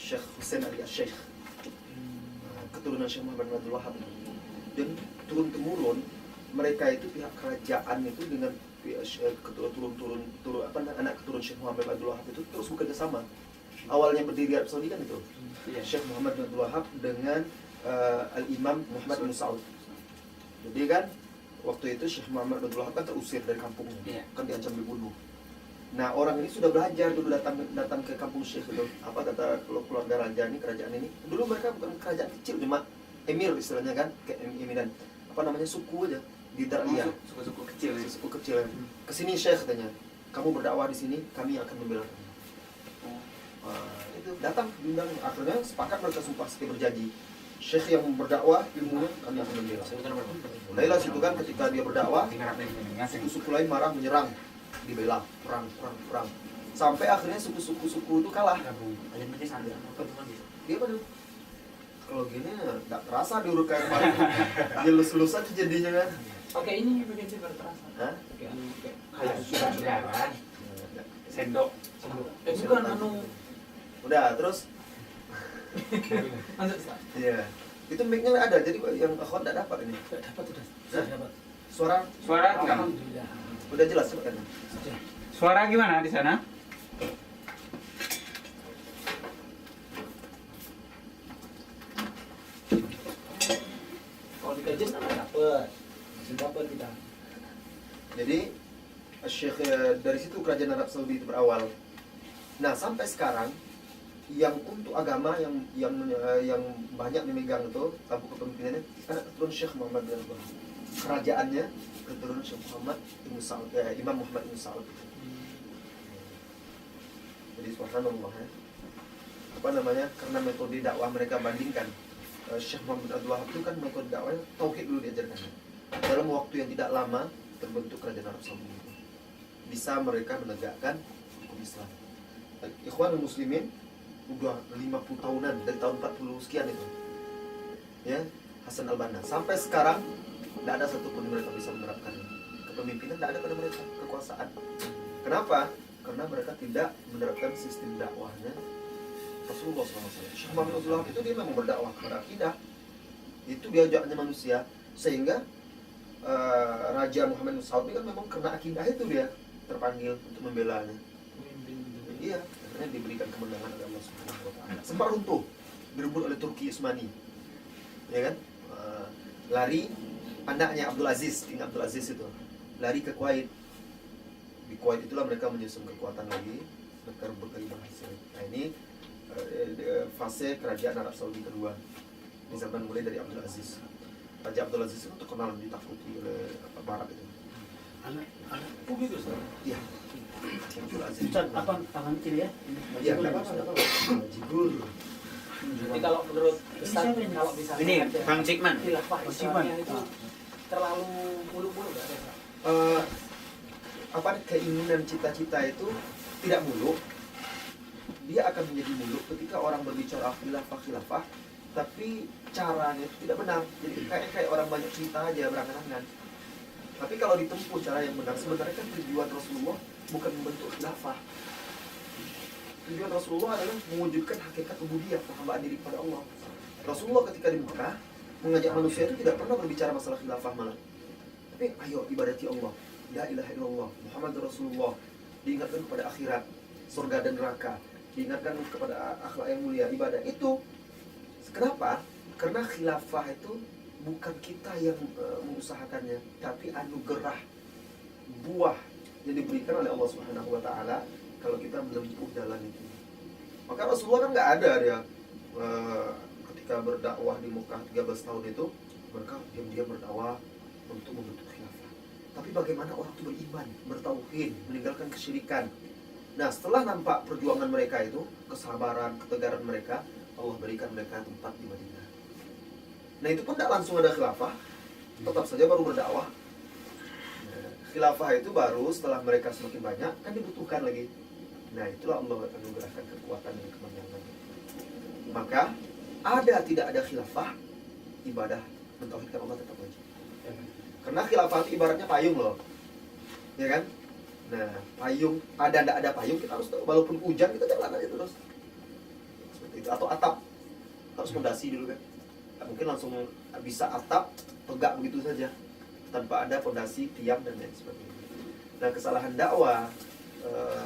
Syekh Husain Ali Asy-Syaikh, keturunan Syekh Muhammad bin Abdul Wahab. Dan turun-temurun mereka itu pihak kerajaan itu dengan anak keturun Syekh Muhammad bin Abdul Wahab itu terus bekerja sama. Awalnya berdiri Arab Saudi kan itu, Syekh Muhammad bin Abdul Wahab dengan Al-Imam Muhammad bin Saud. Jadi kan waktu itu Syekh Muhammad bin Abdul Wahab kan terusir dari kampungnya, kan diancam dibunuh. Nah orang ini sudah belajar dulu datang ke kampung Syekh itu. Apa kata keluarga raja ini, kerajaan ini? Dulu mereka bukan kerajaan kecil, cuma emir istilahnya kan, kayak emiran. Apa namanya, suku aja di Dariyah. Suku kecil. Suku kecil. Kesini Syekh katanya, kamu berdakwah di sini, kami akan membela kamu. Itu datang diundang, akhirnya sepakat mereka sumpah seperti berjanji. Syekh yang berdakwah ilmunya kami akan membela. Mulailah situ kan ketika dia berdakwah, suku-suku lain marah menyerang, dibela, perang. Sampai akhirnya suku-suku itu kalah. Dia pada kalau gini nggak terasa diurut kayak kemarin. Dia lulus-lulusan jadinya kan. Oke, ini bagian sih baru terasa. Hah? Kayak sudah Sendok. bukan Udah, terus lanjut Ustaz. iya. Itu mic-nya ada, jadi yang akhwat enggak dapat ini. Sudah dapat sudah. Sudah dapat. Suara enggak? Alhamdulillah. udah jelas kan? Suara gimana di sana? Kalau dikajian nggak dapat. Masih dapat kita. Jadi Syekh dari situ kerajaan Arab Saudi itu berawal. Nah, sampai sekarang yang untuk agama yang banyak memegang itu tabu kepemimpinannya anak keturunan Syekh Muhammad bin Abdul Wahab. Kerajaannya keturunan Syekh Muhammad bin Saud, Imam Muhammad bin Saud. Jadi subhanallah ya. Apa namanya? Karena metode dakwah mereka bandingkan Syekh Muhammad bin Abdul Wahab itu kan metode dakwahnya tauhid dulu diajarkan. Dalam waktu yang tidak lama terbentuk kerajaan Arab Saudi itu. Bisa mereka menegakkan hukum Islam. Ikhwanul Muslimin udah 50 tahunan dari tahun 40 sekian itu. Ya, Hasan al-Banna sampai sekarang tidak ada satupun mereka bisa menerapkannya. Kepemimpinan tidak ada pada mereka, kekuasaan. Kenapa? Karena mereka tidak menerapkan sistem dakwahnya Rasulullah SAW. Syekh Muhammad bin Abdul Wahab itu dia memang berdakwah kepada akidah. Itu diajaknya manusia, sehingga Raja Muhammad bin Saud ini kan memang karena akidah itu dia terpanggil untuk membelanya. Iya, akhirnya diberikan kemenangan oleh Allah Subhanahu wa taala. Sempat runtuh, direbut oleh Turki Utsmani. Ya kan? Lari anaknya Abdul Aziz, King Abdul Aziz itu. Lari ke Kuwait. Di Kuwait itulah mereka menyusun kekuatan lagi, mereka berbagi berhasil. Nah, ini fase kerajaan Arab Saudi kedua. Di zaman mulai dari Abdul Aziz. Raja Abdul Aziz itu terkenal ditakuti oleh Barat itu. Anak publik Ustaz. Iya. Abdul Aziz. Ustaz, apa tangan kiri ya? Iya, enggak apa-apa. Jibur. Jadi kalau menurut Ustaz, kalau bisa Ini Bang Cikman. khilafah Islamiyah itu terlalu muluk-muluk enggak ada? Apa keinginan cita-cita itu tidak muluk. Dia akan menjadi muluk ketika orang berbicara khilafah, tapi caranya itu tidak benar. Jadi kayak orang banyak cerita aja berangan-angan. Tapi kalau ditempuh cara yang benar, sebenarnya kan tujuan Rasulullah bukan membentuk khilafah. Tujuan Rasulullah adalah mewujudkan hakikat ubudiyah, penghambaan diri kepada Allah. Rasulullah ketika di Mekah mengajak manusia itu tidak pernah berbicara masalah khilafah malah. Tapi ayo ibadati Allah, la ilaha illallah, Muhammad Rasulullah. Diingatkan kepada akhirat, surga dan neraka. Diingatkan kepada akhlak yang mulia, ibadah itu. Kenapa? Karena khilafah itu bukan kita yang mengusahakannya, tapi anugerah, buah yang diberikan oleh Allah Subhanahu wa taala kalau kita menempuh jalan itu. Maka Rasulullah kan nggak ada dia ketika berdakwah di Mekah 13 tahun itu, mereka diam-diam berdakwah untuk membentuk khilafah. Tapi bagaimana orang itu beriman, bertauhid, meninggalkan kesyirikan. Nah, setelah nampak perjuangan mereka itu, kesabaran, ketegaran mereka, Allah berikan mereka tempat di Madinah. Nah, itu pun tidak langsung ada khilafah, tetap saja baru berdakwah. Nah, khilafah itu baru setelah mereka semakin banyak, kan dibutuhkan lagi. Nah, itulah Allah anugerahkan kekuatan dan kemenangan. Maka, ada tidak ada khilafah, ibadah mentauhidkan Allah tetap wajib. Karena khilafah itu ibaratnya payung loh, ya kan? Nah, payung, ada tidak ada payung, kita harus tahu. Walaupun hujan, kita jalan aja terus. Seperti gitu, atau atap, harus fondasi dulu kan. Nggak mungkin langsung bisa atap tegak begitu saja tanpa ada fondasi, tiang dan lain sebagainya. Nah, kesalahan dakwah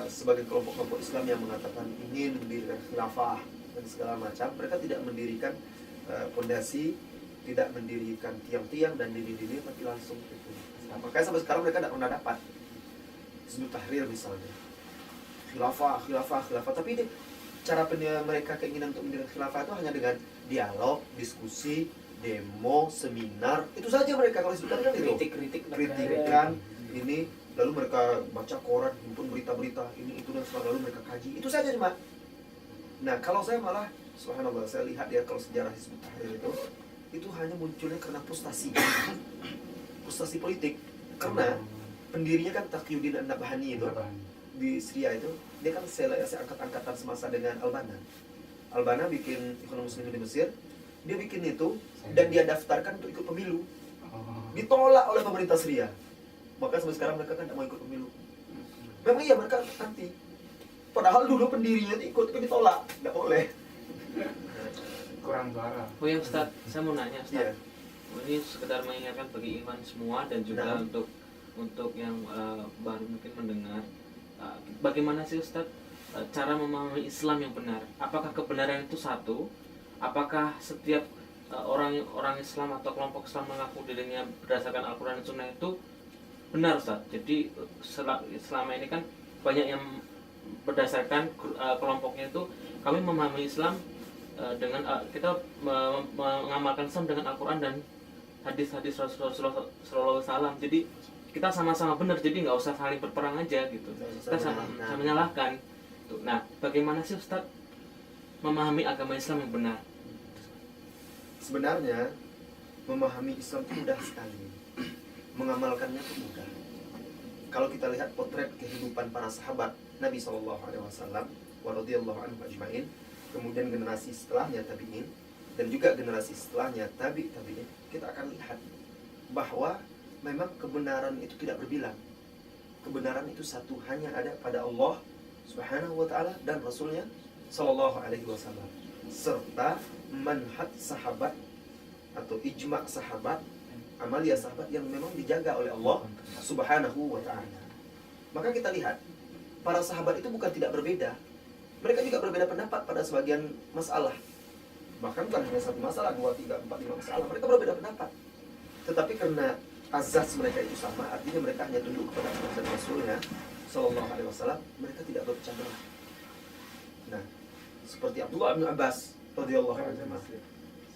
sebagai kelompok-kelompok Islam yang mengatakan ingin mendirikan khilafah dan segala macam, mereka tidak mendirikan fondasi, tidak mendirikan tiang-tiang dan dinding-dinding, tapi langsung itu. Nah, makanya sampai sekarang mereka tidak pernah dapat Hizbut Tahrir misalnya, khilafah, tapi cara mereka keinginan untuk mendirikan khilafah itu hanya dengan dialog, diskusi, demo, seminar, itu saja mereka. Kalau Hizbut Tahrir kan itu kritikan ini, lalu mereka baca koran, himpun berita-berita ini itu dan sebagainya, lalu mereka kaji, itu saja cuma. Nah, kalau saya malah subhanallah, saya lihat ya kalau sejarah Hizbut Tahrir itu hanya munculnya karena frustasi politik. Karena pendirinya kan Taqiyuddin An-Nabhani itu di Syria itu, dia kan angkat-angkatan semasa dengan Al-Banna bikin Ikhwanul Muslimin di Mesir, dia bikin itu dan dia daftarkan untuk ikut pemilu, ditolak oleh pemerintah Syria. Maka sampai sekarang mereka kan tidak mau ikut pemilu. Memang iya, mereka anti. Padahal dulu pendirinya itu ikut, tapi ditolak, tidak boleh. Kurang suara. Oh ya Ustaz, saya mau nanya Ustaz. Iya. Ini sekedar mengingatkan bagi iman semua dan juga untuk yang baru mungkin mendengar. Bagaimana sih Ustaz cara memahami Islam yang benar? Apakah kebenaran itu satu? Apakah setiap orang Islam atau kelompok Islam mengaku dirinya berdasarkan Al-Quran dan Sunnah itu benar Ustaz? Jadi selama ini kan banyak yang berdasarkan kelompoknya itu, kami memahami Islam dengan kita mengamalkan Islam dengan Al-Quran dan hadis-hadis Rasulullah SAW. Jadi kita sama-sama benar, jadi nggak usah saling berperang aja gitu. Kita sama menyalahkan. Nah, bagaimana sih Ustaz memahami agama Islam yang benar? Sebenarnya memahami Islam itu mudah sekali, mengamalkannya itu mudah. Kalau kita lihat potret kehidupan para sahabat Nabi SAW wa radhiyallahu anhum ajma'in, kemudian generasi setelahnya tabi'in, dan juga generasi setelahnya tabi'in, kita akan lihat bahwa memang kebenaran itu tidak berbilang. Kebenaran itu satu, hanya ada pada Allah Subhanahu wa ta'ala dan Rasulnya Sallallahu alaihi wasallam, serta manhaj sahabat atau ijma' sahabat, amalia sahabat yang memang dijaga oleh Allah Subhanahu wa ta'ala. Maka kita lihat para sahabat itu bukan tidak berbeda. Mereka juga berbeda pendapat pada sebagian masalah. Bahkan bukan hanya satu masalah, 2, 3, 4, 5 masalah. Mereka berbeda pendapat. Tetapi karena azas mereka itu sama, artinya mereka hanya tunduk kepada Allah dan Rasulnya Sallallahu alaihi wasallam, mereka tidak berpecah belah. Nah, seperti Abdullah bin Abbas radhiyallahu anhu,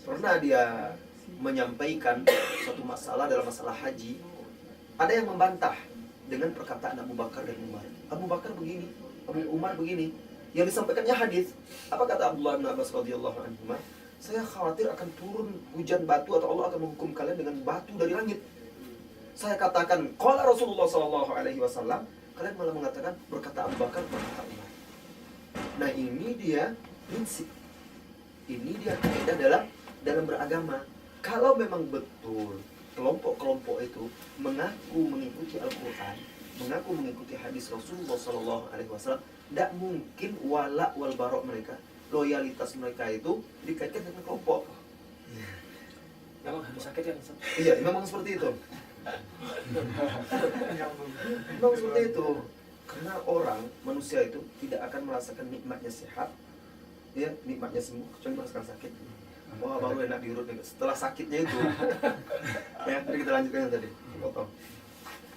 pernah dia menyampaikan satu masalah dalam masalah haji. Ada yang membantah dengan perkataan Abu Bakar dan Umar. Abu Bakar begini, Abu Umar begini. Yang disampaikannya hadis. Apa kata Abdullah bin Abbas radhiyallahu anhu? Saya khawatir akan turun hujan batu atau Allah akan menghukum kalian dengan batu dari langit. Saya katakan, qala Rasulullah sallallahu alaihi wasallam, kalian malah mengatakan berkata Abu Bakar, berkata Umar. Nah, ini dia prinsip. Ini dia kaidah dalam beragama. Kalau memang betul kelompok-kelompok itu mengaku mengikuti Al-Quran, mengaku mengikuti hadis Rasulullah Sallallahu Alaihi Wasallam, tidak mungkin wala wal barok mereka, loyalitas mereka itu dikaitkan dengan kelompok. Memang harus sakit ya Ustaz? Iya, memang seperti itu. Memang seperti itu. Karena orang, manusia itu tidak akan merasakan nikmatnya sehat, ya, nikmatnya sembuh, kecuali merasakan sakit. Wah, baru enak diurut nih. Setelah sakitnya itu. Ya, tadi kita lanjutkan yang tadi. Potong.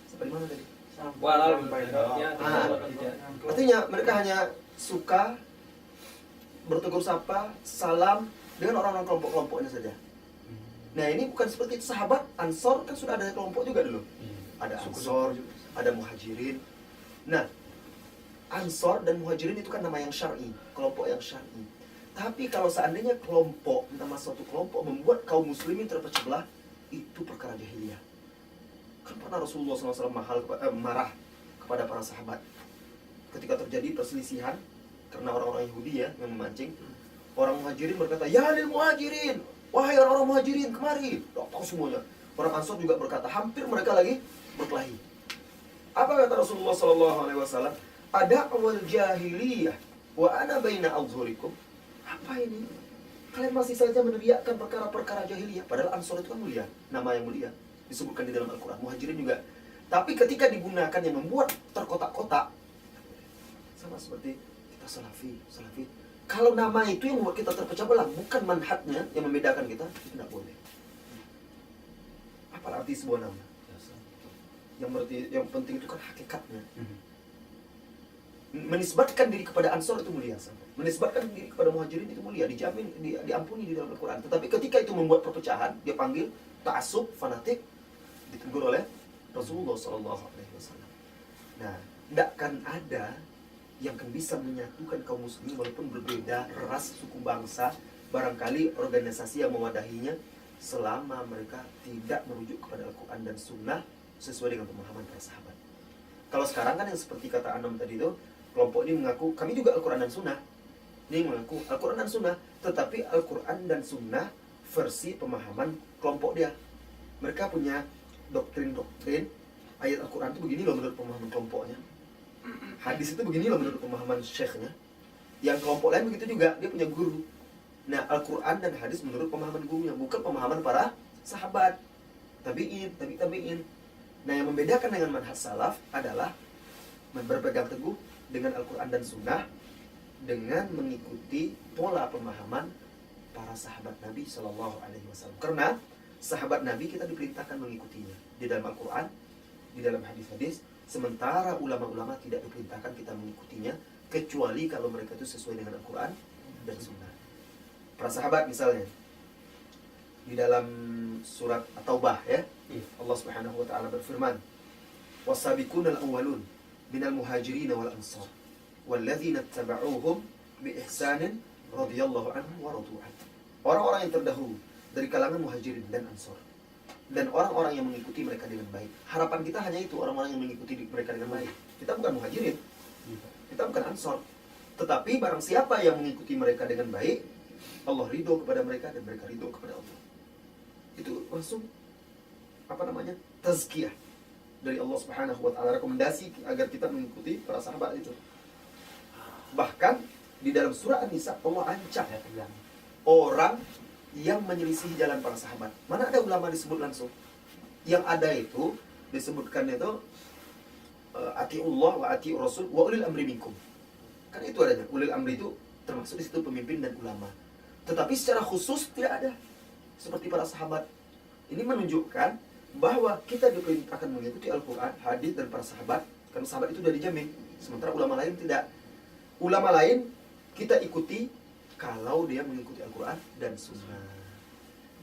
Sampai mana tadi? Walal Artinya mereka hanya suka bertegur sapa, salam dengan orang-orang kelompok-kelompoknya saja. Nah, ini bukan seperti itu. Sahabat Ansor kan sudah ada kelompok juga dulu. Ada Ansor, ada Muhajirin. Nah, Ansor dan Muhajirin itu kan nama yang syar'i, kelompok yang syar'i. Tapi kalau seandainya kelompok, nama suatu kelompok membuat kaum muslimin terpecah belah, itu perkara jahiliyah. Kan pernah Rasulullah SAW marah kepada para sahabat ketika terjadi perselisihan karena orang-orang Yahudi ya yang memancing. Orang Muhajirin berkata, ya lil Muhajirin, wahai orang-orang Muhajirin, kemari. Datang semuanya. Orang Ansor juga berkata, hampir mereka lagi berkelahi. Apa kata Rasulullah SAW? Ada awal jahiliyah wa ana baina adhurikum. Apa ini? Kalian masih saja meneriakkan perkara-perkara jahiliyah. Padahal Ansor itu kan mulia, nama yang mulia, disebutkan di dalam Al-Quran. Muhajirin juga. Tapi ketika digunakan yang membuat terkotak-kotak, sama seperti kita salafi. Kalau nama itu yang membuat kita terpecah belah, bukan manhajnya yang membedakan kita, itu tidak boleh. Apa arti sebuah nama? Yang penting itu kan hakikatnya. Menisbatkan diri kepada Ansor itu mulia, menisbatkan diri kepada Muhajirin itu mulia, dijamin, diampuni di dalam Al-Quran. Tetapi ketika itu membuat perpecahan, dia panggil ta'assub, fanatik, ditegur oleh Rasulullah SAW. Nah, tidak akan ada yang akan bisa menyatukan kaum muslimin walaupun berbeda ras, suku, bangsa, barangkali organisasi yang mewadahinya, selama mereka tidak merujuk kepada Al-Quran dan Sunnah sesuai dengan pemahaman para sahabat. Kalau sekarang kan yang seperti kata Anam tadi itu, kelompok ini mengaku kami juga Al-Quran dan Sunnah. Ini mengaku Al-Quran dan Sunnah, tetapi Al-Quran dan Sunnah versi pemahaman kelompok dia. Mereka punya doktrin-doktrin. Ayat Al-Quran itu begini loh menurut pemahaman kelompoknya. Hadis itu begini loh menurut pemahaman syekhnya. Yang kelompok lain begitu juga, dia punya guru. Nah, Al-Quran dan hadis menurut pemahaman gurunya, bukan pemahaman para sahabat. Tabi'in. Nah, yang membedakan dengan manhaj salaf adalah berpegang teguh dengan Al-Quran dan Sunnah, dengan mengikuti pola pemahaman para sahabat Nabi SAW. Karena sahabat Nabi kita diperintahkan mengikutinya di dalam Al-Quran, di dalam hadis-hadis. Sementara ulama-ulama tidak diperintahkan kita mengikutinya, kecuali kalau mereka itu sesuai dengan Al-Quran dan Sunnah. Para sahabat misalnya, di dalam surat At-Taubah ya, Allah Subhanahu wa taala berfirman, "Was-sabiqunal awwalun minal muhajirin wal ansar walladzina ittaba'uuhum bi ihsanin radhiyallahu anhum wa radu an." Orang-orang yang terdahulu dari kalangan muhajirin dan ansar, dan orang-orang yang mengikuti mereka dengan baik. Harapan kita hanya itu, orang-orang yang mengikuti mereka dengan baik. Kita bukan muhajirin, kita bukan ansar. Tetapi barang siapa yang mengikuti mereka dengan baik, Allah ridho kepada mereka dan mereka ridho kepada Allah. Itu langsung tazkiyah dari Allah Subhanahu wa taala, rekomendasi agar kita mengikuti para sahabat itu. Bahkan di dalam surah An-Nisa Allah ancam orang yang menyelisih jalan para sahabat. Mana ada ulama disebut langsung. Yang ada itu disebutkan itu atiullah wa atiur rasul wa ulil amri minkum. Kan itu adanya. Ulil amri itu termasuk di situ pemimpin dan ulama. Tetapi secara khusus tidak ada seperti para sahabat. Ini menunjukkan bahwa kita diperintahkan mengikuti Al-Quran, hadis dan para sahabat, karena sahabat itu sudah dijamin. Sementara ulama lain tidak. Ulama lain kita ikuti kalau dia mengikuti Al-Quran dan Sunnah.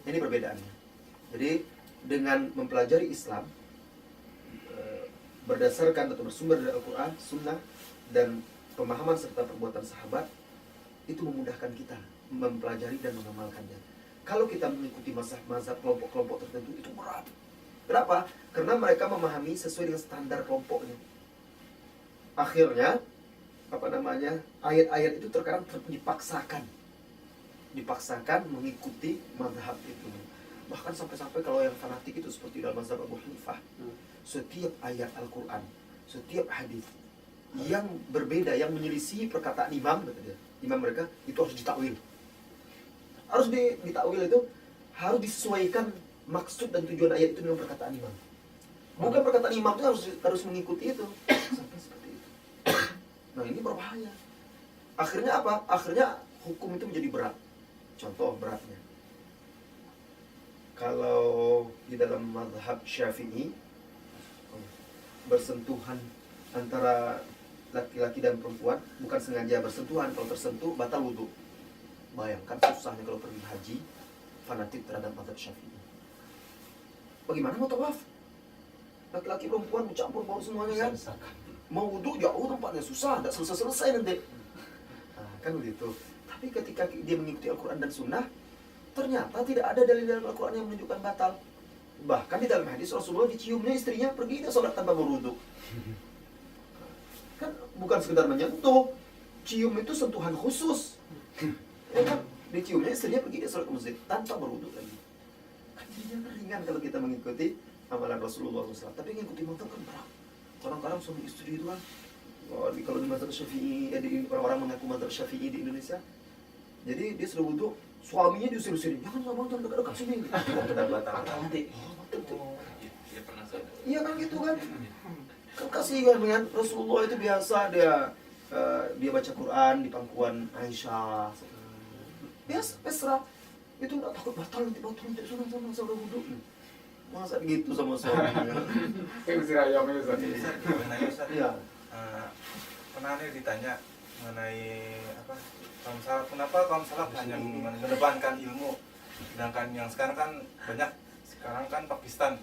Ini perbedaannya. Jadi dengan mempelajari Islam berdasarkan atau bersumber dari Al-Quran, Sunnah dan pemahaman serta perbuatan sahabat, itu memudahkan kita mempelajari dan mengamalkannya. Kalau kita mengikuti mazhab kelompok-kelompok tertentu, itu berat. Kenapa? Karena mereka memahami sesuai dengan standar kelompoknya. Akhirnya ayat-ayat itu terkadang dipaksakan mengikuti mazhab itu. Bahkan sampai-sampai kalau yang fanatik itu seperti dalam mazhab Abu Hanifah, setiap ayat Al-Quran, setiap hadis yang berbeda, yang menyelisih perkataan imam mereka, itu harus ditakwil. Harus ditakwil itu harus disesuaikan maksud dan tujuan ayat itu dengan perkataan imam. Bukan perkataan imam itu harus mengikuti itu. Sampai seperti itu. Nah, ini berbahaya. Akhirnya apa? Akhirnya hukum itu menjadi berat. Contoh beratnya, kalau di dalam mazhab Syafi'i, bersentuhan antara laki-laki dan perempuan bukan sengaja bersentuhan, kalau tersentuh batal wudhu. Bayangkan susahnya kalau pergi haji fanatik terhadap mazhab Syafi'i. Bagaimana mau tawaf? Laki-laki perempuan bercampur bau semuanya kan? Mau wudhu jauh tempatnya, susah, tidak selesai nanti. Nah, kan begitu. Tapi ketika dia mengikuti Al-Quran dan Sunnah, ternyata tidak ada dalil dalam Al-Quran yang menunjukkan batal. Bahkan di dalam hadis Rasulullah diciumnya istrinya, pergi dia sholat tanpa berwudhu. Kan bukan sekedar menyentuh, cium itu sentuhan khusus. Ya kan? Diciumnya istrinya, pergi dia sholat ke masjid tanpa berwudhu lagi. Kan jadinya ringan kalau kita mengikuti amalan Rasulullah SAW. Tapi mengikuti mazhab kan berat. Kadang-kadang suami istri itu kan, kalau di mazhab Syafi'i, orang-orang mengaku mazhab Syafi'i di Indonesia, Jadi dia sudah wudhu, suaminya diusir-usir, jangan dekat-dekat sini. Kita batal. Nanti. Ya pernah saya. Iya kan gitu kan. Kan kasihan kan Rasulullah itu biasa dia baca Quran di pangkuan Aisyah. Biasa pesrah. Itu nggak takut batal nanti sana udah wudhu. Masa gitu sama suaminya. Kayak usir ayam ya Ustaz. Mengenai Ustaz, Iya. pernah nih ditanya mengenai apa kaum salaf, kenapa kaum salaf hanya mengedepankan ilmu, sedangkan yang sekarang kan banyak Pakistan,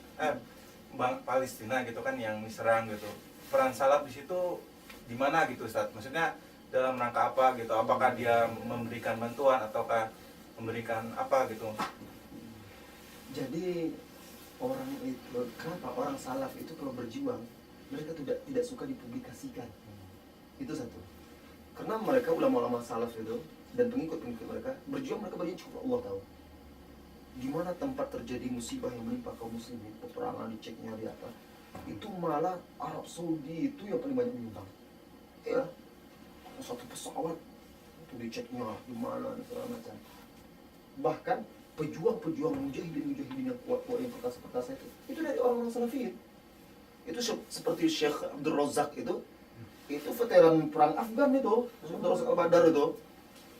Palestina gitu kan yang diserang gitu. Peran salaf di situ di mana gitu Ustaz? Maksudnya dalam rangka apa gitu? Apakah dia memberikan bantuan ataukah memberikan apa gitu? Jadi orang itu, kenapa orang salaf itu kalau berjuang mereka tidak suka dipublikasikan? Itu satu. Karena mereka ulama-ulama salaf itu dan pengikut-pengikut mereka berjuang cukup Allah tahu. Di mana tempat terjadi musibah yang menimpa kaum muslimin, peperangan diceknya di apa, itu malah Arab Saudi itu yang paling banyak menyumbang. Ya, satu pesawat itu diceknya di mana segala macam. Bahkan pejuang-pejuang mujahidin yang kuat-kuat yang perkasa-perkasa itu dari orang-orang salafiyin. Itu seperti Syekh Abdul Razak itu veteran perang Afgan itu, Abdul Razak Al-Badar itu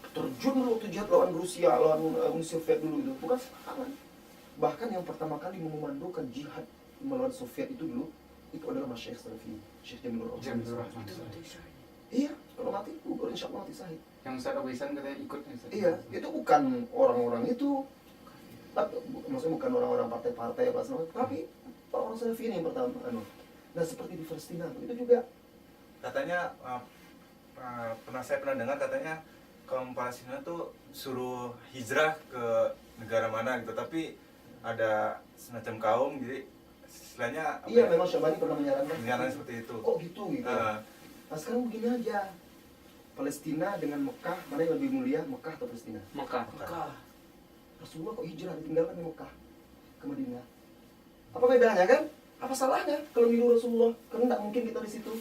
terjun dulu waktu jihad lawan Rusia, lawan Uni Soviet dulu itu, bukan sekarang. Bahkan yang pertama kali memandukan jihad melawan Soviet itu dulu itu adalah Masyaikh Salafi, Syekh Jamilur Rahman. Iya, kalau mati gugur insya Allah mati syahid. Yang Ustaz Abu Ihsan katanya ikut ya, Ustaz. Iya, itu bukan orang-orang itu, maksudnya bukan orang-orang partai-partai apa semua, tapi orang-orang Salafi ini yang pertama. Nah seperti di Palestina itu juga. Katanya pernah dengar katanya kaum Palestina tuh suruh hijrah ke negara mana gitu, tapi ada semacam kaum jadi istilahnya Iya, memang Syabani pernah menyarankan seperti itu. kok gitu gitu. Nah sekarang begini aja, Palestina dengan Mekah mana yang lebih mulia, Mekah atau Palestina? Mekah. Rasulullah kok hijrah ditinggalkan di Mekah ke Madinah? Apa bedanya kan? Apa salahnya kalau niru Rasulullah? Karena tidak mungkin kita di situ.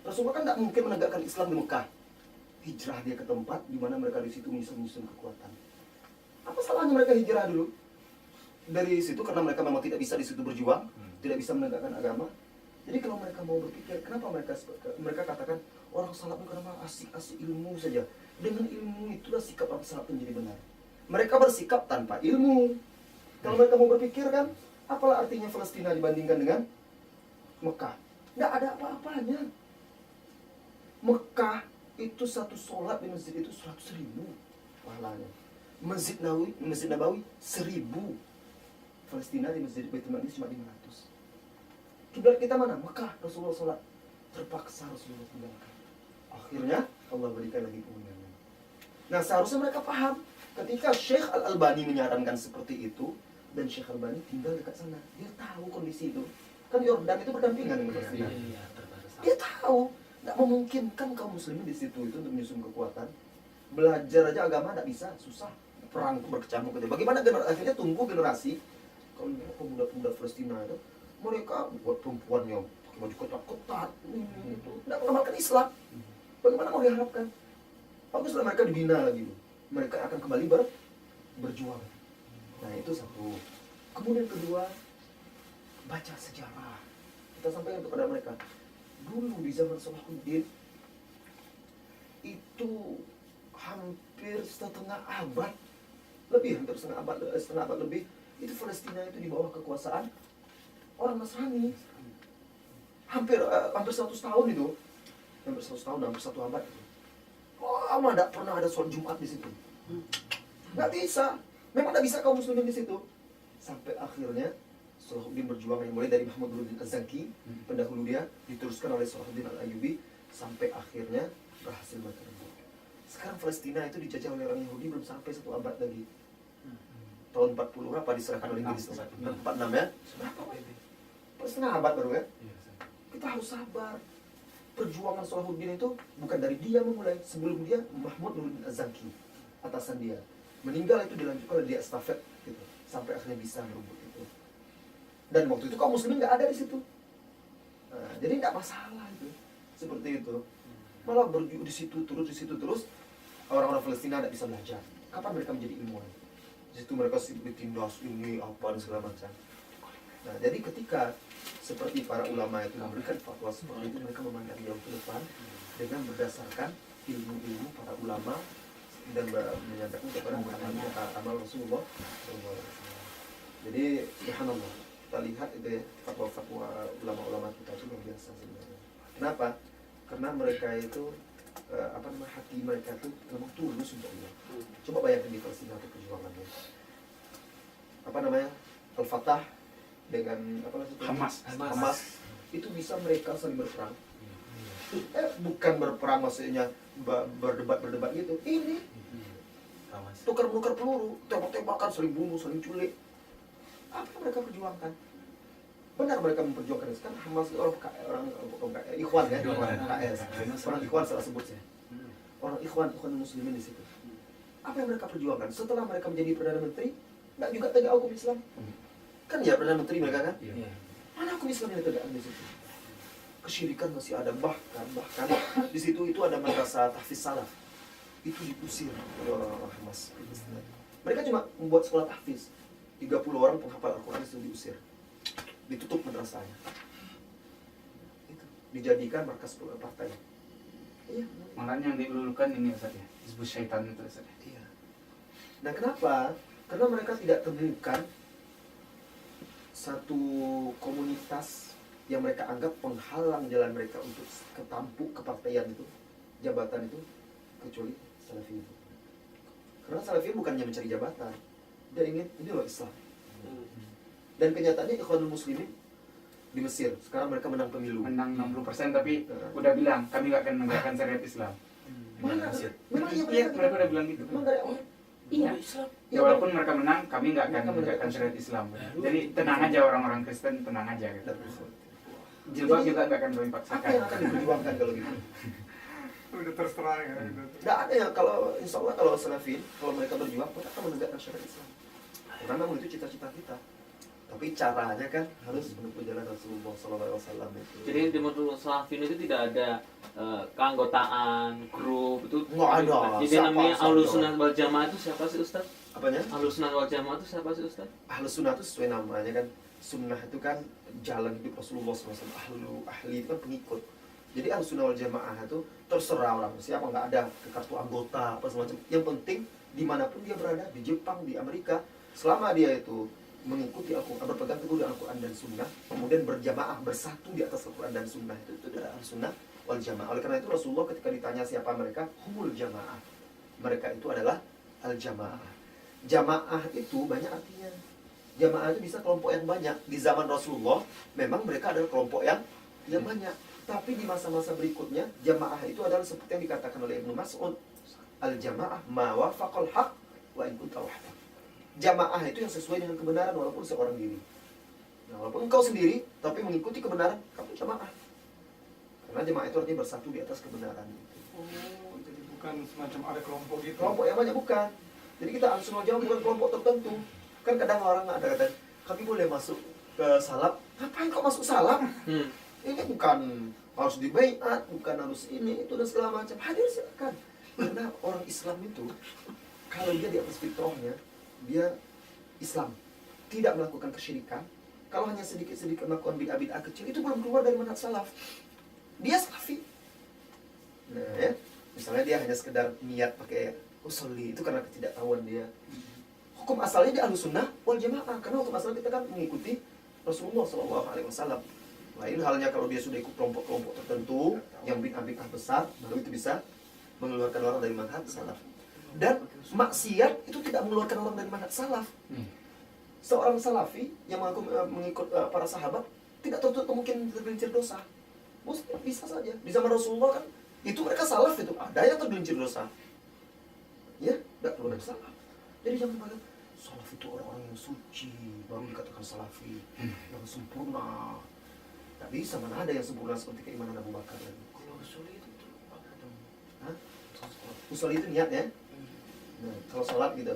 Rasulullah kan tidak mungkin menegakkan Islam di Mekah. Hijrah dia ke tempat di mana mereka di situ nyusun kekuatan. Apa salahnya mereka hijrah dulu? Dari situ karena mereka memang tidak bisa di situ berjuang, tidak bisa menegakkan agama. Jadi kalau mereka mau berpikir, kenapa mereka katakan orang salaf itu kenapa asik-asik ilmu saja? Dengan ilmu itulah sikap orang salaf menjadi benar. Mereka bersikap tanpa ilmu. Kalau mereka mau berpikir kan, apalah artinya Palestina dibandingkan dengan Mekah? Nggak ada apa-apanya. Mekah itu satu sholat di masjid itu 100.000 pahalanya. Masjid Nabawi 1.000. Palestina di Masjid Baitul Maqdis cuma 500. Kiblat kita mana? Mekah. Rasulullah sholat. Terpaksa Rasulullah tinggalkan. Akhirnya Allah berikan lagi kemenangan. Nah seharusnya mereka paham. Ketika Syekh Al-Albani menyarankan seperti itu, dan Syekh Al-Albani tinggal dekat sana, dia tahu kondisi itu. Kan Yordan itu berdampingan dengan Palestina. Dia tahu. Nggak memungkinkan kaum muslimin di situ itu untuk menyusun kekuatan. Belajar aja agama nggak bisa, susah. Perang berkecamuk gitu. Bagaimana akhirnya tumbuh generasi kalau pemuda-pemuda Palestina itu, mereka buat perempuannya pakai baju ketat-ketat, itu nggak mengamalkan Islam. Bagaimana mau diharapkan? Baguslah mereka dibina lagi, mereka akan kembali berjuang. Nah itu satu. Kemudian kedua, baca sejarah. Kita sampaikan kepada mereka. Dulu di zaman Salahuddin itu hampir setengah abad lebih itu Palestina itu di bawah kekuasaan orang Nasrani. Hampir 100 tahun itu. Hampir 100 tahun, hampir 1 abad itu. Lama tidak pernah ada sholat Jumat di situ. Nggak bisa. Memang nggak bisa kaum muslimin di situ. Sampai akhirnya Salahuddin berjuang yang mulai dari Muhammad bin Az-Zaki, pendahulu dia, diteruskan oleh Salahuddin Al-Ayyubi, sampai akhirnya berhasil mereka rebut. Sekarang Palestina itu dijajah oleh orang Yahudi belum sampai 1 abad lagi. Tahun 40 berapa diserahkan oleh Inggris? 46 ya? Berapa? Setengah abad baru ya? Kita harus sabar. Perjuangan Salahuddin itu bukan dari dia memulai. Sebelum dia, Mahmud bin Az-Zaki, atasan dia. Meninggal itu dilanjutkan oleh dia estafet gitu. Sampai akhirnya bisa merebut itu. Dan waktu itu kaum muslimin nggak ada di situ. Nah, jadi nggak masalah itu. Seperti itu. Malah berjuang di situ terus, orang-orang Palestina tidak bisa belajar. kapan mereka menjadi ilmuwan? Di situ mereka ditindas ini apa dan segala macam. Nah, jadi ketika seperti para ulama itu memberikan fatwa seperti itu, mereka memandang jauh ke depan dengan berdasarkan ilmu-ilmu para ulama dan menyatakan kepada amal Rasulullah SAW. Jadi subhanallah, kita lihat itu ya, fatwa-fatwa ulama-ulama kita itu luar biasa sebenarnya. Kenapa? Karena mereka itu hati mereka itu memang tulus untuk Allah. Coba bayangkan di Palestina atau perjuangannya. Al-Fatah dengan Hamas itu bisa mereka saling berperang. Bukan berperang maksudnya berdebat gitu. Ini tukar-menukar peluru, tembak-tembakan, saling bunuh, saling culik. Apa yang mereka perjuangkan? Benar mereka memperjuangkan itu kan. Hamas itu orang Ikhwan ya, KS. Orang Ikhwan salah sebut saya. Orang Ikhwan Muslimin di situ. Apa yang mereka perjuangkan? Setelah mereka menjadi Perdana Menteri, nggak juga tegak hukum Islam. Kan ya Perdana Menteri mereka kan? Mana hukum Islam yang ditegakkan di situ? Kesyirikan masih ada, bahkan di situ itu ada madrasah tahfiz salaf. Itu diusir oleh orang-orang Hamas. Mereka cuma membuat sekolah tahfiz. 30 orang penghafal Al-Quran itu diusir. Ditutup madrasahnya. Itu dijadikan markas partai. Iya. Malah yang dilulukan ini Ustaz ya, Hizbus Syaitan itu Ustaz. Iya. Nah kenapa? Karena mereka tidak temukan satu komunitas yang mereka anggap penghalang jalan mereka untuk ketampuk kepartaian itu, jabatan itu, kecuali Salafi itu. Karena Salafi bukannya mencari jabatan, dia ingin ini loh Islam. Dan kenyataannya Ikhwanul Muslimin di Mesir sekarang mereka menang pemilu. Menang 60% tapi udah bilang kami nggak akan menegakkan syariat Islam. Mana? Memang Iya, mereka udah bilang gitu. Memang dari awal. Iya. Ya walaupun mereka menang, kami nggak akan menegakkan syariat Islam. Jadi tenang aja orang-orang Kristen, tenang aja gitu. Jilbab juga nggak akan kami Apa paksakan. yang akan diperjuangkan kalau gitu? Udah terserah ya. Nggak ada ya, kalau insya Allah kalau Salafin, kalau mereka berjuang, mereka akan menegakkan syariat Islam. Karena memang itu cita-cita kita. Tapi caranya kan harus menempuh jalan Rasulullah SAW itu. Jadi di menurut Salafin itu tidak ada keanggotaan, grup itu. Nggak ada. Jadi Siapa namanya saja. Ahlus Sunnah wal Jamaah itu siapa sih Ustaz? Apanya? Ahlus Sunnah wal Jamaah itu siapa sih Ustaz? Ahlus Sunnah itu sesuai namanya kan. Sunnah itu kan jalan hidup Rasulullah SAW. Ahli itu kan pengikut. Jadi Ahlus Sunnah wal Jamaah itu terserah orang siapa, nggak ada ke kartu anggota apa semacam. Yang penting dimanapun dia berada, di Jepang, di Amerika, selama dia itu mengikuti Al-Quran, berpegang teguh dengan Al-Quran dan Sunnah, kemudian berjamaah bersatu di atas Al-Quran dan Sunnah, itu adalah Al-Sunnah wal Jamaah. Oleh karena itu Rasulullah ketika ditanya siapa mereka, humul jamaah, mereka itu adalah al-jamaah. Jamaah itu banyak artinya. Jamaah itu bisa kelompok yang banyak. Di zaman Rasulullah memang mereka adalah kelompok yang banyak. Tapi di masa-masa berikutnya jamaah itu adalah seperti yang dikatakan oleh Ibnu Mas'ud, al-jamaah ma wafaqal haq wa in kunta wahdak. Jamaah itu yang sesuai dengan kebenaran walaupun seorang diri. Nah, walaupun engkau sendiri tapi mengikuti kebenaran, kamu jamaah. Karena jamaah itu artinya bersatu di atas kebenaran. Oh, jadi bukan semacam ada kelompok gitu. Kelompok yang banyak bukan. Jadi kita Ahlussunnah wal Jamaah bukan kelompok tertentu. Kan kadang orang ada kata, kami boleh masuk ke salaf. Ngapain kok masuk salaf? Ini bukan harus dibaiat, bukan harus ini, itu dan segala macam. Hadir silakan. Karena orang Islam itu kalau dia di atas fitrahnya, dia Islam, tidak melakukan kesyirikan. Kalau hanya sedikit-sedikit melakukan bid'ah kecil, itu belum keluar dari manhaj salaf. Dia salafi. Nah, ya, misalnya dia hanya sekedar niat pakai usolli, itu karena ketidaktahuan dia. Hukum asalnya dia Ahlus Sunnah wal Jamaah, karena hukum asalnya kita kan mengikuti Rasulullah SAW. Lain halnya kalau dia sudah ikut kelompok-kelompok tertentu yang bid'ah besar, baru itu bisa mengeluarkan orang dari manhaj salaf. Dan maksiat itu tidak mengeluarkan orang dari manhaj salaf. Seorang salafi yang mengikut para sahabat tidak tertutup mungkin tergelincir dosa. Muslim bisa saja. Di zaman Rasulullah kan itu mereka salaf itu ada yang tergelincir dosa. Ya, tidak perlu ada salaf. Jadi jangan bilang salaf itu orang-orang yang suci baru dikatakan salafi, yang sempurna. Tak bisa, mana ada yang sempurna seperti keimanan Abu Bakar lagi. Kalau usul itu apa dong? Hah? Usul itu niat ya? Nah, kalau sholat gitu.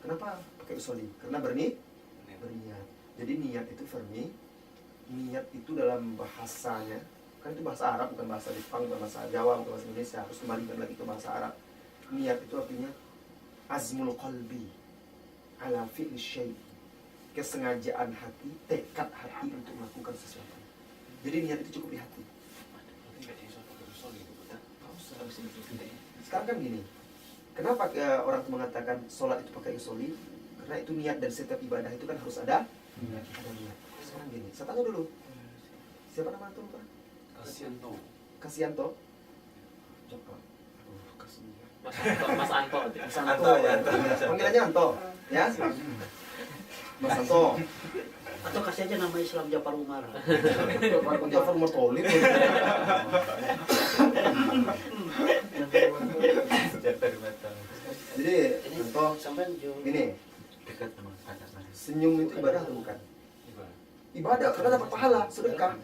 Kenapa pakai usoli? Karena berniat. Jadi niat itu verni. Niat itu dalam bahasanya, kan itu bahasa Arab, bukan bahasa Jepang, bukan bahasa Jawa, bukan bahasa Indonesia. Harus kembalikan lagi ke bahasa Arab. Niat itu artinya azmul qalbi ala fi'li syai', kesengajaan hati, tekad hati untuk melakukan sesuatu. Jadi niat itu cukup di hati. Sekarang kan gini, kenapa orang itu mengatakan sholat itu pakai usoli? Karena itu niat, dan setiap ibadah itu kan harus ada niat. Sekarang gini, saya tanya dulu, siapa nama itu Pak? Kasianto. Coba. Kasian. Mas Anto. Mas Anto. Panggilannya Anto, ya. Mas Anto. Atau kasih aja nama Islam Jafar Umar. Jafar Umar Tolib. Jadi Anto, Sampai gini, senyum itu ibadah atau bukan? Ibadah, karena dapat pahala, sedekah.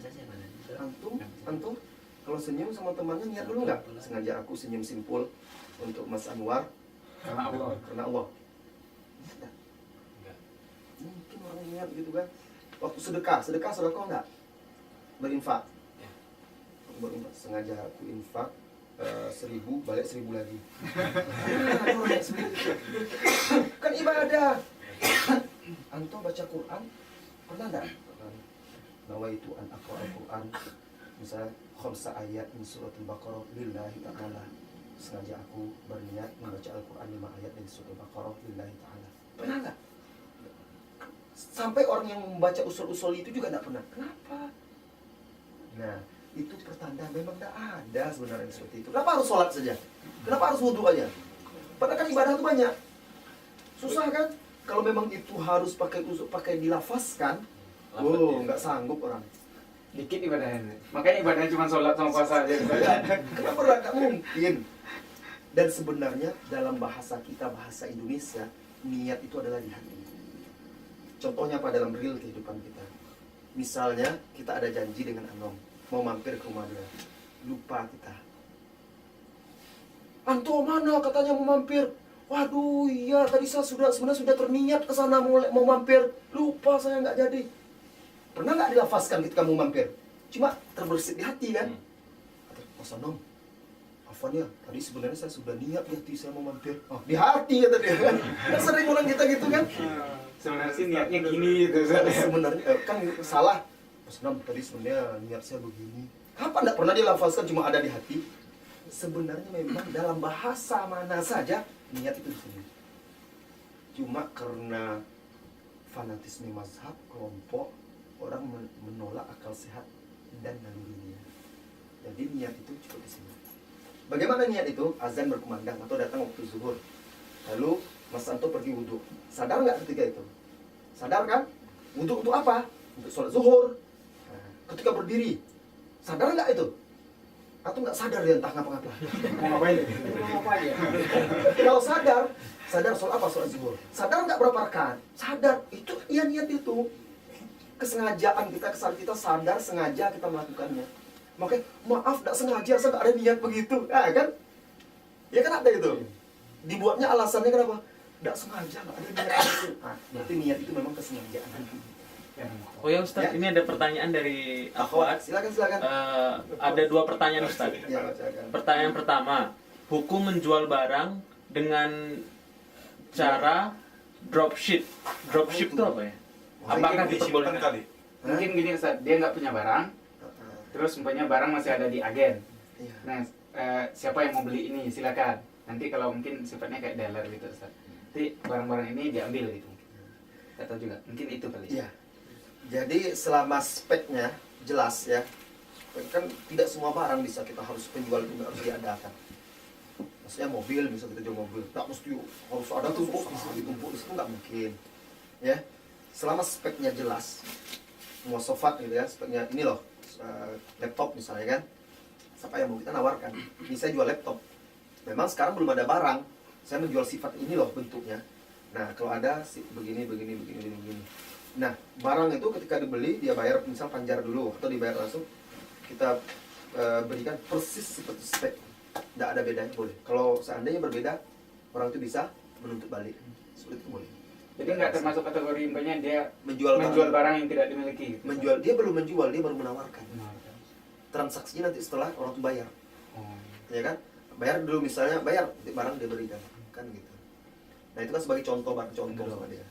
Antum, kalau senyum sama temannya niat dulu nggak? Sengaja aku senyum simpul untuk Mas Anwar Karena Allah. karena Allah. Niat nggak? Mungkin orang niat gitu kan. Waktu sedekah nggak? Berinfak. Berinfak, sengaja aku infak 1.000, balik 1.000 lagi. Kan ibadah. Antum baca Quran pernah nggak? Nawaitu an aqra al-Quran, misalnya khamsa ayat min suratul Baqarah lillahi ta'ala. Sengaja aku berniat membaca Al-Quran 5 ayat dari surah Baqarah lillahi ta'ala. Pernah nggak? Sampai orang yang membaca usul-usul itu juga nggak pernah. Kenapa? Nah, itu pertanda memang nggak ada sebenarnya seperti itu. Kenapa harus sholat saja? Kenapa harus wudhu aja? Padahal kan ibadah itu banyak. Susah kan? Kalau memang itu harus pakai dilafazkan, nggak sanggup orang. Dikit ibadahnya. Makanya ibadahnya cuma sholat sama puasa aja. Kenapa nggak mungkin? Dan sebenarnya dalam bahasa kita, bahasa Indonesia, niat itu adalah di hati. Contohnya apa dalam real kehidupan kita? Misalnya kita ada janji dengan Anom, mau mampir ke rumah dia, lupa kita. Anto mana katanya mau mampir? Waduh, iya tadi saya sebenarnya sudah terniat ke sana mau mampir, lupa saya nggak jadi. Pernah nggak dilafazkan ketika mau mampir? Cuma terbersit di hati kan? Kata Mas Anom, afwan ya, tadi sebenarnya saya sudah niat di hati saya mau mampir. Oh, di hati kata dia kan? Kan sering orang kita gitu kan? Sebenarnya sih niatnya gini gitu. Sebenarnya kan salah. Mas Anom, tadi sebenarnya niat saya begini. Kapan nggak pernah dilafazkan, cuma ada di hati? Sebenarnya memang dalam bahasa mana saja niat itu di sini. Cuma karena fanatisme mazhab kelompok, orang menolak akal sehat dan nalurinya. Jadi niat itu cukup di sini. Bagaimana niat itu? Azan berkumandang atau datang waktu zuhur. Lalu Mas Anto pergi wudhu. Sadar nggak ketika itu? Sadar kan? Wudhu untuk apa? Untuk sholat zuhur. Nah, ketika berdiri, sadar nggak itu? Atau nggak sadar dia entah ngapa-ngapa? Mau ngapain? Kalau sadar sholat apa? Sholat zuhur. Sadar nggak berapa rakaat? Sadar. Itu ya niat itu. Kesengajaan kita, kesal kita sadar, sengaja kita melakukannya. Makanya maaf, tidak sengaja, saya nggak ada niat begitu, kan? Ya kan ada itu. Dibuatnya alasannya kenapa? Tidak sengaja, nggak ada niat begitu. Berarti niat itu memang kesengajaan. Oh ya Ustaz, ini ada pertanyaan dari Akhwat. Silakan. Ada 2 pertanyaan Ustaz. Ya, silakan. Pertanyaan pertama, hukum menjual barang dengan cara dropship. Dropship itu apa ya? Apakah diperbolehkan? kali? Mungkin gini Ustaz, dia nggak punya barang, terus umpamanya barang masih ada di agen. Iya. Nah, siapa yang mau beli ini silakan. Nanti kalau mungkin sifatnya kayak dealer gitu Ustaz. Nanti barang-barang ini diambil gitu. Nggak tahu juga, mungkin itu kali. Iya. Jadi selama speknya jelas ya, kan tidak semua barang bisa kita harus penjual itu harus diadakan. Maksudnya mobil, bisa kita jual mobil, tak mesti harus ada tumpuk, ditumpuk di situ nggak mungkin. Ya, selama speknya jelas, muasofat gitu ya, speknya ini loh, laptop misalnya kan, siapa yang mau kita nawarkan? Ini saya jual laptop. Memang sekarang belum ada barang, saya menjual sifat ini loh bentuknya. Nah, kalau ada begini. Nah, barang itu ketika dibeli, dia bayar misal panjar dulu, atau dibayar langsung, kita berikan persis seperti spek. Tidak ada bedanya, boleh. Kalau seandainya berbeda, orang itu bisa menuntut balik. Seperti itu boleh. Jadi nggak termasuk kategori umpamanya dia Menjual barang yang tidak dimiliki. Gitu. Menjual, dia belum menjual, dia baru menawarkan. Transaksinya nanti setelah orang itu bayar. Ya kan? Bayar dulu misalnya, bayar barang dia berikan. Kan gitu. Nah itu kan sebagai contoh, baru contoh sama dia.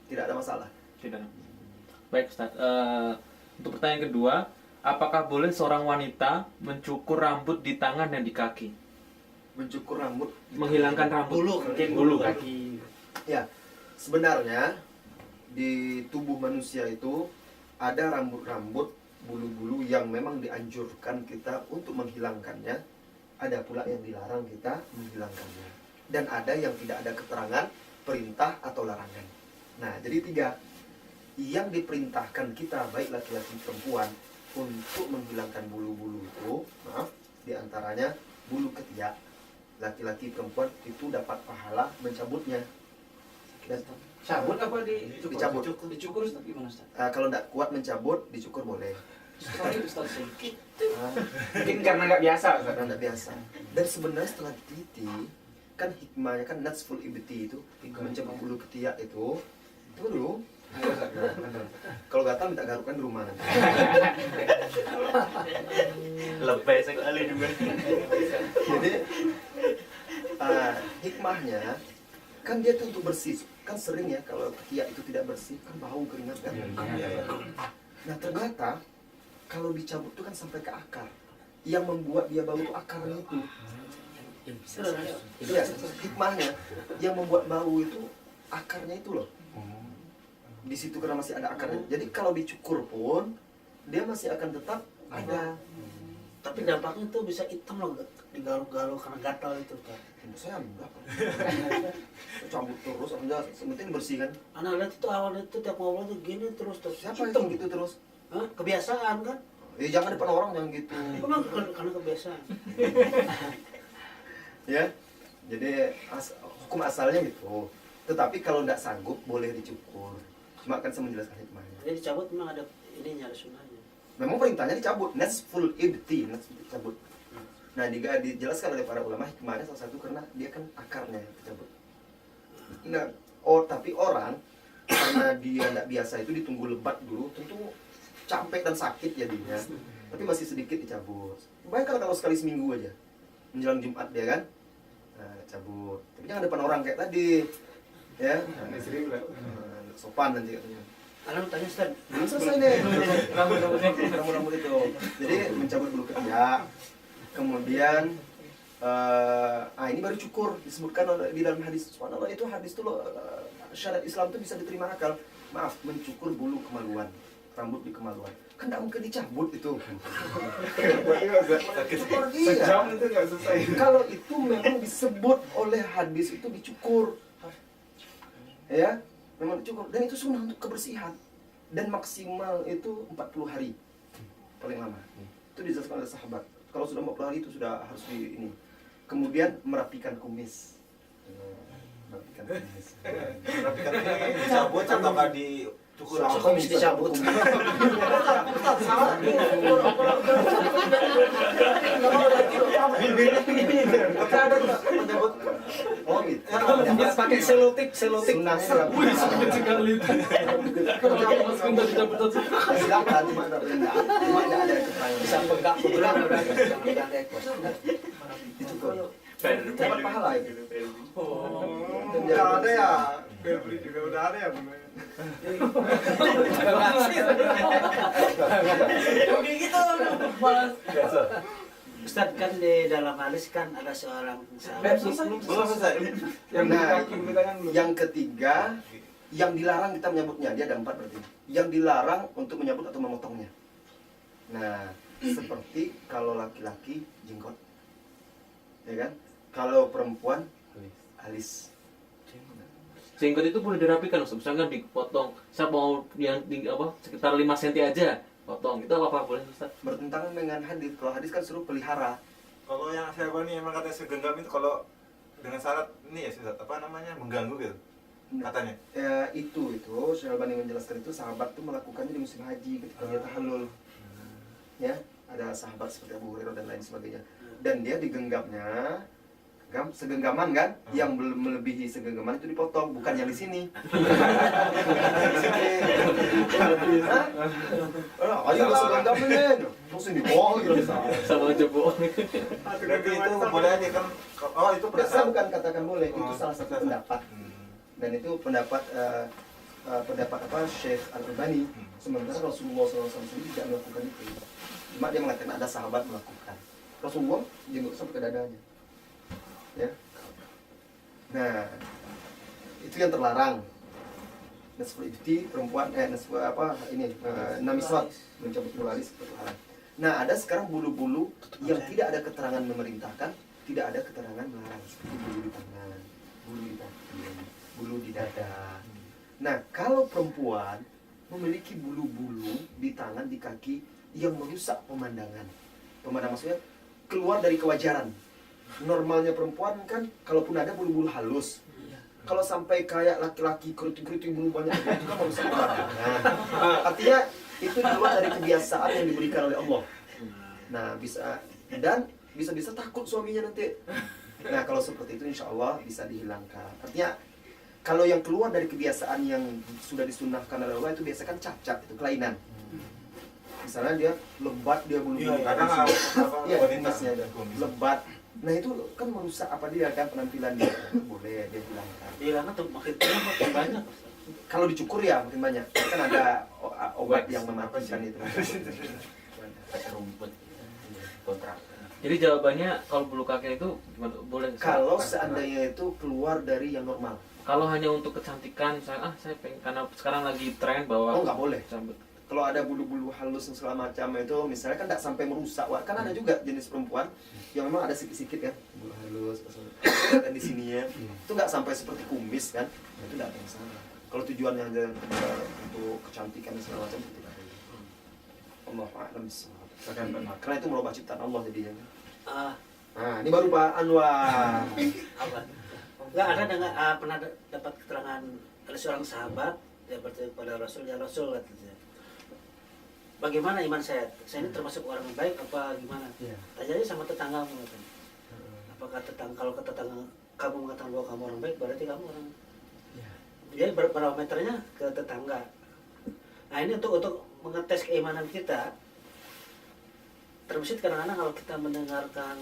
Tidak ada masalah. Tidak. Baik Ustaz. Untuk pertanyaan kedua, apakah boleh seorang wanita mencukur rambut di tangan dan di kaki? Mencukur rambut, Menghilangkan rambut. Bulu. Mungkin Bulu. kaki. ya sebenarnya di tubuh manusia itu ada rambut-rambut, bulu-bulu yang memang dianjurkan kita untuk menghilangkannya. Ada pula yang dilarang kita menghilangkannya. Dan ada yang tidak ada keterangan perintah atau larangan. Nah, jadi 3. Yang diperintahkan kita, baik laki-laki perempuan, untuk menghilangkan bulu-bulu itu, maaf, diantaranya bulu ketiak. Laki-laki perempuan itu dapat pahala mencabutnya. Dan Cabut apa dicabut. Dicukur Ustaz gimana Ustaz? Kalau tidak kuat mencabut, dicukur boleh. Tapi Ustaz sedikit. Mungkin karena nggak biasa. Ustaz. Karena tidak biasa. Dan sebenarnya setelah diteliti, kan hikmahnya kan natsful ibti itu, mencabut bulu ketiak itu. Tunggu dulu. Kalau gatal minta garukan di rumah nanti. Lebih sekali juga. Jadi hikmahnya kan dia tuh untuk bersih. Kan sering ya kalau ketiak itu tidak bersih kan bau keringat kan. Nah ternyata kalau dicabut itu kan sampai ke akar. Yang membuat dia bau itu akarnya itu. Itu ya hikmahnya. Yang membuat bau itu akarnya itu loh. Di situ karena masih ada akarnya. Jadi kalau dicukur pun dia masih akan tetap ada. Tapi dampaknya tuh bisa hitam loh, digaruk-garuk karena gatal itu kan. Saya enggak. Cabut terus, enggak. Penting bersih kan. Anak lihat itu awalnya itu tiap ngobrol tuh gini terus Siapa hitam. yang gitu terus? Hah? Kebiasaan kan? Ya jangan depan orang jangan gitu. Memang karena kebiasaan. Ya. Jadi hukum asalnya gitu. Tetapi kalau tidak sanggup boleh dicukur. Cuma kan saya menjelaskan hikmahnya. Jadi dicabut memang ada ininya, ada sunahnya. Memang perintahnya dicabut, natsful ibti, dicabut. Nah, dijelaskan oleh para ulama hikmahnya salah satu karena dia kan akarnya yang dicabut. Nah, tapi orang karena dia tidak biasa itu ditunggu lebat dulu, tentu capek dan sakit jadinya. Tapi masih sedikit dicabut. Baik kalau sekali seminggu aja. Menjelang Jumat dia kan. Nah, cabut. Tapi jangan depan orang kayak tadi. Ya. Sopan nanti katanya. Alam tanya Ustaz. Belum selesai nih. Rambut-rambut itu. Jadi mencabut bulu ketiak. Kemudian ini baru cukur, disebutkan di dalam hadis. Subhanallah, itu hadis itu loh, syariat Islam itu bisa diterima akal. Maaf, mencukur bulu kemaluan, rambut di kemaluan. Kan tidak mungkin dicabut itu. Sejam itu nggak selesai. Kalau itu memang disebut oleh hadis itu dicukur. Ya, memang dicukur. Dan itu sunnah untuk kebersihan. Dan maksimal itu 40 hari. Paling lama. Itu dijelaskan oleh sahabat. Kalau sudah 40 hari itu sudah harus di ini. Kemudian merapikan kumis. Merapikan kumis. Merapikan ini dicabut atau nggak dicukur? Kumis dicabut. Oh gitu. Pakai selotik. Sunnahnya merapikan. Silakan, cuma tidak ada keterangan. Bisa pegang Dicukur. Dapat pahala itu. Nggak ada ya. Febri juga udah ada ya. Ustaz kan di dalam hadis kan ada seorang sahabat. Belum selesai. Yang Nah, kaki bulu tangan belum. yang ketiga, yang dilarang kita menyambutnya, dia ada 4 berarti. Yang dilarang untuk menyambut atau memotongnya. Nah, seperti kalau laki-laki jenggot, ya kan? Kalau perempuan alis. Jenggot itu boleh dirapikan Ustaz. Misalkan dipotong. Saya mau yang sekitar 5 cm aja potong. Itu apa boleh Ustaz? Bertentangan dengan hadis. Kalau hadis kan suruh pelihara. Kalau yang saya tahu nih emang katanya segenggam itu kalau dengan syarat ini ya Ustaz, apa namanya, mengganggu gitu katanya. Itu Syekh Albani menjelaskan itu sahabat tuh melakukannya di musim haji ketika dia tahallul. Ya, ada sahabat seperti Abu Hurairah dan lain sebagainya. Dan dia digenggamnya segenggaman kan, yang belum melebihi segenggaman itu dipotong, bukan yang di sini. Di sini. Ayo nggak segenggam ini, terus ini gitu. Sama aja Bu. Berarti itu boleh aja kan? Oh itu Saya bukan katakan boleh, itu salah satu pendapat. Dan itu pendapat pendapat apa Syekh Al-Albani. Sementara Rasulullah SAW sendiri tidak melakukan itu. Cuma dia mengatakan ada sahabat melakukan. Rasulullah jenggot sampai ke dadanya. Ya. Nah, itu yang terlarang. Nasful ibti perempuan nasful apa ini namiswat mencabut bulu alis terlarang. Nah, ada sekarang bulu-bulu yang tidak ada keterangan memerintahkan, tidak ada keterangan melarang, seperti bulu di tangan, bulu di kaki, bulu di dada. Nah, kalau perempuan memiliki bulu-bulu di tangan, di kaki yang merusak pemandangan. Pemandangan maksudnya keluar dari kewajaran. Normalnya perempuan kan kalaupun ada bulu-bulu halus. Kalau sampai kayak laki-laki keriting-keriting bulu banyak itu kan merusak pemandangan. Artinya itu di luar dari kebiasaan yang diberikan oleh Allah. Nah, bisa takut suaminya nanti. Nah, kalau seperti itu insya Allah bisa dihilangkan. Artinya kalau yang keluar dari kebiasaan yang sudah disunahkan oleh Allah itu biasa kan cacat, itu kelainan. Misalnya dia lebat, dia bulu-bulu. Kadang Iya, wanita kumisnya ada lebat. Nah, itu kan merusak apa dia kan penampilan dia. Boleh dia hilangkan. Hilangnya tuh makin banyak. Kalau dicukur ya makin banyak. Kan ada obat yang mematikan itu. Rumput kontrak. Jadi jawabannya kalau bulu kaki itu gimana? Boleh Ustaz? Kalau seandainya itu keluar dari yang normal. Kalau hanya untuk kecantikan, misalnya saya pengen karena sekarang lagi tren bahwa Oh, nggak boleh. Sambut. Kalau ada bulu-bulu halus yang segala macam itu, misalnya kan tidak sampai merusak. Wah, kan ada juga jenis perempuan yang memang ada sikit-sikit kan, bulu halus, dan di sininya itu nggak sampai seperti kumis kan, itu tidak ada yang salah. Kalau tujuannya ada untuk kecantikan dan segala macam itu tidak boleh. Allah a'lam bishawab. Karena itu merubah ciptaan Allah jadinya. Nah, ini baru Pak Anwar. Apa? Enggak ada dengar pernah dapat keterangan ada seorang sahabat dia bertanya kepada Rasul, ya Rasul katanya. Bagaimana iman saya? Saya ini termasuk orang yang baik apa gimana? Iya. Tanya aja sama tetanggamu katanya. Apakah kalau ke tetangga kamu mengatakan bahwa kamu orang baik, berarti kamu orang. Iya. Jadi barometernya ke tetangga. Nah, ini untuk mengetes keimanan kita. Terbesit kadang-kadang kalau kita mendengarkan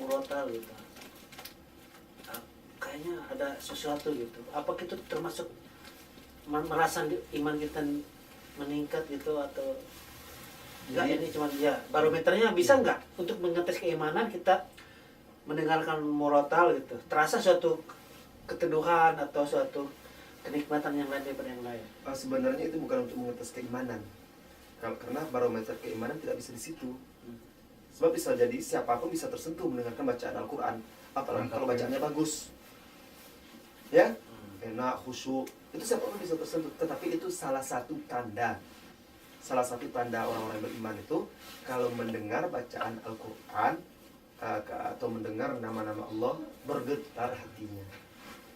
murotal gitu, kayaknya ada sesuatu gitu. Apa kita termasuk merasa iman kita meningkat gitu atau enggak? Ini cuma ya barometernya bisa nggak untuk mengetes keimanan kita mendengarkan murotal gitu, terasa suatu keteduhan atau suatu kenikmatan yang lain daripada yang lain. Sebenarnya itu bukan untuk mengetes keimanan. Karena barometer keimanan tidak bisa di situ. Sebab bisa jadi siapapun bisa tersentuh mendengarkan bacaan Al-Quran, apalagi kalau bacaannya bagus. Ya, enak, khusyuk, itu siapapun bisa tersentuh. Tetapi itu salah satu tanda orang-orang yang beriman itu kalau mendengar bacaan Al-Quran atau mendengar nama-nama Allah, bergetar hatinya,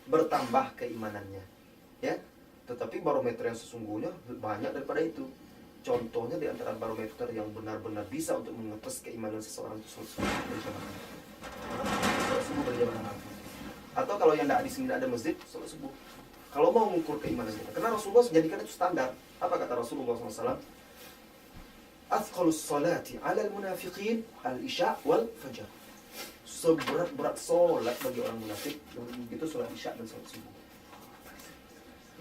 bertambah keimanannya. Ya, tetapi barometer yang sesungguhnya banyak daripada itu. Contohnya di antara barometer yang benar-benar bisa untuk mengetes keimanan seseorang itu sholat subuh berjamaah. Atau kalau yang tidak di sini ada masjid, sholat subuh. Kalau mau mengukur keimanan kita, karena Rasulullah menjadikan itu standar. Apa kata Rasulullah SAW? Athqalus salati 'alal munafiqin al-isya' wal fajr. Seberat-berat sholat bagi orang munafik itu sholat isya dan sholat subuh.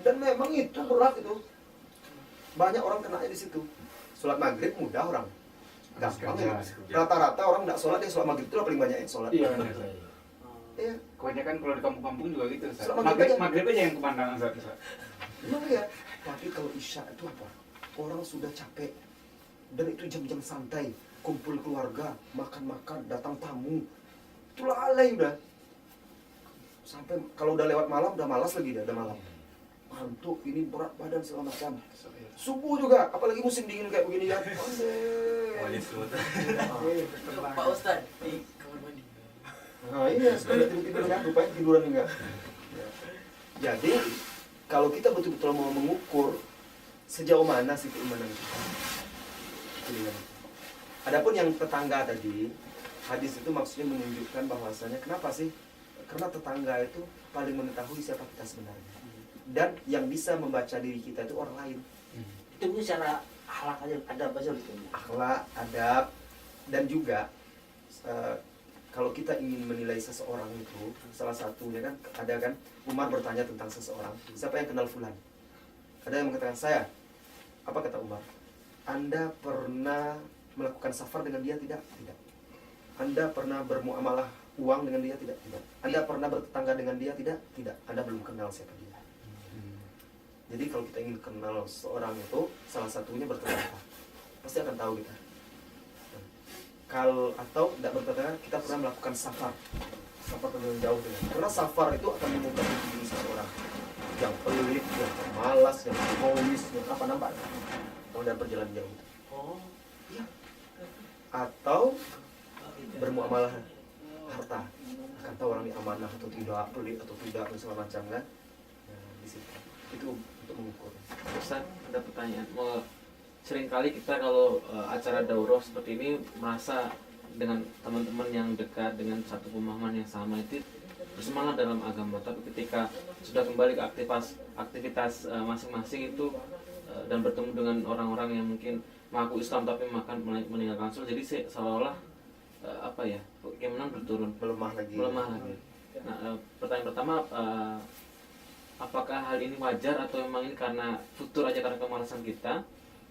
Dan memang itu berat itu. Banyak orang kenanya di situ. Sholat maghrib mudah orang. Gampang ya. Rata-rata orang tidak sholat, dia sholat maghrib itu paling banyak yang sholat. Iya. Iya. Kebanyakan kalau di kampung-kampung juga gitu. Ustaz. Selama maghrib aja. Maghrib aja yang kepandangan Ustaz. Memang ya. Tapi kalau isya itu apa? Orang sudah capek. Dan itu jam-jam santai. Kumpul keluarga, makan-makan, datang tamu. Itu lalai udah. Sampai kalau udah lewat malam, udah malas lagi dah, udah malam. Ngantuk, ini berat badan segala macam. Subuh juga, apalagi musim dingin kayak begini ya. Pak Ustadz di kamar mandi. Nah iya, sekarang tidur kan, rupanya tiduran enggak. Jadi, kalau kita betul-betul mau mengukur sejauh mana sih keimanan kita. Adapun yang tetangga tadi, hadis itu maksudnya menunjukkan bahwasanya kenapa sih? Karena tetangga itu paling mengetahui siapa kita sebenarnya. Dan yang bisa membaca diri kita itu orang lain. Itu punya secara akhlak aja, adab aja gitu. Akhlak, adab, dan juga kalau kita ingin menilai seseorang itu, salah satunya kan ada kan, Umar bertanya tentang seseorang, siapa yang kenal fulan? Ada yang mengatakan saya. Apa kata Umar? Anda pernah melakukan safar dengan dia tidak? Tidak. Anda pernah bermuamalah uang dengan dia tidak? Tidak. Anda pernah bertetangga dengan dia tidak? Tidak. Anda belum kenal siapa dia. Jadi kalau kita ingin kenal seorang itu, salah satunya bertetangga. Pasti akan tahu kita. Kalau atau tidak bertetangga, kita pernah melakukan safar. Safar terlalu jauh dengan. Karena safar itu akan mengungkap diri seseorang. Yang pelit, yang malas, yang egois, yang apa nampak. Kalau dalam perjalanan jauh. Oh, Iya. Atau bermuamalah harta, akan tahu orang ini amanah atau tidak, pelit atau tidak, dan segala macam kan. Nah, di situ itu untuk mengukur. Ustaz, ada pertanyaan. Seringkali kita kalau acara daurah seperti ini merasa dengan teman-teman yang dekat dengan satu pemahaman yang sama itu bersemangat dalam agama, tapi ketika sudah kembali ke aktivitas masing-masing itu dan bertemu dengan orang-orang yang mungkin mengaku Islam tapi meninggalkan Rasul, jadi seolah-olah apa ya, keimanan berturun, Melemah lagi. Nah, pertanyaan pertama, apakah hal ini wajar atau memang ini karena futur aja, karena kemalasan kita?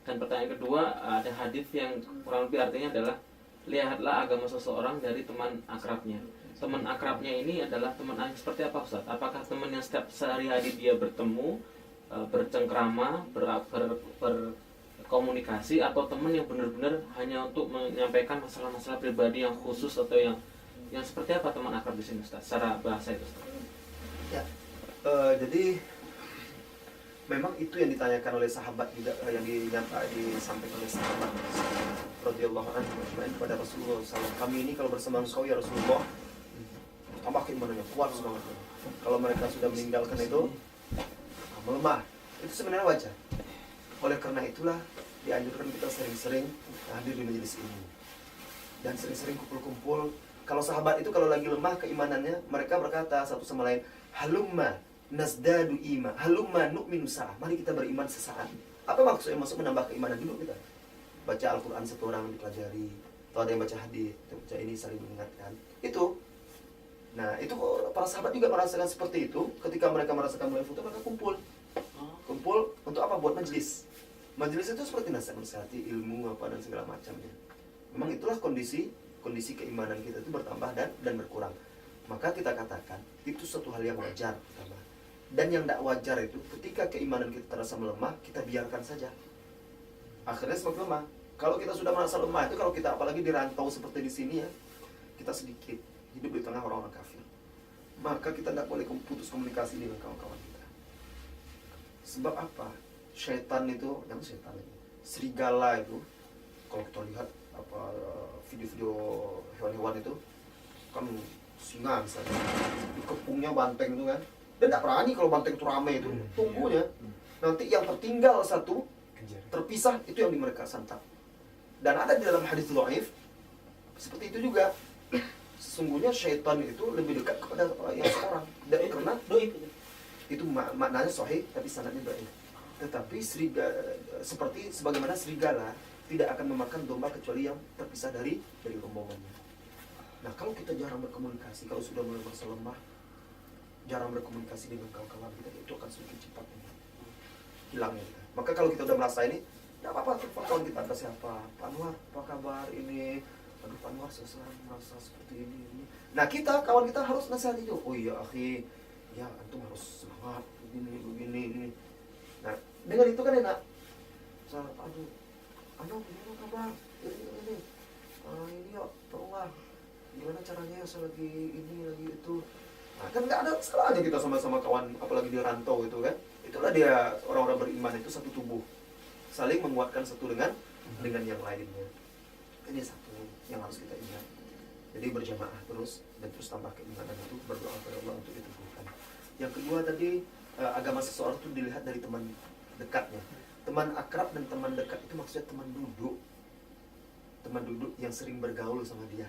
Dan pertanyaan kedua, ada hadis yang kurang lebih artinya adalah lihatlah agama seseorang dari teman akrabnya. Teman akrabnya ini adalah teman yang seperti apa, Ustaz? Apakah teman yang setiap sehari-hari dia bertemu, bercengkrama, berkomunikasi, atau teman yang benar-benar hanya untuk menyampaikan masalah-masalah pribadi yang khusus, atau yang seperti apa teman akrab di sini, Ustaz? Secara bahasa itu, Ustaz. Ya. Jadi memang itu yang ditanyakan oleh sahabat juga, yang disampaikan oleh sahabat radhiyallahu anhu kepada Rasulullah SAW. Kami ini kalau bersama engkau ya Rasulullah, tambah keimanannya kuat semangat. Kalau mereka sudah meninggalkan itu melemah, itu sebenarnya wajar. Oleh karena itulah dianjurkan kita sering-sering hadir di majelis ini dan sering-sering kumpul-kumpul. Kalau sahabat itu kalau lagi lemah keimanannya, mereka berkata satu sama lain, halumma nazdadu iman, halumma nu'minu sa'ah, mari kita beriman sesaat. Apa maksudnya? Maksud menambah keimanan dulu kita. Baca Al-Quran satu orang dipelajari, atau ada yang baca hadis, baca ini saling mengingatkan. Itu. Nah, itu para sahabat juga merasakan seperti itu. Ketika mereka merasakan mulai futur, mereka kumpul. Kumpul untuk apa? Buat majelis. Majelis itu seperti nasihati ilmu apa dan segala macamnya. Memang itulah kondisi keimanan kita itu bertambah dan berkurang. Maka kita katakan itu suatu hal yang wajar pertama. Dan yang tidak wajar itu ketika keimanan kita terasa melemah, kita biarkan saja. Akhirnya semakin lemah. Kalau kita sudah merasa lemah itu, kalau kita apalagi di rantau seperti di sini ya, kita sedikit hidup di tengah orang-orang kafir, maka kita tidak boleh putus komunikasi dengan kawan-kawan kita. Sebab apa? Syaitan itu, yang syaitan ini, serigala itu, kalau kita lihat apa video-video hewan-hewan itu, kan singa misalnya, dikepungnya banteng itu kan, dia tidak berani kalau banteng itu ramai itu, tunggunya. Nanti yang tertinggal satu, terpisah, itu yang mereka santap. Dan ada di dalam hadis dhaif seperti itu juga. Sesungguhnya syaitan itu lebih dekat kepada yang seorang. Dan karena itu maknanya sahih tapi sanadnya dhaif. Tetapi seperti sebagaimana serigala tidak akan memakan domba kecuali yang terpisah dari rombongannya. Nah, kalau kita jarang berkomunikasi, kalau sudah mulai merasa lemah, jarang berkomunikasi dengan kawan-kawan kita, itu akan semakin cepat hilangnya kita. Maka kalau kita udah merasa ini, tidak apa-apa, telepon kawan kita, ada siapa? Pak Anwar, apa kabar ini? Aduh Pak Anwar, saya sekarang merasa seperti ini. Nah, kawan kita harus nasihati juga. Oh iya, akhi, ya antum harus semangat, begini. Nah, dengan itu kan enak. Aduh, Anwar, gimana kabar? Ini. Ini ya, tolonglah. Gimana caranya, saya lagi ini, lagi itu. Nah, kan nggak ada salahnya kita sama-sama kawan, apalagi di rantau itu kan. Itulah dia orang-orang beriman itu satu tubuh, saling menguatkan satu dengan yang lainnya. Ini satu yang harus kita ingat. Jadi berjamaah terus dan terus tambah keimanan itu, berdoa kepada Allah untuk diteguhkan. Yang kedua tadi, agama seseorang itu dilihat dari teman dekatnya. Teman akrab dan teman dekat itu maksudnya teman duduk yang sering bergaul sama dia,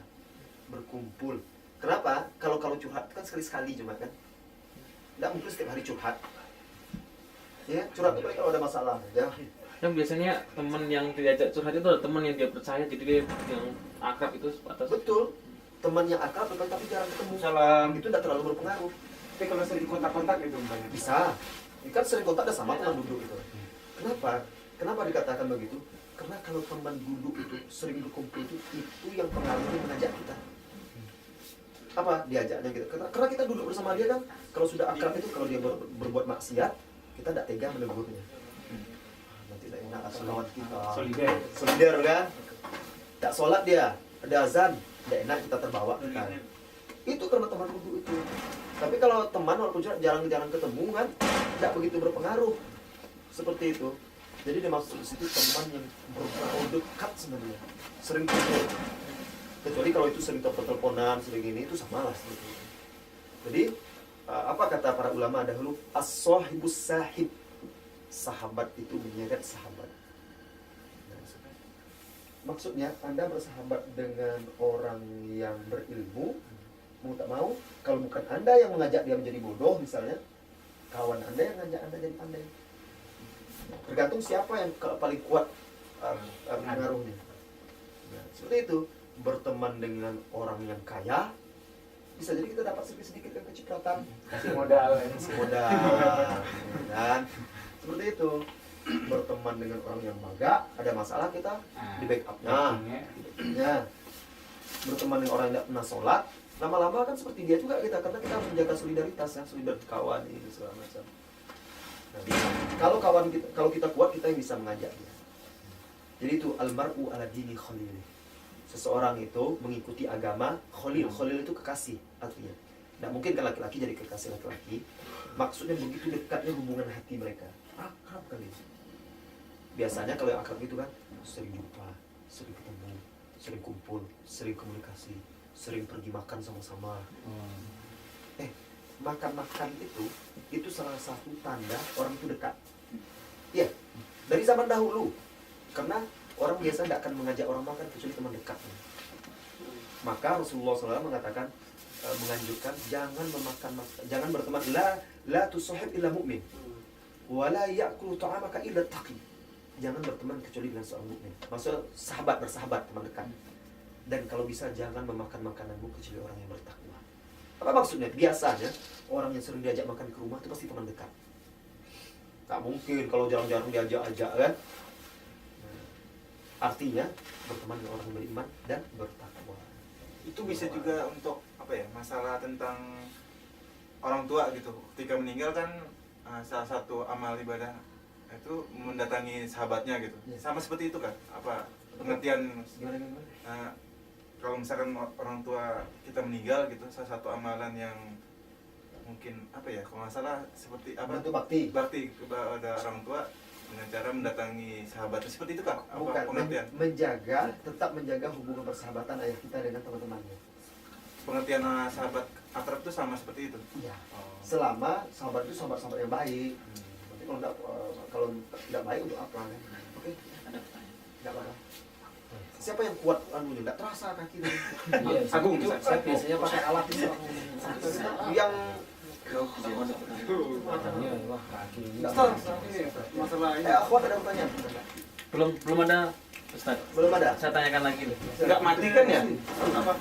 berkumpul. Kenapa? Kalau curhat kan sekali-sekali cuma kan, nggak mungkin setiap hari curhat. Ya, curhat itu kalau ada masalah ya. Dan biasanya teman yang diajak curhat itu adalah teman yang dia percaya, jadi dia yang akrab itu atas. Betul. teman yang akrab tapi jarang ketemu. Salam. Itu tidak terlalu berpengaruh. Tapi kalau sering kontak-kontak gitu banyak. Bisa. Ini kan sering kontak ada sama teman duduk itu. Kenapa? Kenapa dikatakan begitu? Karena kalau teman duduk itu sering berkumpul itu yang pengaruhnya mengajak kita. Apa diajaknya gitu? Karena kita duduk bersama dia kan, kalau sudah akrab itu kalau dia berbuat maksiat, kita tidak tega menegurnya. Nanti tidak enak akan kawan kita. Solider kan? Tak sholat dia, ada azan, tidak enak kita terbawa kan. Itu karena teman duduk itu. Tapi kalau teman walaupun jarang-jarang ketemu kan, tidak begitu berpengaruh. Seperti itu. Jadi dimaksud di situ teman yang berbau dekat sebenarnya, sering ketemu. Kecuali kalau itu sering telepon-teleponan, sering ini, itu sama lah seperti itu. Jadi apa kata para ulama dahulu? As-sahibus sahib. Sahabat itu menyeret sahabat. Nah, maksudnya Anda bersahabat dengan orang yang berilmu, mau tak mau, kalau bukan Anda yang mengajak dia menjadi bodoh misalnya, kawan Anda yang ngajak Anda jadi pandai. Tergantung siapa yang paling kuat pengaruhnya. Nah, seperti itu. Berteman dengan orang yang kaya, bisa jadi kita dapat sedikit-sedikit yang kecipratan. Kasih modal. Kasih modal, kan? Seperti itu. Berteman dengan orang yang maga, ada masalah kita di backup. Nah, ya. Berteman dengan orang yang tidak pernah sholat, lama-lama kan seperti dia juga kita, karena kita harus menjaga solidaritas ya, solidaritas kawan ini segala macam. Nah, kalau kita kuat, kita yang bisa mengajak dia. Jadi itu almar'u ala dini khalili. Seseorang itu mengikuti agama khalil. Khalil itu kekasih artinya. Tidak mungkin kan laki-laki jadi kekasih laki-laki. Maksudnya begitu dekatnya hubungan hati mereka. Akrab kali. Biasanya kalau yang akrab itu kan sering jumpa, sering ketemu, sering kumpul, sering komunikasi, sering pergi makan sama-sama. Makan-makan itu salah satu tanda orang itu dekat. Iya, dari zaman dahulu. Karena orang biasa tidak akan mengajak orang makan kecuali teman dekatnya. Maka Rasulullah SAW mengatakan, menganjurkan jangan berteman la tusahib illa mu'min wa la ya'kulu ta'amaka illa taqi. Jangan berteman kecuali dengan seorang mukmin. Maksudnya bersahabat, teman dekat. Dan kalau bisa jangan memakan makananmu kecuali orang yang bertakwa. Apa maksudnya? Biasanya orang yang sering diajak makan ke rumah itu pasti teman dekat. Tak mungkin kalau jarang-jarang diajak-ajak kan. Artinya berteman dengan orang yang beriman dan bertakwa. Itu bisa juga untuk apa ya, masalah tentang orang tua gitu. Ketika meninggal kan salah satu amal ibadah itu mendatangi sahabatnya gitu. Ya. Sama seperti itu kan? Apa pengertian Gimana? kalau misalkan orang tua kita meninggal gitu, salah satu amalan yang mungkin apa ya, kalau nggak salah seperti apa? Itu bakti. Kepada orang tua dengan cara mendatangi sahabatnya, seperti itu kan? Apa Bukan, pengertian? tetap menjaga hubungan persahabatan ayah kita dengan teman-temannya. Pengertian sahabat akrab itu sama seperti itu. Iya. Oh. Selama sahabat itu sahabat-sahabat yang baik. Nanti kalau tidak baik untuk apa kan? Oke. Tidak apa-apa. Siapa yang kuat anunya? Tidak terasa kaki ini. Agung, Saya biasanya pakai alat itu. Yang Wah, kaki ini. tidak terasa. Masalah ini. Akhwat ada pertanyaan? Belum ada Ustaz. Belum ada. Saya tanyakan lagi deh. Nggak mati kan ya? Apa?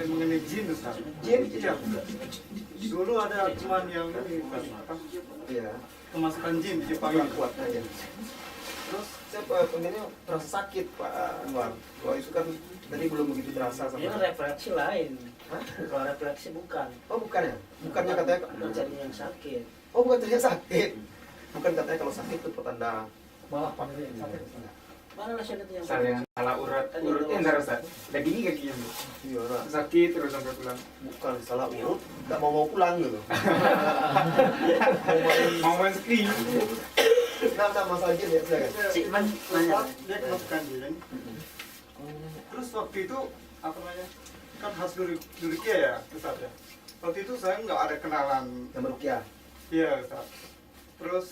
Mengenai jin, Ustaz. Jin? Iya. Dulu ada cuman yang ini, apa? Iya. Kemasukan jin di Jepang Kurang ini. kuat aja. Terus saya pengennya terasa sakit Pak Anwar. Kalau itu kan tadi belum begitu terasa sama. Ini refleksi lain. Hah? Kalau refleksi bukan. Oh bukan ya? Bukannya katanya Jadi yang sakit. oh bukan ternyata sakit. Bukan katanya kalau sakit itu pertanda Malah apa yang sakit. Mana nasihatnya yang Salah yang salah urutnya ntar Ustaz. Udah gini kakinya. Iya lah. Sakit terus sampai pulang. Bukan salah urut, nggak mau pulang gitu. Mau main screen. Nah masalah jin ya silakan. Cik Man nanya. Dia kemasukan jin. Terus waktu itu apa namanya? Kan khas Durikia ya, Ustaz ya. Waktu itu saya nggak ada kenalan. Yang merukyah. Iya, Ustaz. Terus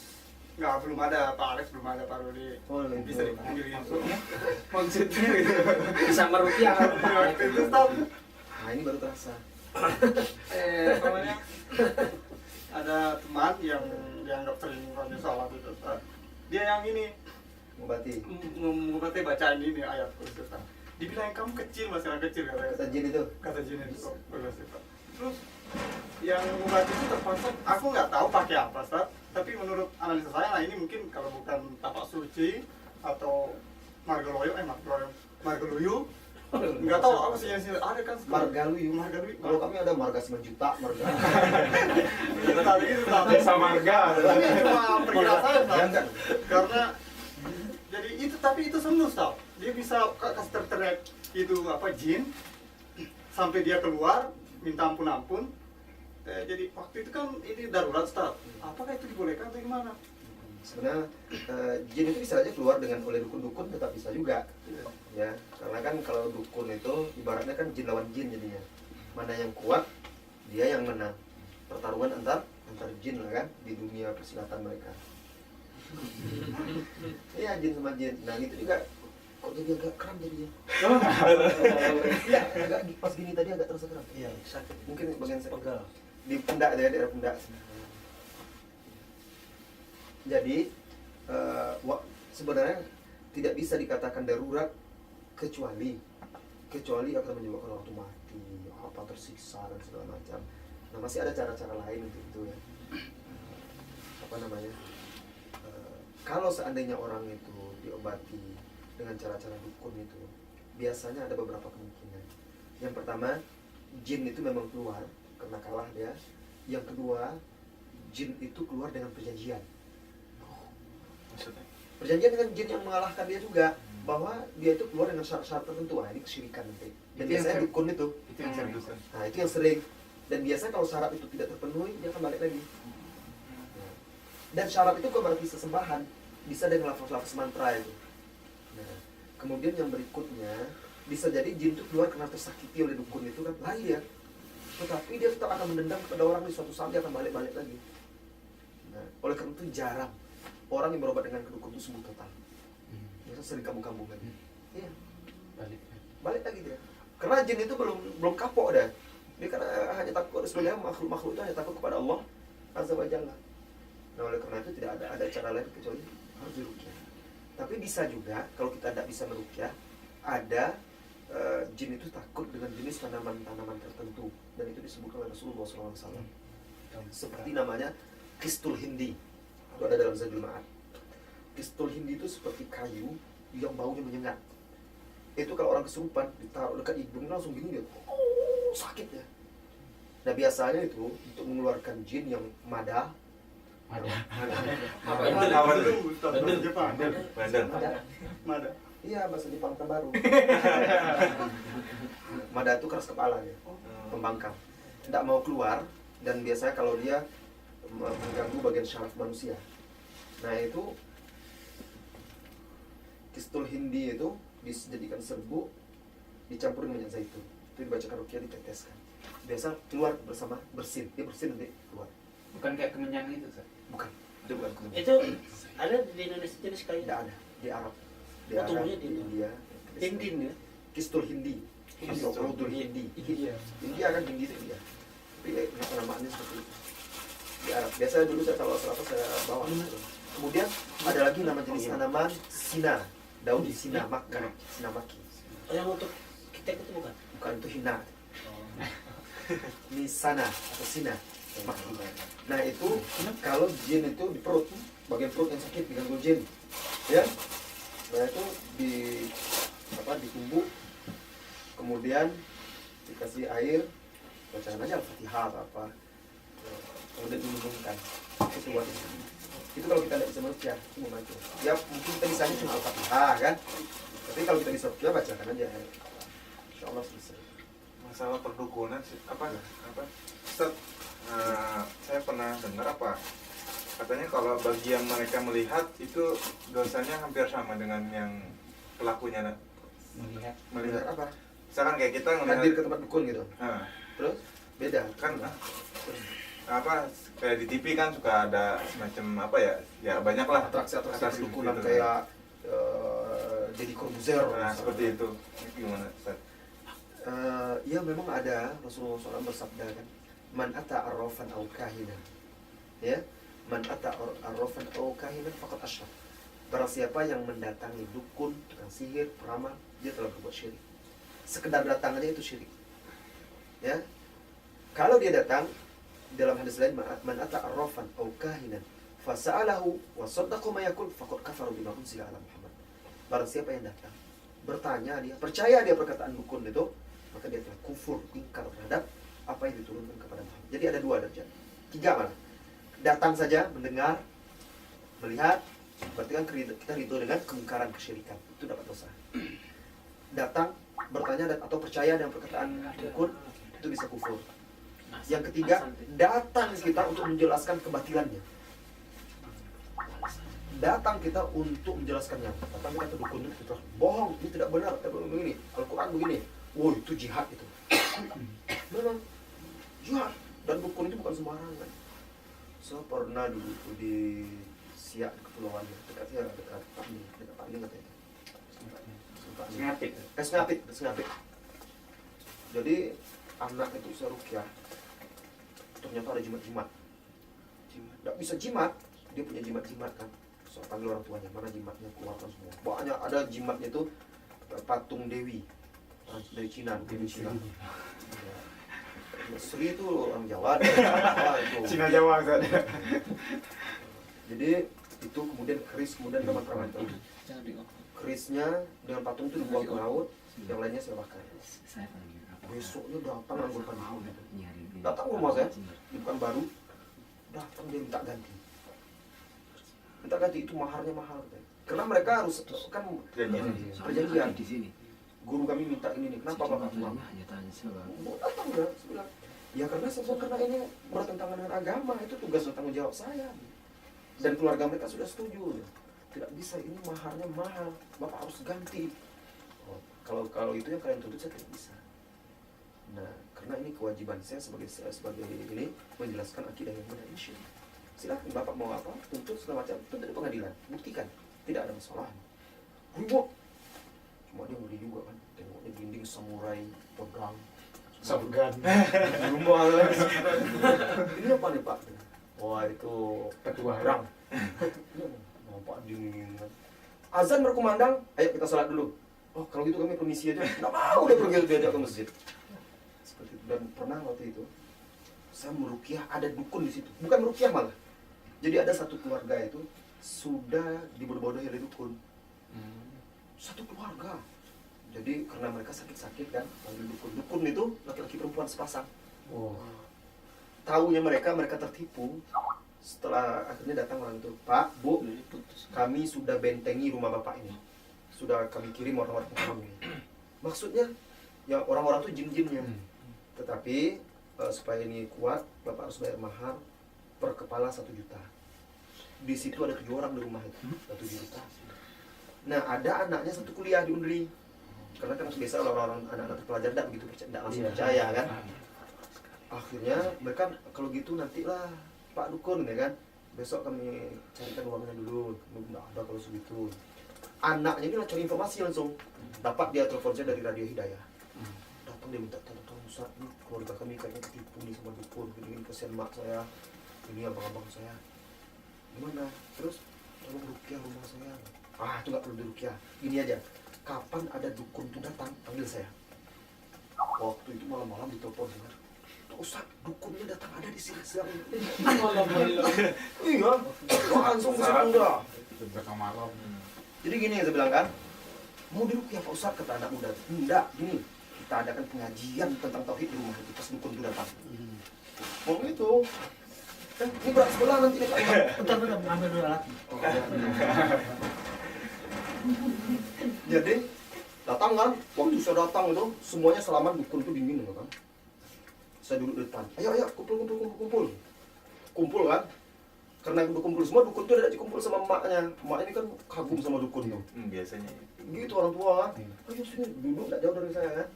belum ada Pak Alex, belum ada Pak Rudi. Oh, Bisa dipanggil gitu. Maksudnya gitu. Bisa merupiah kalau Waktu itu Ustaz, Nah ini baru terasa. apa namanya? Ada teman yang dianggap sering rajin sholat itu, Ustaz. Dia yang ini Mengobati. mengobati bacaan ini ayat kursi, Ustaz. dibilang kamu kecil, masih anak kecil katanya. Kata jin itu. Kata jin itu kok berhasil Pak. Terus yang obat itu terpaksa, aku nggak tahu pakai apa Ustaz, tapi menurut analisa saya, nah ini mungkin kalau bukan tapak suci atau margaloyo, nggak tahu apa sih yang ada kan sekarang. Margaluyu. Margaluyu. Kalau kami ada marga 9 juta, marga. Itu tapi Desa marga. Ini cuma perkiraan saya Ustaz. Ya, enggak. Karena jadi itu, tapi itu sembuh Ustaz. Dia bisa kasih terteriak itu apa jin sampai dia keluar minta ampun. Jadi waktu itu kan ini darurat Ustaz. Apakah itu dibolehkan atau gimana? Sebenarnya jin itu bisa aja keluar dengan oleh dukun-dukun, tetap bisa juga. Ya, karena kan kalau dukun itu ibaratnya kan jin lawan jin jadinya. Mana yang kuat, dia yang menang. Pertarungan antar jin lah kan di dunia persilatan mereka. Iya, jin sama jin. Nah, itu juga kok jadi agak kram jadinya. Iya, agak pas gini tadi agak terasa kram. Iya, sakit. Mungkin bagian Pegal. di pundak ya, daerah pundak. Jadi sebenarnya tidak bisa dikatakan darurat kecuali akan menyebabkan orang itu mati, apa tersiksa dan segala macam. Nah, masih ada cara-cara lain untuk itu ya. Apa namanya? Kalau seandainya orang itu diobati dengan cara-cara dukun itu, biasanya ada beberapa kemungkinan. Yang pertama, jin itu memang keluar karena kalah dia. Yang kedua, jin itu keluar dengan perjanjian. Maksudnya? Perjanjian dengan jin yang mengalahkan dia juga, bahwa dia itu keluar dengan syarat-syarat tertentu. Nah, ini kesyirikan nanti. Dan Itu biasanya yang dukun itu. Itu yang serius. Nah, itu yang sering. Dan biasanya kalau syarat itu tidak terpenuhi, dia akan balik lagi. Nah, dan syarat itu bukan berarti sesembahan, bisa dengan lafaz-lafaz mantra itu. Nah, kemudian yang berikutnya, bisa jadi jin itu keluar karena tersakiti oleh dukun itu kan, lari ya. Tetapi dia tetap akan mendendam kepada orang, di suatu saat dia akan balik-balik lagi. Nah, oleh karena itu jarang orang yang berobat dengan kedukun itu sembuh total. Biasa sering kampung-kampung lagi. Iya, balik lagi dia. Karena jin itu belum kapok dah. Dia karena hanya takut, sebenarnya makhluk itu hanya takut kepada Allah Azza wa Jalla. Nah, oleh karena itu tidak ada cara lain kecuali harus diruqyah. Tapi bisa juga kalau kita tidak bisa meruqyah, ada jin itu takut dengan jenis tanaman-tanaman tertentu, dan itu disebutkan oleh Rasulullah SAW. Seperti namanya Kistul Hindi. Itu ada dalam Zadul Ma'ad. Kistul Hindi itu seperti kayu yang baunya menyengat. Itu kalau orang kesurupan ditaruh dekat hidungnya langsung gini dia. Oh, sakit ya. Nah, biasanya itu untuk mengeluarkan jin yang mada. Jepang. Mada. Iya, bahasa Jepang terbaru. Mada itu keras kepala ya, pembangkang. Tidak mau keluar, dan biasanya kalau dia mengganggu bagian syaraf manusia. Nah, itu Kistul Hindi itu dijadikan serbuk, dicampur dengan minyak zaitun. Itu dibacakan ruqyah, diteteskan. Biasa keluar bersama bersin, dia bersin nanti keluar. Bukan kayak kemenyan itu, Sir. Bukan, itu bukan kemenyan. Itu ada di Indonesia jenis kayu. Tidak ada, di Arab. Di Oh, Arab, tumbuhnya di di India. Dindin ya. Kistul Hindi. Atau Rudul Hindi. India kan Hindi itu dia. Tapi namaannya seperti itu. Di Arab. Biasanya dulu saya kalau apa saya bawa. Kemudian ada lagi nama jenis tanaman sina. Daun sina maka, sina maki. Oh, yang untuk kita itu bukan. Bukan, itu hina. Ini sana atau sina maki. Nah, itu kalau jin itu di perut, bagian perut yang sakit diganggu jin, ya. Nah, itu ditumbuk, kemudian dikasih air, bacakan aja Al-Fatihah atau apa, kemudian diminumkan, itu keluar. Itu kalau kita tidak bisa meruqyah, itu membantu. Ya mungkin kita bisanya cuma Al-Fatihah kan, tapi kalau kita bisa ruqyah, bacakan aja. Insya Allah selesai. Masalah perdukunan sih, Ustaz, saya pernah dengar katanya kalau bagi yang mereka melihat itu dosanya hampir sama dengan yang pelakunya Melihat apa? Misalkan kayak kita ngelihat Hadir ke tempat dukun gitu. Nah, Terus beda kan kayak di TV kan suka ada semacam ya banyak lah atraksi-atraksi atraksi perdukunan gitu. kayak Deddy Corbuzier. Nah, seperti itu. Gimana, Ustaz? Ya memang ada. Rasulullah SAW bersabda kan, man ata arrafan au kahinan, ya, man ata arrafan au kahinan faqad asyrak. Barang siapa yang mendatangi dukun, tukang sihir, peramal, dia telah berbuat syirik. sekedar datang aja itu syirik. Ya, kalau dia datang dalam hadis lain, man ata arrafan aw kahinan fasa'alahu wa saddaqa ma yaqul faqad kafara bima unzila ala Muhammad. Barang siapa yang datang bertanya, dia percaya dia perkataan dukun itu, maka dia telah kufur, ingkar terhadap apa yang diturunkan kepada Muhammad. Jadi ada 2 derajat, 3 malah. Datang saja, mendengar, melihat, berarti kan kita ridho dengan kemungkaran kesyirikan, itu dapat dosa. Datang, bertanya atau percaya dengan perkataan dukun, itu bisa kufur. Yang ketiga, datang kita untuk menjelaskan kebatilannya. Datang kita untuk menjelaskannya. Datang kita ke dukun itu, bohong, ini tidak benar, begini, Al-Quran begini. Wah, itu jihad itu. Memang jihad, dan dukun itu bukan sembarangan. Saya pernah dulu di Siak, Kepulauan, dekat Pakning katanya. Sengapit. Jadi anak itu saya rukyah, ternyata ada jimat-jimat. Tidak bisa jimat, dia punya jimat-jimat kan. So, panggil orang tuanya, mana jimatnya, keluarkan semua. Banyak, ada jimatnya itu patung Dewi dari Cina, Dewi Cina. Ya. Sri itu orang Jawa, itu. Cina Jawa kan. Jadi itu kemudian keris, kemudian teman-teman itu. Kerisnya dengan patung itu dibuang ke laut, yang lainnya saya bakar. Besoknya datang anggota dukun itu. Datang ke rumah saya, bukan baru, datang dia minta ganti. Minta ganti itu maharnya mahal. Karena mereka harus kan perjanjian. Guru kami minta ini nih, kenapa bapak uang? Mau datang ya, saya bilang. Ya karena ini bertentangan dengan agama, itu tugas dan tanggung jawab saya. Dan keluarga mereka sudah setuju. Tidak bisa, ini maharnya mahal, bapak harus ganti. Oh, kalau itu yang kalian tuntut, saya tidak bisa. Nah, karena ini kewajiban saya sebagai ini menjelaskan akidah yang benar ini. Silakan bapak mau apa, tuntut segala macam, tuntut di pengadilan, buktikan, tidak ada masalah. Ribut, cuma dia ngeri juga kan, tengoknya dinding samurai, pedang, Sabgan. rumah. Ini apa nih pak? Wah itu Ketua perang. Nampak dingin. Azan berkumandang, ayo kita sholat dulu. Oh kalau gitu kami permisi aja. Nggak mau dia pergi diajak ke masjid. Seperti itu. Dan pernah waktu itu saya merukyah, ada dukun di situ. Bukan merukyah malah. Jadi ada satu keluarga itu sudah dibodoh-bodohi oleh dukun. Satu keluarga. Jadi karena mereka sakit-sakit kan, panggil dukun. Dukun itu laki-laki perempuan sepasang. Oh. Taunya mereka tertipu. Setelah akhirnya datang orang itu, Pak, Bu, kami sudah bentengi rumah bapak ini, sudah kami kirim orang-orang kami. Maksudnya, ya orang-orang itu jin-jinnya. Tetapi supaya ini kuat, bapak harus bayar mahar per kepala 1 juta. Di situ ada 7 orang di rumah itu, 7 juta. Nah, ada anaknya satu kuliah di Unri. Karena kan biasa orang-orang anak-anak pelajar tidak begitu langsung percaya kan. Akhirnya mereka kalau gitu nantilah Pak Dukun ya kan, besok kami carikan uangnya dulu, nggak ada kalau segitu. Anaknya ini cari informasi langsung, dapat dia telepon saya dari Radio Hidayah. Datang dia minta tolong Ustaz, ini keluarga kami kayaknya ketipu nih sama dukun, ini kesian mak saya, ini abang-abang saya. Gimana? Terus tolong rukyah rumah saya. Ah itu nggak perlu dirukyah, gini aja. Kapan ada dukun itu datang, panggil saya. Waktu itu malam-malam ditelepon dengar. Ustaz, dukunnya datang ada di sini siang. Iya, langsung ke situ udah. Malam. Jadi gini yang saya bilang kan, mau dirukyah Pak Ustaz, kata anak muda. Enggak, gini, kita adakan pengajian tentang tauhid di rumah itu pas dukun itu datang. Mau gitu. Ini berat sebelah nanti nih Pak Imam. Bentar, ambil dulu alat. Jadi datang kan, waktu saya datang itu semuanya selamat, dukun itu dingin kan. Saya duduk di depan, ayo kumpul kan. Karena udah kumpul semua, dukun itu ada dikumpul sama emaknya. Emak ini kan kagum sama dukun tuh. Biasanya Gitu orang tua kan. Ayo sini, duduk gak jauh dari saya kan.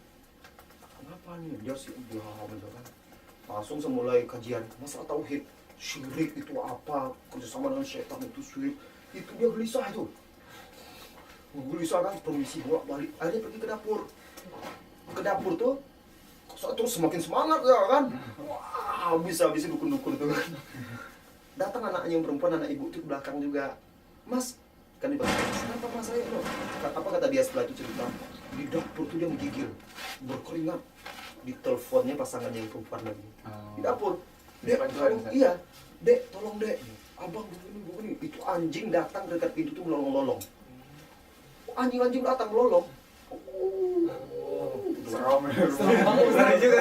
Kenapa nih? Dia sih gitu kan. Langsung semulai kajian masalah tauhid. Syirik itu apa? Kerjasama dengan syaitan itu syirik. Itu dia gelisah itu. Gelisah kan, permisi bolak-balik. Akhirnya pergi ke dapur. Ke dapur tuh terus semakin semangat ya kan. Wah, habis dukun-dukun itu kan. Datang anaknya yang perempuan, anak ibu itu ke belakang juga. Mas, kan dibilang, kenapa mas saya loh? Apa kata dia setelah itu cerita? Di dapur tuh dia menggigil, berkeringat. Di teleponnya pasangannya yang perempuan lagi. Oh. Di dapur. Dek, Bantuan, tolong, Ustaz. iya. Dek, tolong dek. Abang begini. Itu anjing datang dekat pintu tuh melolong-lolong. Anjing-anjing datang melolong. Seram ya. Serem juga.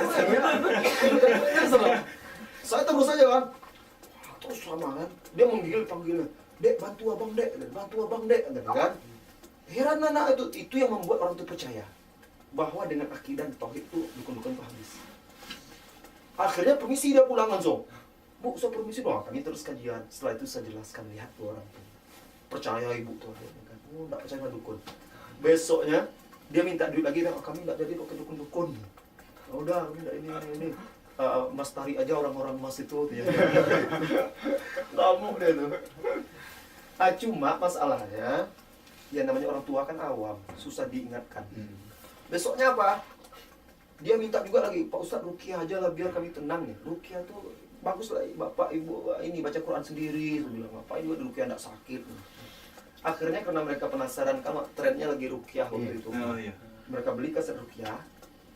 Saya terus aja kan. Terus lama kan. Dia menggigil panggilnya. Dek, bantu abang dek. Bantu abang dek. Kan? Heran anak itu yang membuat orang itu percaya bahwa dengan akidah dan tauhid itu dukun-dukun itu habis. Akhirnya permisi dia pulang langsung. Bu, saya permisi dong. Kami terus kajian. Setelah itu saya jelaskan, lihat tuh orang tuh. Percaya ibu tuh. Kan? Oh, enggak percaya sama dukun. Besoknya dia minta duit lagi. Kami enggak jadi pakai dukun-dukun. Oh, udah, kami enggak ini. Mas tarik aja orang-orang mas itu. Ya. Ngamuk dia tuh. Cuma masalahnya, ya namanya orang tua kan awam, susah diingatkan. Besoknya apa? Dia minta juga lagi, Pak Ustadz ruqyah aja lah biar kami tenang nih. Ruqyah tuh bagus lah, Bapak Ibu ini baca Quran sendiri. Saya bilang, Bapak juga ruqyah enggak sakit. Akhirnya karena mereka penasaran, kan trennya lagi ruqyah waktu itu. Oh iya. Mereka beli kaset ruqyah,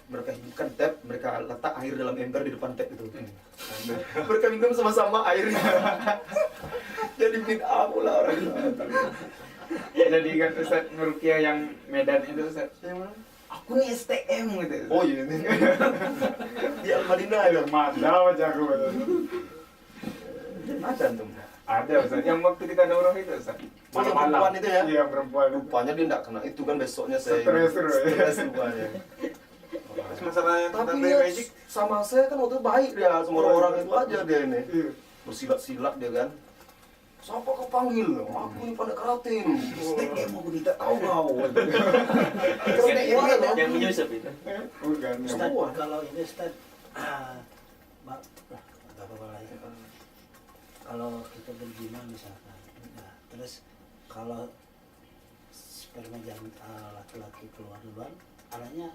mereka hidupkan tap, mereka letak air dalam ember di depan tap itu. Mereka minum sama-sama airnya. Jadi bid'ah pula orang. Jadi kan Ustaz ngeruqyah yang Medan itu Ustaz. Yang mana? Aku nih STM gitu. Oh iya ini. Di Al-Madinah ada. Mada baca aku. Ada tuh. Ada Ustaz. Yang waktu kita daurah itu Ustaz. Oh, yang perempuan itu ya? Iya, perempuan. Rupanya dia enggak kena itu kan besoknya saya. Stres rupanya. Terus masalah yang Tapi tentang dia magic. sama saya kan waktu itu baik dia, semua orang itu aja dia ini. Iya. Bersilat-silat dia kan. Siapa kau panggil? Aku ini pada karate nih. STM aku tidak tahu kau. STM ada Yang menyusup itu. Bukan. Ustaz, Semua. kalau ini Ustaz, nggak apa-apa lah ya. Kalau kita berzina misalkan, nah, terus kalau sperma laki-laki keluar duluan, anaknya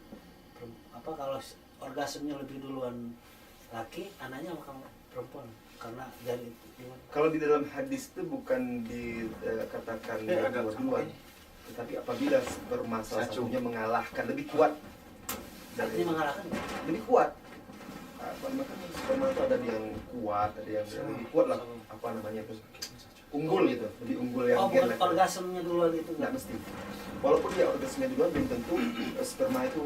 kalau orgasmenya lebih duluan laki, anaknya bakal perempuan karena dari gimana? Kalau di dalam hadis itu bukan dikatakan Ya, ada dua-duaan, tetapi apabila sperma salah satunya mengalahkan lebih kuat Artinya mengalahkan nggak? lebih kuat. Maka sperma itu ada yang kuat, ada yang lebih kuat lah, apa namanya itu, unggul gitu, lebih unggul yang Oh, gen bukan laki. orgasmenya duluan itu Nggak nggak? mesti. Walaupun dia orgasmenya duluan belum tentu sperma itu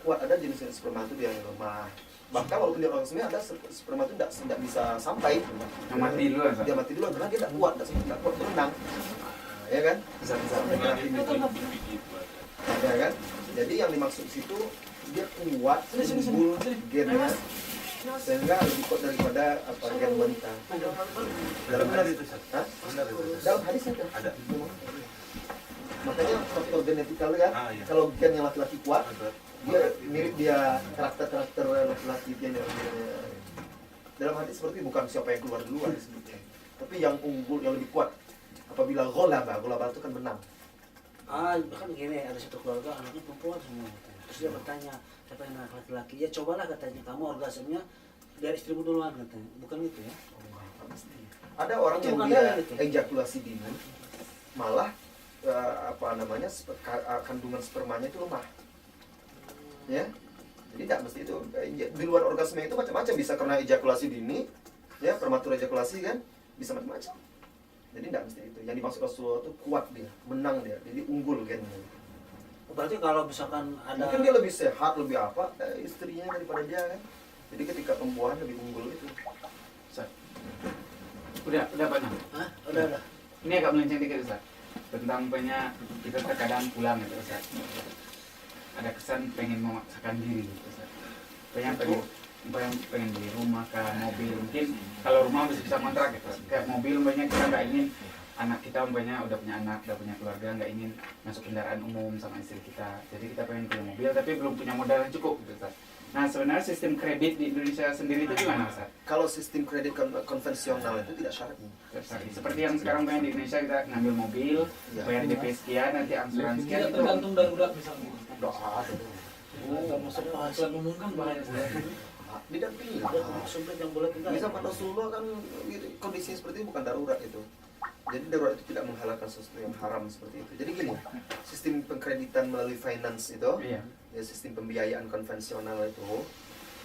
kuat. Ada jenis sperma itu dia yang lemah. Bahkan walaupun dia orgasmenya ada sperma itu tidak bisa sampai. Yang mati duluan, Pak. Dia mati duluan karena dia tidak kuat, tidak kuat berenang. Ya kan? Bisa sampai kena ya kan? Jadi yang dimaksud di situ dia kuat, unggul gennya sehingga lebih kuat daripada apa gen wanita. Dalam Benar hadis itu, Ustaz. Hah? Benar itu, Ustaz. Dalam hadis ada. Makanya faktor genetikal kan, Iya. kalau gen yang laki-laki kuat, Betul. dia mirip dia karakter laki-laki dia. Dalam hadis seperti bukan siapa yang keluar duluan disebutnya, tapi yang unggul yang lebih kuat. Apabila ghalaba itu kan menang. Kan gini, ada satu keluarga anaknya perempuan semua. Terus dia bertanya, siapa yang anak laki-laki? Ya cobalah katanya, kamu orgasmenya dari istrimu duluan katanya. Bukan gitu ya? Ada orang Itu yang bukan dia halal itu. ejakulasi dini, malah kandungan spermanya itu lemah. Ya, jadi tidak mesti itu. Di luar orgasme itu macam-macam, bisa karena ejakulasi dini, ya prematur ejakulasi kan, bisa macam-macam. Jadi tidak mesti itu. Yang dimaksud Rasulullah itu kuat dia, menang dia, jadi unggul gennya. Berarti kalau misalkan ada Mungkin dia lebih sehat, lebih apa istrinya daripada dia kan. Jadi ketika perempuan lebih unggul itu. Udah Pak Nam. Hah? Udah. Ini agak melenceng dikit Ustaz. Tentang kita terkadang pulang gitu Ustaz. Ada kesan pengen memaksakan diri gitu Ustaz. Pengen beli rumah ke mobil, mungkin kalau rumah bisa kontrak gitu. Kayak mobil banyak kita nggak ingin anak kita umpamanya udah punya anak, udah punya keluarga, nggak ingin masuk kendaraan umum sama istri kita. Jadi kita pengen beli mobil tapi belum punya modal yang cukup gitu Ustaz. Nah sebenarnya sistem kredit di Indonesia sendiri itu gimana Ustaz? Kalau sistem kredit konvensional itu tidak syarat. Seperti yang sekarang banyak di Indonesia, kita ngambil mobil, Ya. bayar DP sekian, nanti angsuran sekian. Tidak tergantung darurat misalnya. Tidak ada. Setelah umum kan bahaya. Didampingi. ada sumpit yang boleh tinggal. Di zaman Rasulullah kan gitu, kondisi seperti itu bukan darurat itu. Jadi darurat itu tidak menghalalkan sesuatu yang haram seperti itu. Jadi gini, sistem pengkreditan melalui finance itu, Iya. ya sistem pembiayaan konvensional itu,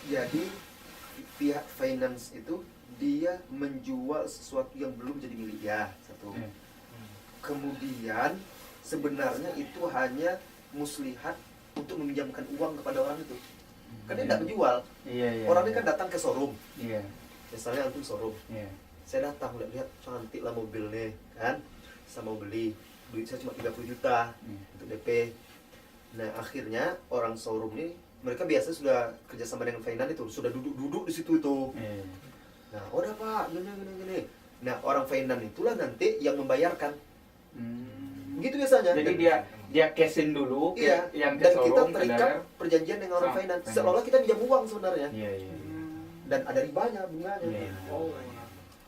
jadi pihak finance itu dia menjual sesuatu yang belum jadi milik dia, satu. Iya. Kemudian sebenarnya itu hanya muslihat untuk meminjamkan uang kepada orang itu. Kan dia tidak menjual. Iya, iya. Orang ini kan datang ke showroom. Iya. Misalnya antum showroom. Iya. Saya datang lihat cantik lah mobil nih, kan? Saya mau beli. Duit saya cuma 30 juta untuk DP. Nah, akhirnya orang showroom ini mereka biasa sudah kerjasama dengan finance itu, sudah duduk di situ itu. Iya. Nah, udah Pak, gini. Nah, orang finance itulah nanti yang membayarkan. Begitu biasanya. Jadi dia cashin dulu Iya, yang ke dan kita showroom, ke terikat dealer. perjanjian dengan orang Sama finance. finance. Seolah kita pinjam uang sebenarnya. Iya, iya. Dan ada ribanya, bunganya. Iya. Oh,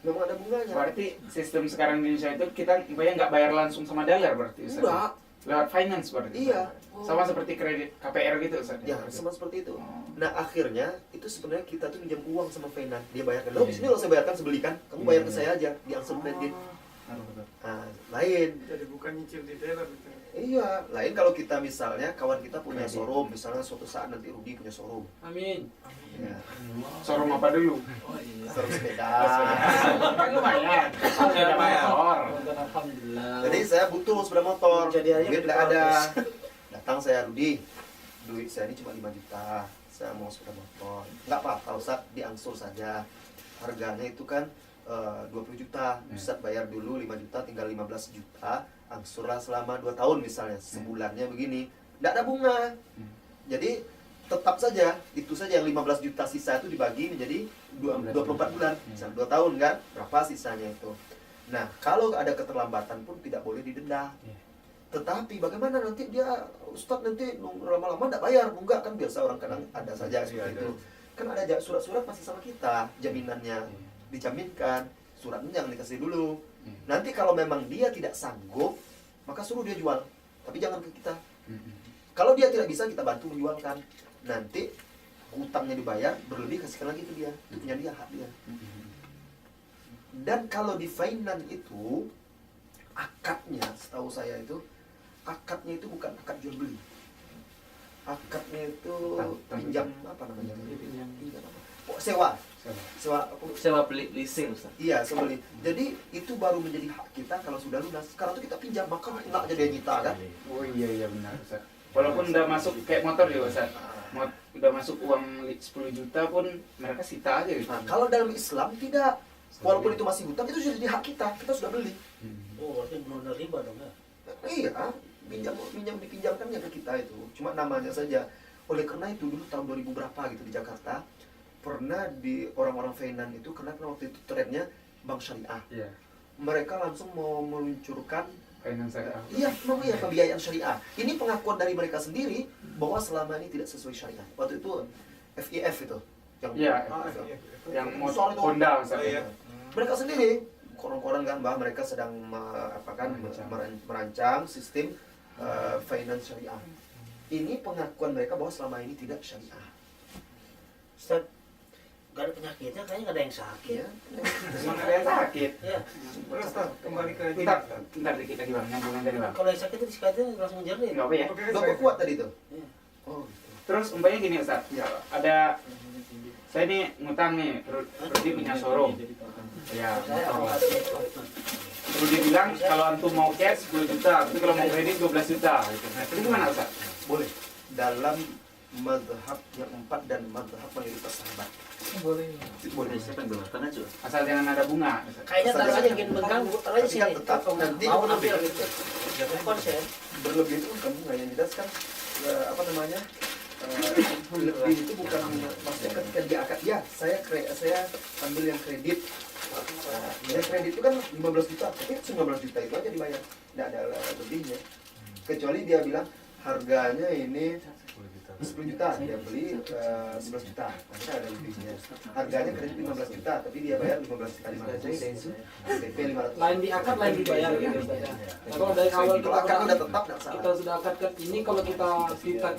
Memang ada bunganya. Berarti sistem sekarang di Indonesia itu kita umpamanya nggak bayar langsung sama dealer berarti Ustaz? Enggak. Lewat finance berarti? Iya. Sama seperti kredit KPR gitu Ustaz? Ya, sama seperti itu. Oh. Nah, akhirnya itu sebenarnya kita tuh pinjam uang sama finance. Dia bayarkan. Loh, Iya. bismillah saya bayarkan sebelikan. Kamu bayar ke Iya. saya aja, diangsur kredit. Betul. Nah, lain. jadi bukan nyicil di dealer gitu. Iya, lain kalau kita misalnya kawan kita punya Kredit. showroom, misalnya suatu saat nanti Rudi punya showroom. Amin. Ya, Showroom apa dulu? Oh iya. showroom sepeda. Kan lumayan. Sepeda motor. Alhamdulillah. Jadi saya butuh sepeda motor. Jadi aja Duit di nggak ada. Palpes. Datang saya Rudi. Duit saya ini cuma 5 juta. Saya mau sepeda motor. Nggak apa-apa Ustaz, diangsur saja. Harganya itu kan 20 juta. Ustaz bayar dulu 5 juta, tinggal 15 juta. Angsurlah selama 2 tahun misalnya. Sebulannya begini. Nggak ada bunga. Jadi tetap saja, itu saja yang 15 juta sisa itu dibagi menjadi 24 bulan. Misalnya 2 tahun kan, berapa sisanya itu. Nah, kalau ada keterlambatan pun tidak boleh didenda. Iya. Tetapi bagaimana nanti dia, Ustadz nanti lama-lama tidak bayar, enggak kan biasa orang kadang ada saja seperti itu. Kan ada surat-surat masih sama kita, jaminannya dijaminkan, suratnya jangan dikasih dulu. Nanti kalau memang dia tidak sanggup, maka suruh dia jual, tapi jangan ke kita. Kalau dia tidak bisa, kita bantu menjualkan. Nanti hutangnya dibayar, berlebih kasihkan lagi ke dia, itu punya dia, hak dia. Dan kalau di finance itu akadnya, setahu saya itu akadnya itu bukan akad jual beli. Akadnya itu pinjam apa namanya? Pinjam apa? Oh, sewa. Sewa beli leasing Ustaz. Iya, sewa beli. Jadi itu baru menjadi hak kita kalau sudah lunas. Sekarang tuh kita pinjam, maka enak aja dia nyita kan? Oh iya benar Ustaz. Walaupun udah masuk kayak motor ya Ustaz. Udah masuk uang 10 juta pun mereka sita aja gitu. Nah, kalau dalam Islam tidak. Walaupun itu masih hutang, itu sudah jadi hak kita sudah beli. Oh, berarti belum ada riba dong ya? Iya, minjam dipinjamkannya ke kita itu. Cuma namanya saja. Oleh karena itu dulu tahun 2000 berapa gitu di Jakarta, pernah di orang-orang finance itu karena waktu itu trennya bank syariah. Iya. Mereka langsung mau meluncurkan Finance syariah. iya, pembiayaan syariah. Ini pengakuan dari mereka sendiri bahwa selama ini tidak sesuai syariah. Waktu itu FIF itu yang Iya. Iya. Yang mau Soal itu. Honda Ustaz. Oh, iya. mereka sendiri koran-koran kan bahwa mereka sedang merancang sistem finance syariah. Ini pengakuan mereka bahwa selama ini tidak syariah. Ustaz, gak ada penyakitnya, kayaknya gak ada yang sakit. Ya, Emang ada yang sakit. Ya, Terus Ustaz, kembali ke Bentar, bentar dikit lagi bang, nyambungan dari bang. kalau yang sakit itu dikaitnya langsung jernih. Enggak apa ya. Bapak kuat tadi itu. Iya. Oh, gitu. Terus umpamanya gini Ustaz, Ya. ada saya nih ngutang nih, Rudi punya showroom. Ya, Saya motor lah. apa? Rudi bilang kalau antum mau cash 10 juta, tapi kalau mau kredit 12 juta gitu. Nah, itu gimana Ustaz? Boleh. Dalam mazhab yang 4 dan mazhab mayoritas sahabat. Boleh. Itu boleh. Siapa yang gelarkan aja? Asal jangan ada bunga. Kayaknya taruh aja gini mengganggu, taruh aja Tapi kan sini. tetap nanti Mau ambil gitu. Konsen. berlebih itu bukan bunga yang jelas kan apa namanya lebih itu bukan maksudnya ketika dia akad ya saya ambil yang kredit. Yang kredit itu kan 15 juta, tapi 19 juta itu aja dibayar, tidak ada lebihnya. Kecuali dia bilang harganya ini 10 juta, dia beli 11 juta, nanti ada lebihnya. Harganya kredit 15 juta, tapi dia bayar 15 juta 500. DP 500. Lain diakad, lain dibayar gitu Ustaz ya. Nah, kalau dari awal Kalau akad udah tetap nggak salah. kita sudah akadkan ini, kalau kita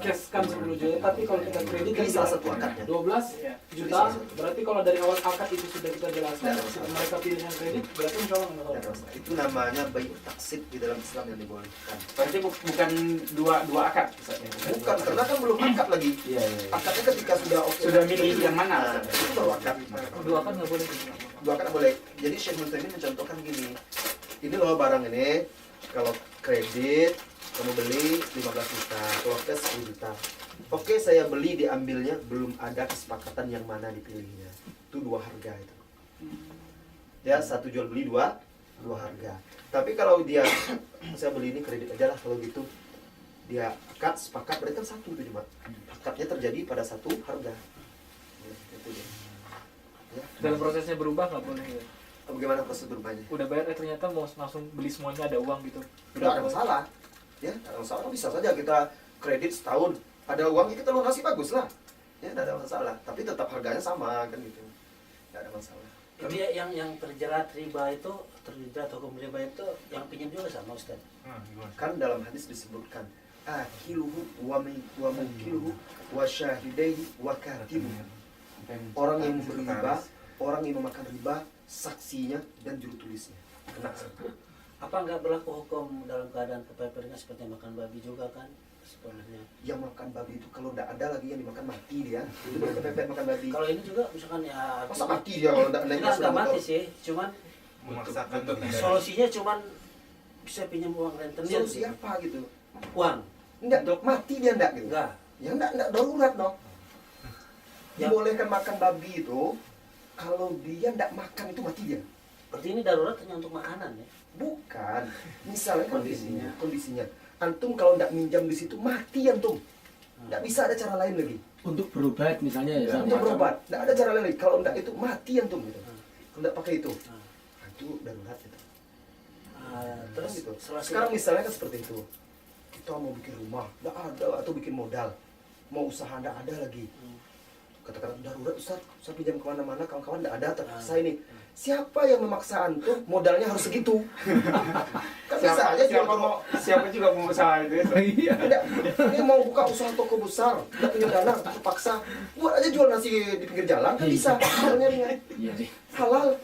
cashkan 10 juta, tapi kalau kita kredit Ini salah satu akadnya. 12 juta, berarti kalau dari awal akad itu sudah kita jelaskan, mereka pilih yang kredit, berarti insya Allah nggak Nggak salah. masalah. Itu namanya bayi taksib di dalam Islam yang dibolehkan. Berarti bukan dua akad Ustaz ya? Bukan, karena kan belum akad lagi. Iya, iya. Akadnya ketika sudah oke. Sudah milih yang mana? Nah, itu baru akad. Dua kan nggak boleh. Dua akad nggak boleh. Jadi Syekh Nurul mencontohkan gini. Ini loh barang ini, kalau kredit kamu beli 15 juta, kalau cash 10 juta. Oke, saya beli diambilnya, belum ada kesepakatan yang mana dipilihnya. Itu dua harga itu. Ya, satu jual beli dua harga. Tapi kalau dia saya beli ini kredit aja lah kalau gitu. Dia akad sepakat berarti kan satu itu cuma. Akadnya terjadi pada satu harga. Itu dia. Ya. Dalam prosesnya berubah nggak boleh ya. Bagaimana proses berubahnya? Udah bayar, ternyata mau langsung beli semuanya ada uang gitu. Tidak ada masalah. Ya, tidak ada masalah. Bisa saja kita kredit setahun, ada uangnya kita lunasi bagus lah. Ya, tidak ada masalah. Tapi tetap harganya sama kan gitu. Tidak ada masalah. Jadi yang terjerat riba itu, terjerat hukum riba itu yang pinjam juga sama Ustaz. Gimana? Kan dalam hadis disebutkan akiluhu wa mukiluhu wa syahidaihi wa katibuhu. Orang yang memberi riba, orang yang memakan riba, saksinya dan juru tulisnya. Kena. Apa nggak berlaku hukum dalam keadaan kepeperingan seperti makan babi juga kan sebenarnya? Yang makan babi itu kalau tidak ada lagi yang dimakan mati dia. Itu baru kepepet makan babi. Kalau ini juga misalkan ya Masa mati dia kalau tidak naik nggak mati sih, cuman Memaksakan untuk solusinya cuman bisa pinjam uang rentenir. Solusi apa gitu? Uang Enggak, dok, mati dia enggak gitu. enggak. Ya enggak darurat dong. Ya. Dibolehkan makan babi itu kalau dia enggak makan itu mati dia. Berarti ini darurat hanya untuk makanan ya. Bukan. Misalnya kondisinya. Antum kalau enggak minjam di situ mati antum. Enggak bisa ada cara lain lagi. Untuk berobat misalnya ya. Untuk berobat, enggak ada cara lain lagi. Kalau enggak itu mati antum gitu. Kalau enggak pakai itu. Nah, itu darurat itu. Terus Gitu. setelah Sekarang misalnya kan seperti itu. Kita mau bikin rumah, enggak ada, atau bikin modal. Mau usaha enggak ada lagi. Kata-kata darurat Ustaz, saya pinjam kemana-mana, kawan-kawan enggak ada, terpaksa ini. Siapa yang memaksa antum modalnya harus segitu? Kan bisa aja jual toko. Siapa juga mau usaha itu ya? Iya. Tidak, ini mau buka usaha toko besar, enggak punya dana, terpaksa. Buat aja jual nasi di pinggir jalan, kan bisa. Modalnya ringan. Iya sih. Halal.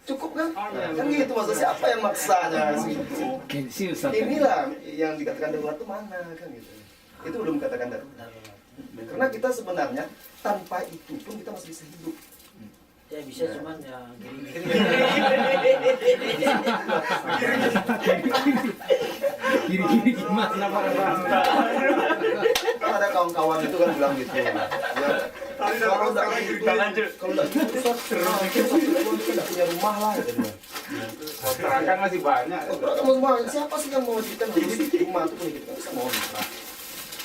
Cukup kan? Kan gitu, maksudnya siapa yang maksanya segitu? Gengsi Ustaz. Inilah yang dikatakan darurat itu mana kan gitu. Itu belum dikatakan darurat. Karena kita sebenarnya tanpa itu pun kita masih bisa hidup. ya bisa cuman ya gini-gini. Gini-gini gimana Pak? Kan ada kawan-kawan itu kan bilang gitu. Ya, kalau enggak gitu, kalau enggak gitu satu enggak punya rumah lah gitu. Kontrakan masih banyak. Kalau kamu semua siapa sih yang mewajibkan harus rumah itu punya gitu kan bisa mau nikah.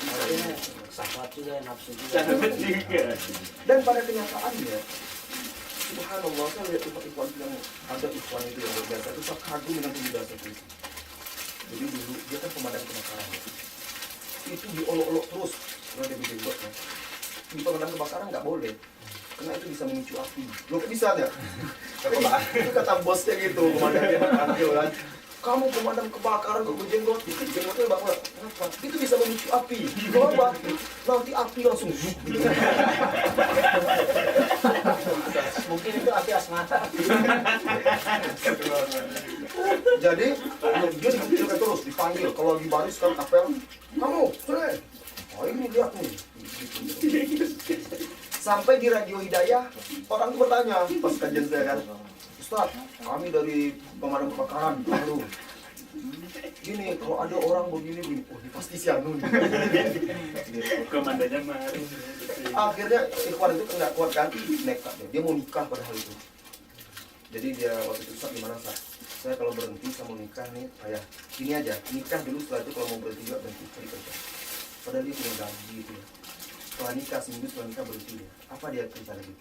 Makanya sahabat juga nafsu juga. Dan pada kenyataannya subhanallah, saya lihat ikhwan yang ada ikhwan itu yang luar biasa itu, saya kagum dengan pemuda itu. Jadi dulu dia kan pemadam kebakaran, itu diolok-olok terus karena dia bikin bot kan. Di pemadam kebakaran nggak boleh, karena itu bisa memicu api. Loh kok bisa ya? Itu kata bosnya gitu, pemadamnya panggil kan. Kamu pemadam kebakaran kok berjenggot, itu jenggotnya bakal kenapa? Itu bisa memicu api. Kenapa? Nanti api langsung gitu. Mungkin itu api asmara. Jadi dia dikucilkan terus, dipanggil. Kalau lagi baris kan apel, kamu, sini. Oh ini lihat nih. Sampai di Radio Hidayah, orang tuh bertanya pas kajian saya kan, Ustaz, kami dari pemadam kebakaran, lalu gini, kalau ada orang begini, oh ini pasti si Anu nih. Komandannya mah. Akhirnya ikhwan itu nggak kuat kan, nekat dia mau nikah pada hal itu. Jadi dia waktu itu, Ustaz gimana Ustaz? Saya kalau berhenti saya mau nikah nih, ayah ini aja, nikah dulu, setelah itu kalau mau berhenti juga berhenti cari kerja. Padahal dia punya gaji gitu ya. Setelah nikah, seminggu setelah nikah berhenti dia. Apa dia kerja lagi?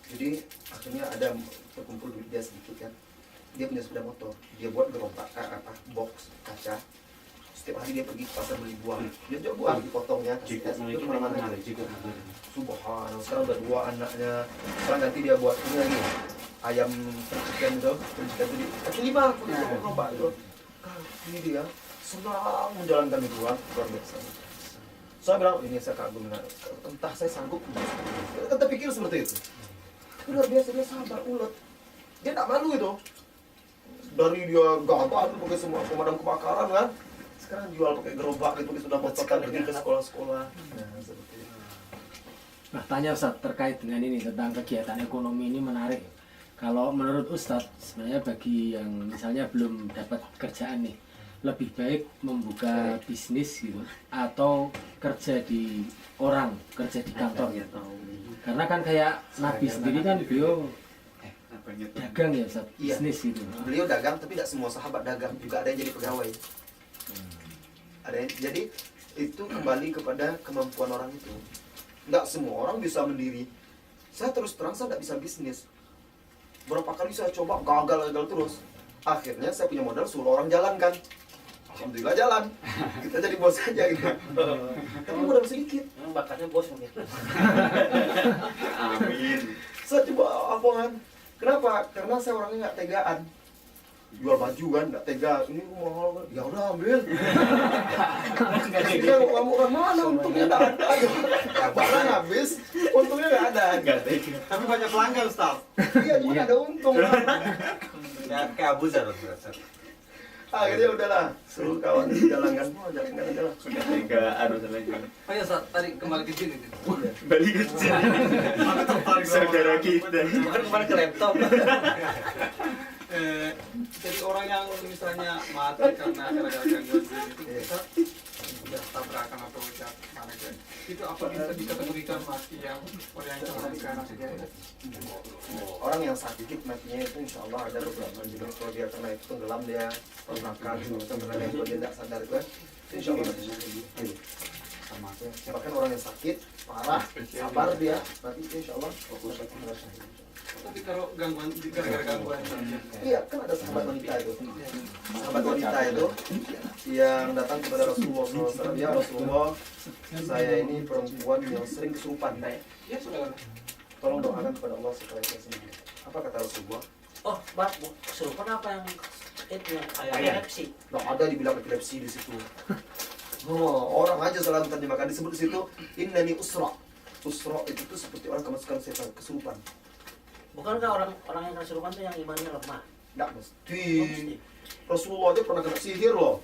Jadi akhirnya ada terkumpul duit dia sedikit kan. Dia punya sepeda motor, dia buat gerobak box kaca. setiap hari dia pergi ke pasar beli buah. Dia jual buah, dipotongnya, kasih es, itu kemana-mana. Subhanallah, sekarang udah 2 anaknya. Sekarang nanti dia buat ini lagi, ayam chicken itu, chicken itu kaki 5, coba itu. Kaki dia senang menjalankan itu, luar biasa. Saya bilang, ini saya kagum, entah saya sanggup. Kita pikir seperti itu. Luar biasa, dia sabar, ulet. Dia tak malu itu. Dari dia gagah itu pakai semua pemadam kebakaran kan. Sekarang jual pakai gerobak gitu, sudah motorkan pergi ke sekolah-sekolah. Nah, seperti itu. Nah, tanya Ustaz terkait dengan ini tentang kegiatan ekonomi ini menarik. Kalau menurut Ustaz, sebenarnya bagi yang misalnya belum dapat kerjaan nih, lebih baik membuka bisnis gitu atau kerja di kerja di kantor gitu. Karena kan kayak Nabi sendiri kan beliau dagang ya Ustaz, Iya. bisnis gitu. Beliau dagang, tapi tidak semua sahabat dagang, juga ada yang jadi pegawai. Ada yang, jadi itu kembali kepada kemampuan orang itu. Nggak semua orang bisa mendiri. Saya terus terang saya tidak bisa bisnis. Berapa kali saya coba gagal terus. Akhirnya saya punya modal suruh orang jalankan. Alhamdulillah jalan. Kita jadi bos aja gitu. Tapi modal sedikit. Memang bakatnya bos mungkin. Amin. Saya coba apaan? Kenapa? Karena saya orangnya nggak tegaan. Jual baju kan, nggak tega. Ini mahal kan? Ya udah ambil. Kita kamu kan mana? Untungnya nggak ada. Ya, barang habis, untungnya nggak ada. Tapi banyak pelanggan, Ustaz. Iya, cuma nggak ada untung. Ya kayak Abu Zar. Akhirnya udahlah, suruh kawan jalankan. Oh, jalankan aja lah. Sudah tega harus lagi. Oh ya Ustaz, tadi kembali ke sini. Balik kerja. Saudara kita. Bukan kemarin ke laptop. Jadi orang yang misalnya mati karena gara-gara gangguan jin itu kita udah tabrakan atau udah mana kan? Itu apa bisa dikategorikan mati yang orang yang karena saja? Orang yang sakit matinya itu insya Allah ada beberapa jenis. Kalau dia kena itu tenggelam dia makan atau kena yang dia tidak sadar itu kan, itu insya Allah mati. Sama ya. Bahkan orang yang sakit parah sabar dia mati itu insya Allah Tapi kalau gangguan gara-gara gangguan iya kan ada sahabat wanita itu yang datang kepada Rasulullah SAW. Ya Rasulullah, saya ini perempuan yang sering kesurupan. ya sudah. Tolong doakan kepada Allah supaya saya sembuh. Apa kata Rasulullah? Oh, Pak, kesurupan apa yang itu yang kayak epilepsi? Nggak ada dibilang epilepsi di situ. Oh, orang aja selalu terjemahkan disebut di situ innani usra. Usra itu tuh seperti orang kemasukan setan, kesurupan. Bukankah orang yang kesurupan itu yang imannya lemah? Nggak Oh, mesti. mesti. Rasulullah aja pernah kena sihir loh.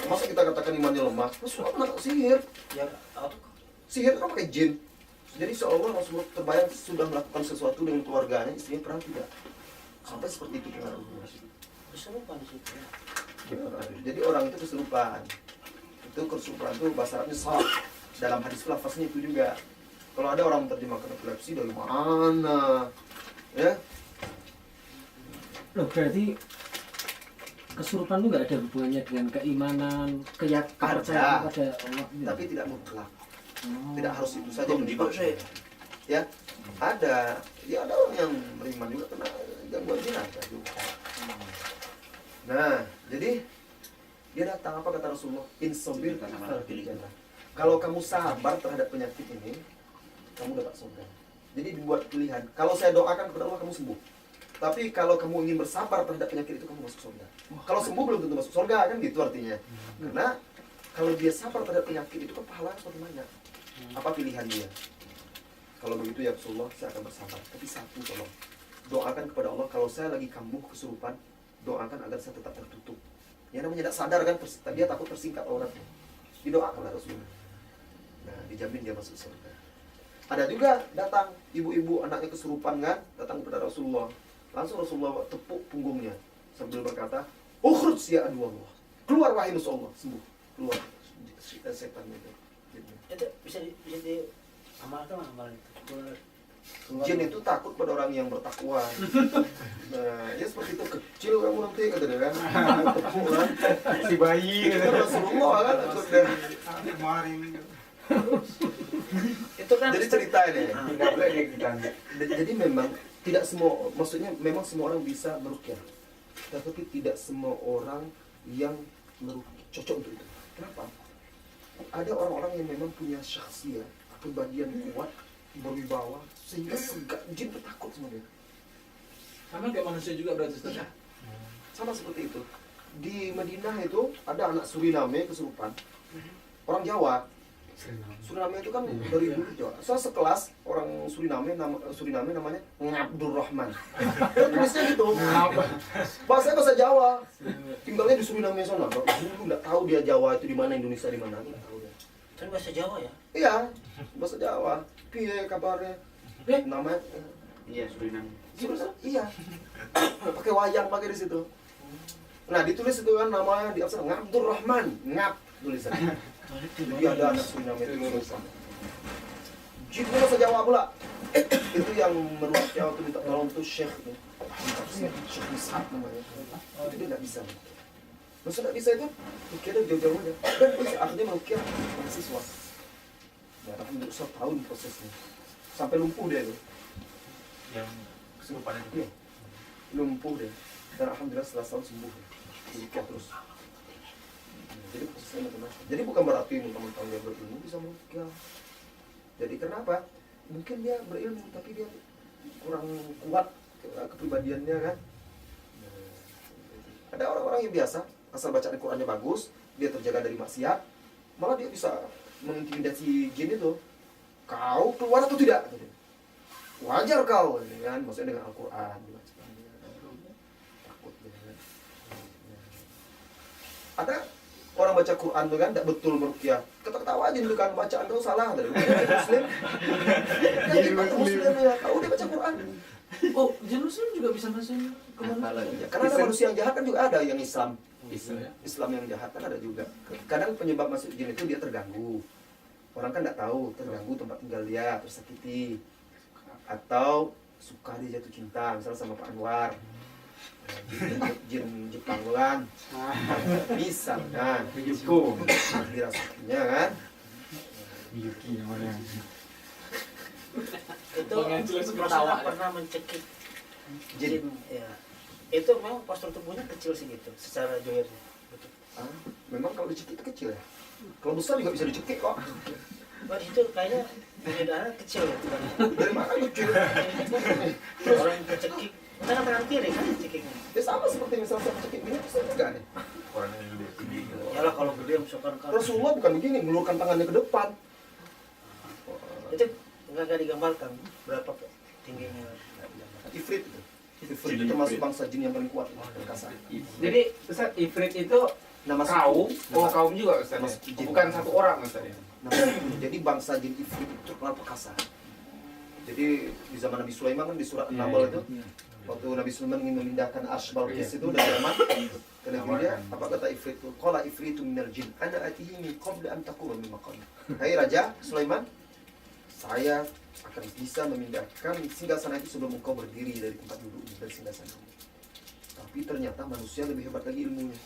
Masa kita katakan imannya lemah? Rasulullah pernah kena sihir. Ya, apa? Sihir kan pakai jin. Jadi seolah Rasulullah terbayang sudah melakukan sesuatu dengan keluarganya, istrinya perang tidak. Sampai seperti itu pengaruhnya. Kesurupan di situ. Ya. Jadi orang itu kesurupan. Itu kesurupan itu bahasa Arabnya saraf. Dalam hadis lafaznya itu juga. Kalau ada orang menerjemahkan epilepsi dari mana? Ya, Loh, berarti kesurupan itu nggak ada hubungannya dengan keimanan, kepercayaan pada Allah gitu. tapi tidak mutlak. Oh. Tidak harus itu saja yang dimaksud. Ya, ada. Ya ada orang yang beriman juga kena gangguan jin ada juga. Nah, jadi dia datang apa kata Rasulullah? Insobir fil jannah. Kalau kamu sabar terhadap penyakit ini, kamu dapat surga. Jadi dibuat pilihan. Kalau saya doakan kepada Allah kamu sembuh. Tapi kalau kamu ingin bersabar terhadap penyakit itu kamu masuk surga. Kalau sembuh belum tentu masuk surga kan gitu artinya. Karena kalau dia sabar terhadap penyakit itu kan pahalanya semakin banyak. Apa pilihan dia? Kalau begitu ya Rasulullah saya akan bersabar. Tapi satu tolong doakan kepada Allah kalau saya lagi kambuh kesurupan, doakan agar saya tetap tertutup. Ya namanya tidak sadar kan, dia takut tersingkap auratnya. Didoakan oleh Rasulullah. Nah, dijamin dia masuk surga. Ada juga datang ibu-ibu anaknya kesurupan kan, datang kepada Rasulullah. Langsung Rasulullah tepuk punggungnya sambil berkata, "Ukhruj ya adu Allah." Keluar wahai musuh Allah, sembuh. Keluar setan itu. Itu bisa diamalkan amalan itu. Keluar. Jin itu takut pada orang yang bertakwa. Nah, ya seperti itu kecil kamu nanti kata dia kan. Tepuk kan. Si bayi Itu Rasulullah kan takut dia. Kemarin Itu kan Jadi cerita ini. Nggak boleh kayak kita. Jadi memang tidak semua, maksudnya memang semua orang bisa meruqyah. Tetapi tidak semua orang yang cocok untuk itu. Kenapa? Ada orang-orang yang memang punya syakhsiyah, kepribadian kuat, berwibawa, sehingga jin itu takut sama dia. Sama kayak manusia juga berarti Ustaz. Iya. Sama seperti itu. Di Madinah itu ada anak Suriname kesurupan. Orang Jawa. Suriname itu kan dari dulu Jawa. Saya sekelas orang Suriname namanya Ngabdurrahman. Tulisnya gitu. Bahasa Jawa. Tinggalnya di Suriname sana. Dulu nggak tahu dia Jawa itu di mana, Indonesia di mana, nggak tahu dia. Kan bahasa Jawa ya? Iya, bahasa Jawa. Piye kabarnya? Namanya Iya, Suriname. iya. Pakai wayang pakai di situ. Nah, ditulis itu kan namanya di absen Ngabdurrahman, ngap tulisannya. Jadi ada anak Suriname itu kesurupan. Jin bahasa Jawa pula. Itu yang merukyah waktu minta tolong tuh Syekh itu. Syekh Mis'ab namanya. Itu dia nggak bisa. Masa nggak bisa itu? Kira jauh-jauh aja. Dan bisa akhirnya merukyah mahasiswa. Ya, alhamdulillah 1 tahun prosesnya. Sampai lumpuh dia itu. Yang kesurupan itu. Iya. Lumpuh dia. Dan alhamdulillah setelah tahun sembuh. Merukyah terus. Jadi prosesnya macam-macam. Jadi bukan berarti mentang-mentang dia berilmu bisa merukyah. Jadi kenapa? Mungkin dia berilmu tapi dia kurang kuat kepribadiannya kan. Ada orang-orang yang biasa asal bacaan Al-Qur'annya bagus, dia terjaga dari maksiat, malah dia bisa mengintimidasi jin itu. Kau keluar atau tidak? Wajar kau, kan? Maksudnya dengan Al-Qur'an. Takut dia kan. Ada orang baca Quran tuh kan, tidak betul merukyah. Ketawa aja dulu kan, bacaan kau salah. Dari Muslim. Jadi Muslim ya, tahu dia baca Quran. Oh, jin muslim juga bisa masuk ke mana? Ya, karena ada manusia yang jahat kan juga ada yang Islam. Islam yang jahat kan ada juga. Kadang penyebab masuk jin itu dia terganggu. Orang kan tidak tahu, terganggu tempat tinggal dia, tersakiti. Atau suka dia jatuh cinta, misalnya sama Pak Anwar. Jin Jepang Wulan. Bisa kan? Yuko. Dirasukinya kan? Yuki namanya. Itu Ketawa. pernah mencekik Jin. jin. Ya. Itu memang postur tubuhnya kecil sih gitu, secara joirnya. Betul. Memang kalau dicekik itu kecil ya. Kalau besar juga bisa dicekik kok. Wah, itu kayaknya perbedaannya kecil ya. Dari mana kecil? Orang yang kecekik, tangan kiri kan cekiknya. Ya sama seperti misalnya saya cekik ini bisa juga nih. Orangnya gede tinggi. Yalah kalau gede misalkan kan. Rasulullah bukan begini, ngelurkan tangannya ke depan. Itu nggak digambarkan berapa tingginya. Ifrit itu. Ifrit itu termasuk bangsa jin yang paling kuat perkasa. Jadi Ustaz, Ifrit itu Nama kaum, suku. kaum juga Ustaz. Nama suku jin. Bukan satu orang Ustaz ya. Jadi bangsa jin Ifrit itu terkenal perkasa. Jadi di zaman Nabi Sulaiman kan di surat An-Nahl itu, waktu Nabi Sulaiman ingin memindahkan Arsy Balqis itu dari Yaman ke negeri dia, apa kata Ifrit itu? Qala Ifritu minal jin, ana atihi min qabla an taquma min maqami. Hai Raja Sulaiman, saya akan bisa memindahkan singgasana itu sebelum engkau berdiri dari tempat dudukmu, dari singgasana. Tapi ternyata manusia lebih hebat lagi ilmunya.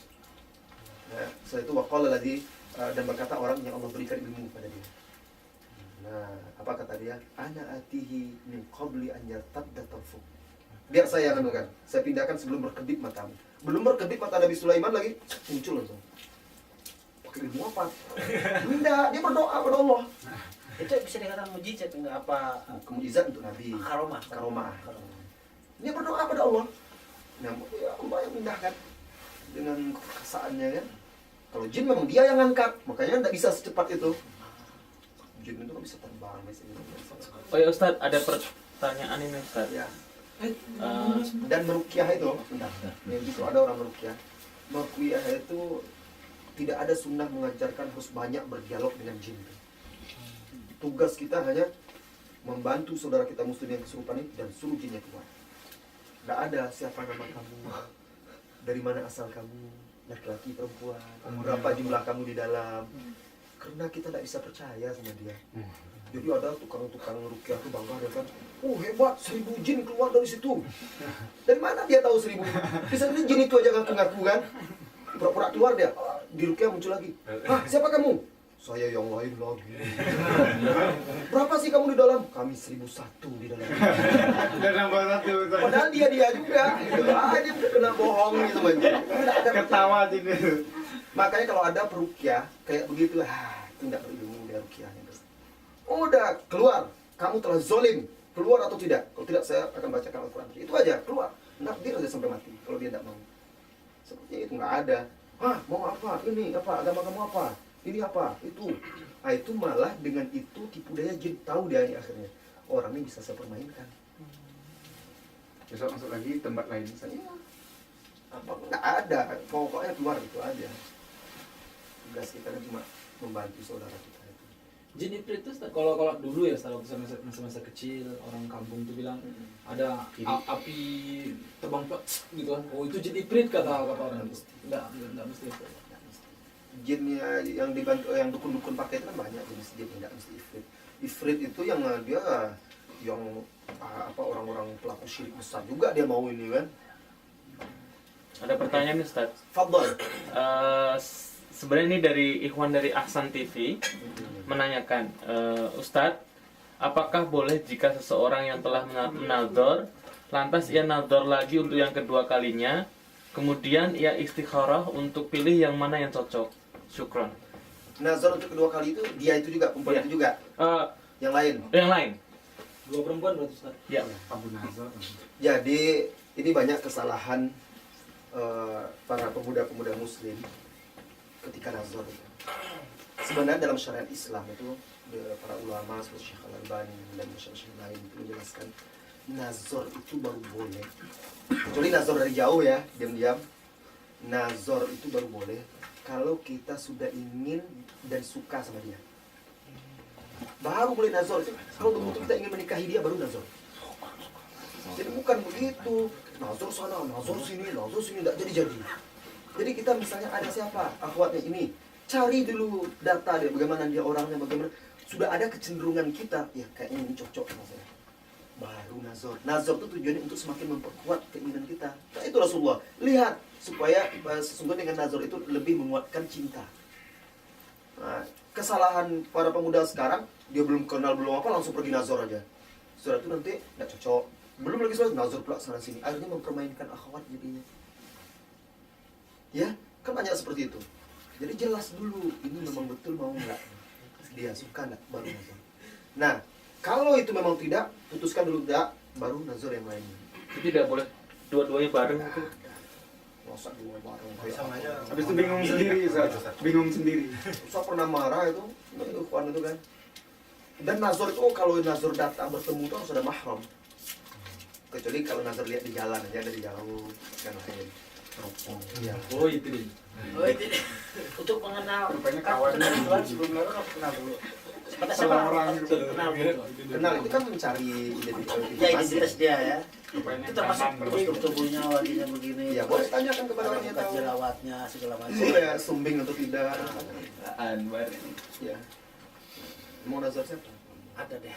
Nah, setelah itu waqala ladzi dan berkata orang yang Allah berikan ilmu pada dia. Nah, apa kata dia? Ana atihi min qabli an yartadda tarfuk. Biar saya kan, saya pindahkan sebelum berkedip matamu. Belum berkedip mata Nabi Sulaiman lagi muncul langsung. Pakai ilmu apa? Pindah, dia berdoa kepada Allah. Itu bisa dikatakan mujizat enggak apa Kemujizat untuk Nabi. karomah. Karomah. Dia berdoa pada Allah. Nah, ya Allah yang pindahkan dengan keperkasaannya kan. Kalau jin memang dia yang ngangkat, makanya tidak bisa secepat itu. Jin itu kan bisa terbang, bisa gitu. Oh ya Ustadz, ada pertanyaan ini Ustadz. Ya. Eh, Dan merukyah itu, bentar, yang justru ada orang merukyah. Merukyah itu tidak ada sunnah mengajarkan harus banyak berdialog dengan jin itu. Tugas kita hanya membantu saudara kita muslim yang kesurupan ini dan suruh jinnya keluar. Tidak ada siapa nama kamu, dari mana asal kamu, laki-laki perempuan, berapa jumlah kamu di dalam. Karena kita tidak bisa percaya sama dia. Jadi ada tukang-tukang rukyah tuh bangga dia kan, oh hebat 1000 jin keluar dari situ. Dari mana dia tahu 1000? Bisa ini jin itu aja ngaku-ngaku kan. Pura-pura keluar dia, di rukyah muncul lagi. Hah, siapa kamu? Saya yang lain lagi. Berapa sih kamu di dalam? Kami 1001 di dalam. Dan nambah satu. Padahal dia juga. Gitu. Dia kena bohong gitu aja. Ketawa jadi. Makanya kalau ada peruqyah kayak begitu, itu tidak berilmu dia ruqyahnya. Udah keluar, kamu telah zolim, keluar atau tidak? Kalau tidak saya akan bacakan Al-Quran. Itu aja, keluar. Nakdir aja sampai mati kalau dia tidak mau. Sepertinya itu nggak ada. Mau apa? Ini apa? Agama kamu apa? Ini apa? Itu. Itu malah dengan itu tipu daya jin, tahu dia ini akhirnya. Orang ini bisa saya permainkan. Besok masuk lagi tempat lain saja. Apa nggak ada, pokoknya keluar itu aja. Tugas kita kan cuma membantu saudara kita itu. Jin ifrit itu kalau dulu ya, setelah masa kecil orang kampung tuh bilang ada api terbang gitu kan. Oh itu jin ifrit kata orang. Enggak mesti itu. Jinnya yang dibantu, yang dukun-dukun pakai itu kan banyak jenis jin, nggak mesti ifrit. Ifrit itu yang dia yang orang-orang pelaku syirik besar juga dia mau ini kan. Ada pertanyaan nih Ustaz. Fadhal. Sebenarnya ini dari Ikhwan dari Ahsan TV menanyakan, Ustadz, apakah boleh jika seseorang yang telah menadzor, lantas ia nadzor lagi untuk yang kedua kalinya, kemudian ia istikharah untuk pilih yang mana yang cocok? Syukron. Nazar untuk kedua kali itu dia itu juga perempuan Ya. itu juga. Yang lain. Yang lain. Dua perempuan berarti Ustaz. Ya. Abu Nazar. Jadi ini banyak kesalahan para pemuda-pemuda muslim ketika nazar itu. Sebenarnya dalam syariat Islam itu para ulama seperti Syekh Al-Albani dan syekh lain itu menjelaskan nazar itu baru boleh. Kecuali nazar dari jauh ya, diam-diam. Nazar itu baru boleh kalau kita sudah ingin dan suka sama dia. Baru boleh nazar itu kalau betul-betul kita ingin menikahi dia, baru nazar. Jadi bukan begitu, nazar sana, nazar sini, tidak jadi-jadi. Jadi kita misalnya ada siapa, akhwatnya ini, cari dulu data dia, bagaimana dia orangnya, bagaimana. Sudah ada kecenderungan kita, ya kayaknya ini cocok sama saya. Baru nazar. Nazar itu tujuannya untuk semakin memperkuat keinginan kita. Nah itu Rasulullah. Lihat, supaya sesungguhnya dengan nazar itu lebih menguatkan cinta. Nah, kesalahan para pemuda sekarang, dia belum kenal, belum apa, langsung pergi nazar aja. Setelah itu nanti nggak cocok. Belum lagi soal nazar pula sana sini. Akhirnya mempermainkan akhwat jadinya. Ya, kan banyak seperti itu. Jadi jelas dulu, ini memang betul mau nggak. Dia suka nggak, baru nazar. Nah, kalau itu memang tidak, putuskan dulu tidak, baru nazar yang lainnya. Jadi tidak boleh dua-duanya bareng itu. Masa dua bareng. Sama aja. Habis itu bingung sendiri, Ustaz. Bingung sendiri. Saya pernah marah itu ikhwan itu kan. Dan nazar itu kalau nazar datang bertemu itu harus ada mahram. Kecuali kalau nazar lihat di jalan aja dari jauh kan lain. Ya. Oh itu dia. Oh, itu untuk mengenal Rupanya kan kawan. kenal Tuhan sebelum lalu kan kenal dulu. Pada siapa kenal dulu. Kenal itu kan mencari Ya identitas. identitas dia ya. Rupanya Itu termasuk kanan, postur tubuhnya wajahnya begini. Ya boleh tanyakan kepada Ada orang yang bekas tahu. jerawatnya segala macam. Iya, sumbing atau tidak. Anwar. Ya. Mau nazar siapa? Ada deh.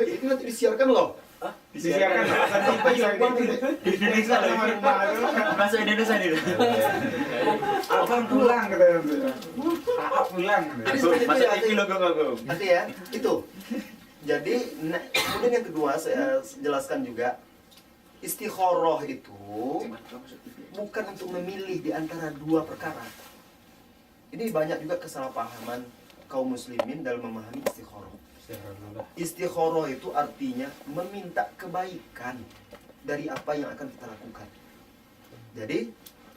Itu nanti disiarkan loh. Disiarkan sampai Di Indonesia sama rumah itu. Bahasa Indonesia nih. Abang pulang katanya. Kakak pulang. Masuk TV logo. Nanti ya, itu. Jadi, kemudian yang kedua saya jelaskan juga, istikharah itu bukan untuk memilih di antara dua perkara. Ini banyak juga kesalahpahaman kaum muslimin dalam memahami istikharah. Istikharah itu artinya meminta kebaikan dari apa yang akan kita lakukan. Jadi,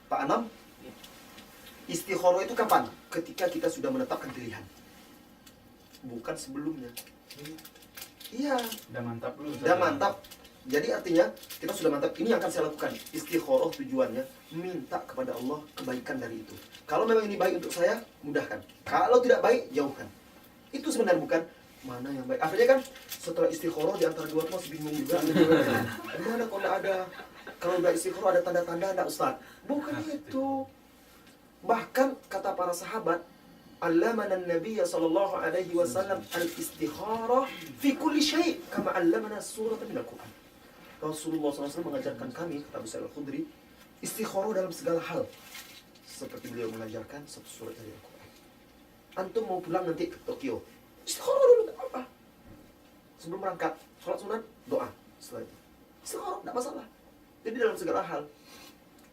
Pak Anam, istikharah itu kapan? Ketika kita sudah menetapkan pilihan. Bukan sebelumnya. Iya, Udah mantap lu. udah mantap. Jadi artinya kita sudah mantap, ini yang akan saya lakukan. Istikharah tujuannya minta kepada Allah kebaikan dari itu. Kalau memang ini baik untuk saya, mudahkan. Kalau tidak baik, jauhkan. Itu sebenarnya bukan mana yang baik. Akhirnya kan setelah istikharah di antara dua itu masih bingung juga. Gimana kalau tidak ada? Kalau udah istikharah ada tanda-tanda enggak, Ustaz? Bukan itu. Bahkan kata para sahabat, allamana an-nabiy sallallahu alaihi wasallam al-istikharah fi kulli syai' kama allamana surata min al-Qur'an. Rasulullah SAW mengajarkan kami, kata Abu Sa'id Al-Khudri, istikharah dalam segala hal. Seperti beliau mengajarkan satu surat dari Al-Quran. Antum mau pulang nanti ke Tokyo, istikharah dulu, tak apa. Sebelum berangkat, sholat sunat, doa. Setelah itu, istikharah, tidak masalah. Jadi dalam segala hal.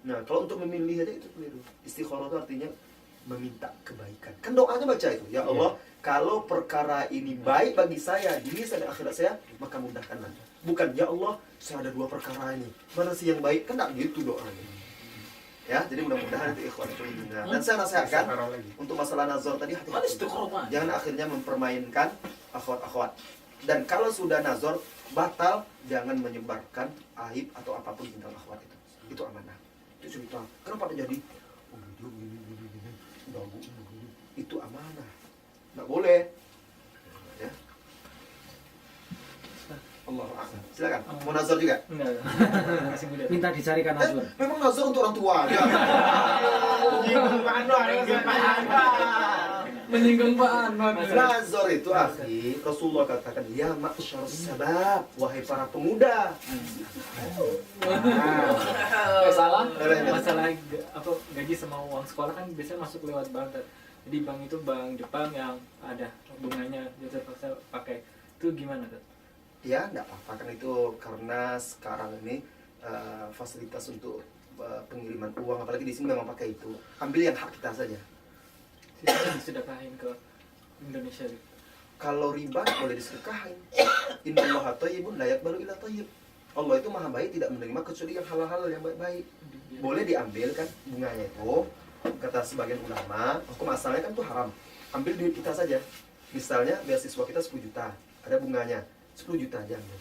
Nah, kalau untuk memilih aja itu keliru. Istikharah itu artinya meminta kebaikan. Kan doanya baca itu, ya Allah, kalau perkara ini baik bagi saya, dunia saya dan akhirat saya, maka mudahkanlah. Bukan, ya Allah, saya ada 2 perkara ini. Mana sih yang baik? Kan enggak gitu doanya. Ya, jadi mudah-mudahan itu ikhwan fillah. Dan saya nasihatkan untuk masalah nazar tadi Mana hati-hati. istiqomah? Jangan akhirnya mempermainkan akhwat-akhwat. Dan kalau sudah nazar batal, jangan menyebarkan aib atau apapun tentang akhwat itu. Itu amanah. Itu cerita. Kenapa ada jadi bagus? Itu amanah. Nggak boleh. Ya. Allah a'lam. Silakan. Mau nazar juga? Enggak. Masih muda. Minta dicarikan nazar. Memang nazar untuk orang tua. Ya. Menyinggung Pak Anwar. Nazar itu akhi, Rasulullah katakan, ya ma'syar sabab, wahai para pemuda. Salah. Masalah apa gaji sama uang sekolah kan biasanya masuk lewat bank. Jadi bank itu bank Jepang yang ada bunganya dia terpaksa pakai. Itu gimana tuh? Ya, enggak apa-apa kan itu karena sekarang ini fasilitas untuk pengiriman uang, apalagi di sini memang pakai itu. Ambil yang hak kita saja. Sudah kahin ke Indonesia gitu. Kalau riba boleh disedekahin. Innallaha thayyibun la yaqbalu illa thayyib. Allah itu maha baik, tidak menerima kecuali yang halal-halal yang baik-baik. Boleh diambil kan bunganya itu. Kata sebagian ulama, hukum asalnya kan itu haram. Ambil duit kita saja. Misalnya beasiswa kita 10 juta, ada bunganya 10 juta aja ambil.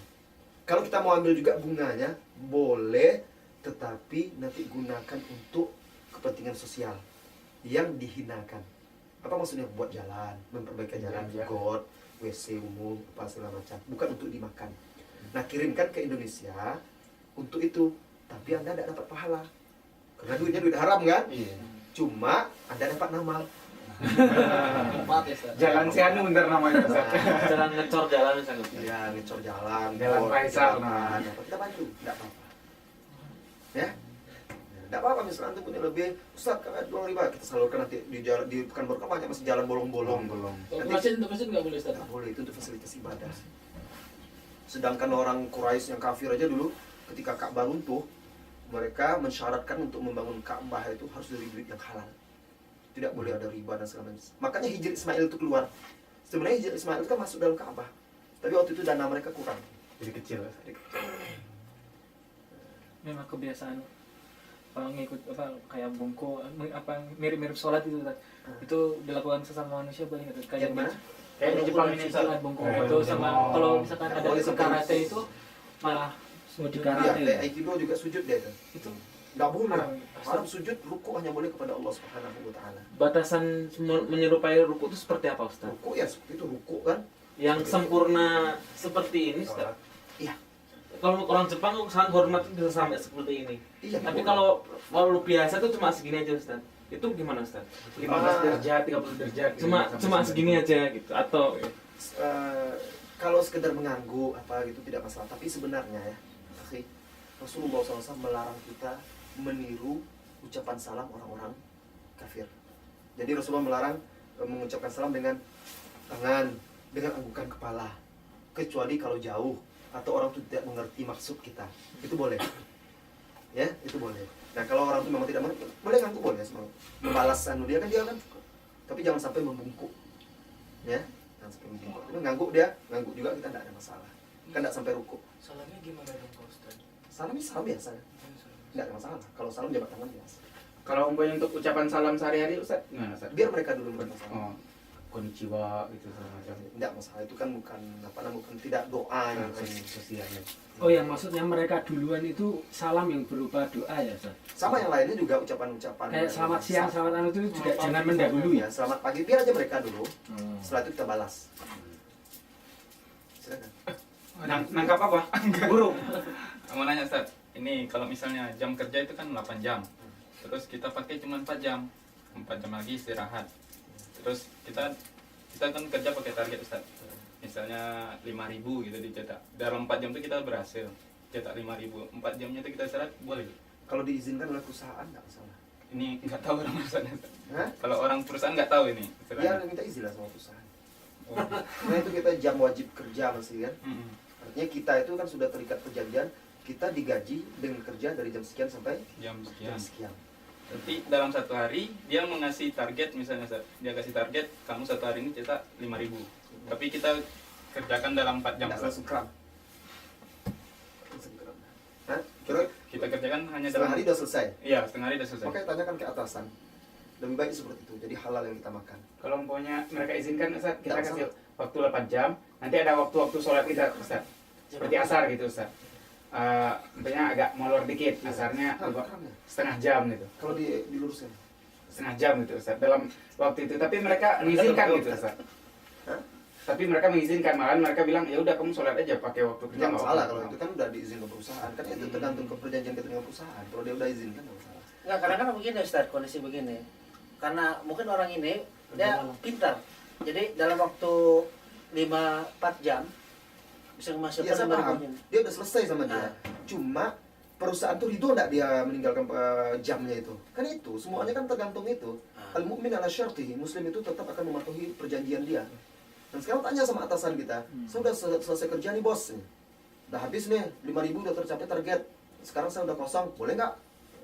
Kalau kita mau ambil juga bunganya, boleh, tetapi nanti gunakan untuk kepentingan sosial yang dihinakan. Apa maksudnya? Buat jalan, memperbaiki jalan, got, WC umum, apa segala macam. Bukan untuk dimakan. Nah, kirimkan ke Indonesia untuk itu. Tapi Anda tidak dapat pahala. Karena duitnya duit haram kan? Cuma Anda dapat nama. Jalan si Anu bentar namanya. Jalan ngecor jalan misalnya. Ya, ngecor jalan. Jalan got, Faisal, jalan, apa. Kita bantu, tidak apa-apa. Ya? Tidak apa-apa, misalnya Anda punya lebih, Ustaz, kakak doang riba, kita salurkan nanti di jalan, di Pekanbaru kan banyak masih jalan bolong-bolong. Masjid nggak boleh Ustaz. Nggak boleh, itu untuk fasilitas ibadah. Sedangkan orang Quraisy yang kafir aja dulu, ketika Ka'bah runtuh, mereka mensyaratkan untuk membangun Ka'bah itu harus dari duit yang halal. Tidak boleh ada riba dan segala macam. Makanya Hijr Ismail itu keluar. Sebenarnya Hijr Ismail itu kan masuk dalam Ka'bah. Tapi waktu itu dana mereka kurang. Jadi kecil. Memang kebiasaan orang ngikut apa kayak bungko apa mirip-mirip sholat itu Ustaz. Itu dilakukan sesama manusia boleh nggak Ustaz? Kayak Gimana? Kayak di Jepang ini sholat bungko Oh, itu sama kalau misalkan ada Boleh ikut sampai karate itu malah Oh, di Iya, karate. kayak Aikido juga sujud dia itu. itu Nggak boleh. haram. Haram sujud, ruku hanya boleh kepada Allah Subhanahu wa taala. Batasan menyerupai ruku itu seperti apa Ustaz? Ruku ya seperti itu, ruku kan. Yang sempurna seperti ini Ustaz? Iya. Kalau orang Jepang sangat hormat itu bisa sampai seperti ini. Iya. Tapi boleh. kalau biasa tuh cuma segini aja Ustaz. Itu gimana Ustaz? 15 derajat, 30 derajat. Cuma segini aja gitu atau Kalau sekedar mengganggu apa gitu tidak masalah. Tapi sebenarnya ya, akhi, Rasulullah SAW melarang kita meniru ucapan salam orang-orang kafir. Jadi Rasulullah melarang mengucapkan salam dengan tangan, dengan anggukan kepala, kecuali kalau jauh atau orang itu tidak mengerti maksud kita. Itu boleh. Ya, itu boleh. Nah, kalau orang itu memang tidak mengerti, boleh ngangguk boleh semua. Membalas anu dia kan, tapi jangan sampai membungkuk. Ya, jangan sampai membungkuk. Tapi ngangguk dia, ngangguk juga kita tidak ada masalah. Kan tidak sampai ruku. Salamnya gimana dong Pak Ustaz? Salam ini salam biasa. Tidak ada masalah. Kalau salam jabat tangan biasa. Kalau umpamanya untuk ucapan salam sehari-hari Ustaz, gimana Ustaz? Biar mereka dulu bermasalah. Oh, konnichiwa gitu segala macam. Tidak masalah, itu kan bukan apa namanya, bukan tidak doa yang Sosialnya. Oh, yang maksudnya mereka duluan itu salam yang berupa doa ya, Ustaz? sama yang lainnya juga ucapan-ucapan Kayak selamat siang, selamat anu itu juga jangan mendahului ya. ya, selamat pagi, biar aja mereka dulu. Hmm. Setelah itu kita balas. Silakan. Nangkap apa? Burung. Mau nanya Ustaz, ini kalau misalnya jam kerja itu kan 8 jam. Terus kita pakai cuma 4 jam. 4 jam lagi istirahat. Terus kita kan kerja pakai target Ustaz. Misalnya 5.000 gitu dicetak. Dalam 4 jam itu kita berhasil cetak 5.000. 4 jamnya itu kita istirahat boleh. Kalau diizinkan oleh perusahaan nggak masalah. Ini nggak tahu orang perusahaan Ustaz. Hah? Kalau orang perusahaan nggak tahu ini. Ya istilahnya. minta izin lah sama perusahaan. Oh. Nah itu kita jam wajib kerja masih kan. Mm-mm. Artinya kita itu kan sudah terikat perjanjian, kita digaji dengan kerja dari jam sekian sampai jam jam sekian. sekian. Nanti dalam satu hari dia mengasih target, misalnya Ustaz, dia kasih target kamu satu hari ini cetak 5.000. Tapi kita kerjakan dalam 4 jam. Tidak Ustaz. langsung kram. Langsung kram. Hah? Kira Kita kerjakan hanya setengah dalam hari udah selesai. Iya, setengah hari udah selesai. Makanya tanyakan ke atasan. Lebih baik seperti itu. Jadi halal yang kita makan. Kalau umpamanya mereka izinkan Ustaz, kita Tidak kasih waktu 8 jam. Nanti ada waktu-waktu sholat kita Ustaz. Seperti asar gitu Ustaz. Umpamanya agak molor dikit, asarnya Kram ya. setengah jam gitu. Kalau diluruskan. Setengah jam gitu Ustaz. Dalam waktu itu, tapi mereka mengizinkan gitu Ustaz. Hah? Tapi mereka mengizinkan, malahan mereka bilang ya udah kamu sholat aja pakai waktu kerja. Tidak nggak masalah apa-apa." kalau itu kan udah diizinkan perusahaan. Kan itu tergantung ke perjanjian kita dengan perusahaan. Kalau dia udah izinkan nggak masalah. Enggak, kadang-kadang begini Ustaz, kondisi begini. Karena mungkin orang ini dia pintar. Jadi dalam waktu 5-4 jam bisa Iya menghasilkan saya paham. 5.000 yen. Dia udah selesai sama dia. Cuma perusahaan tuh ridho nggak dia meninggalkan jamnya itu? Kan itu semuanya kan tergantung itu. Al mukmin ala syartihi, muslim itu tetap akan mematuhi perjanjian dia. Dan sekarang tanya sama atasan kita, saya udah selesai kerja nih bos, nih. Udah habis nih 5.000 udah tercapai target. Sekarang saya udah kosong, boleh nggak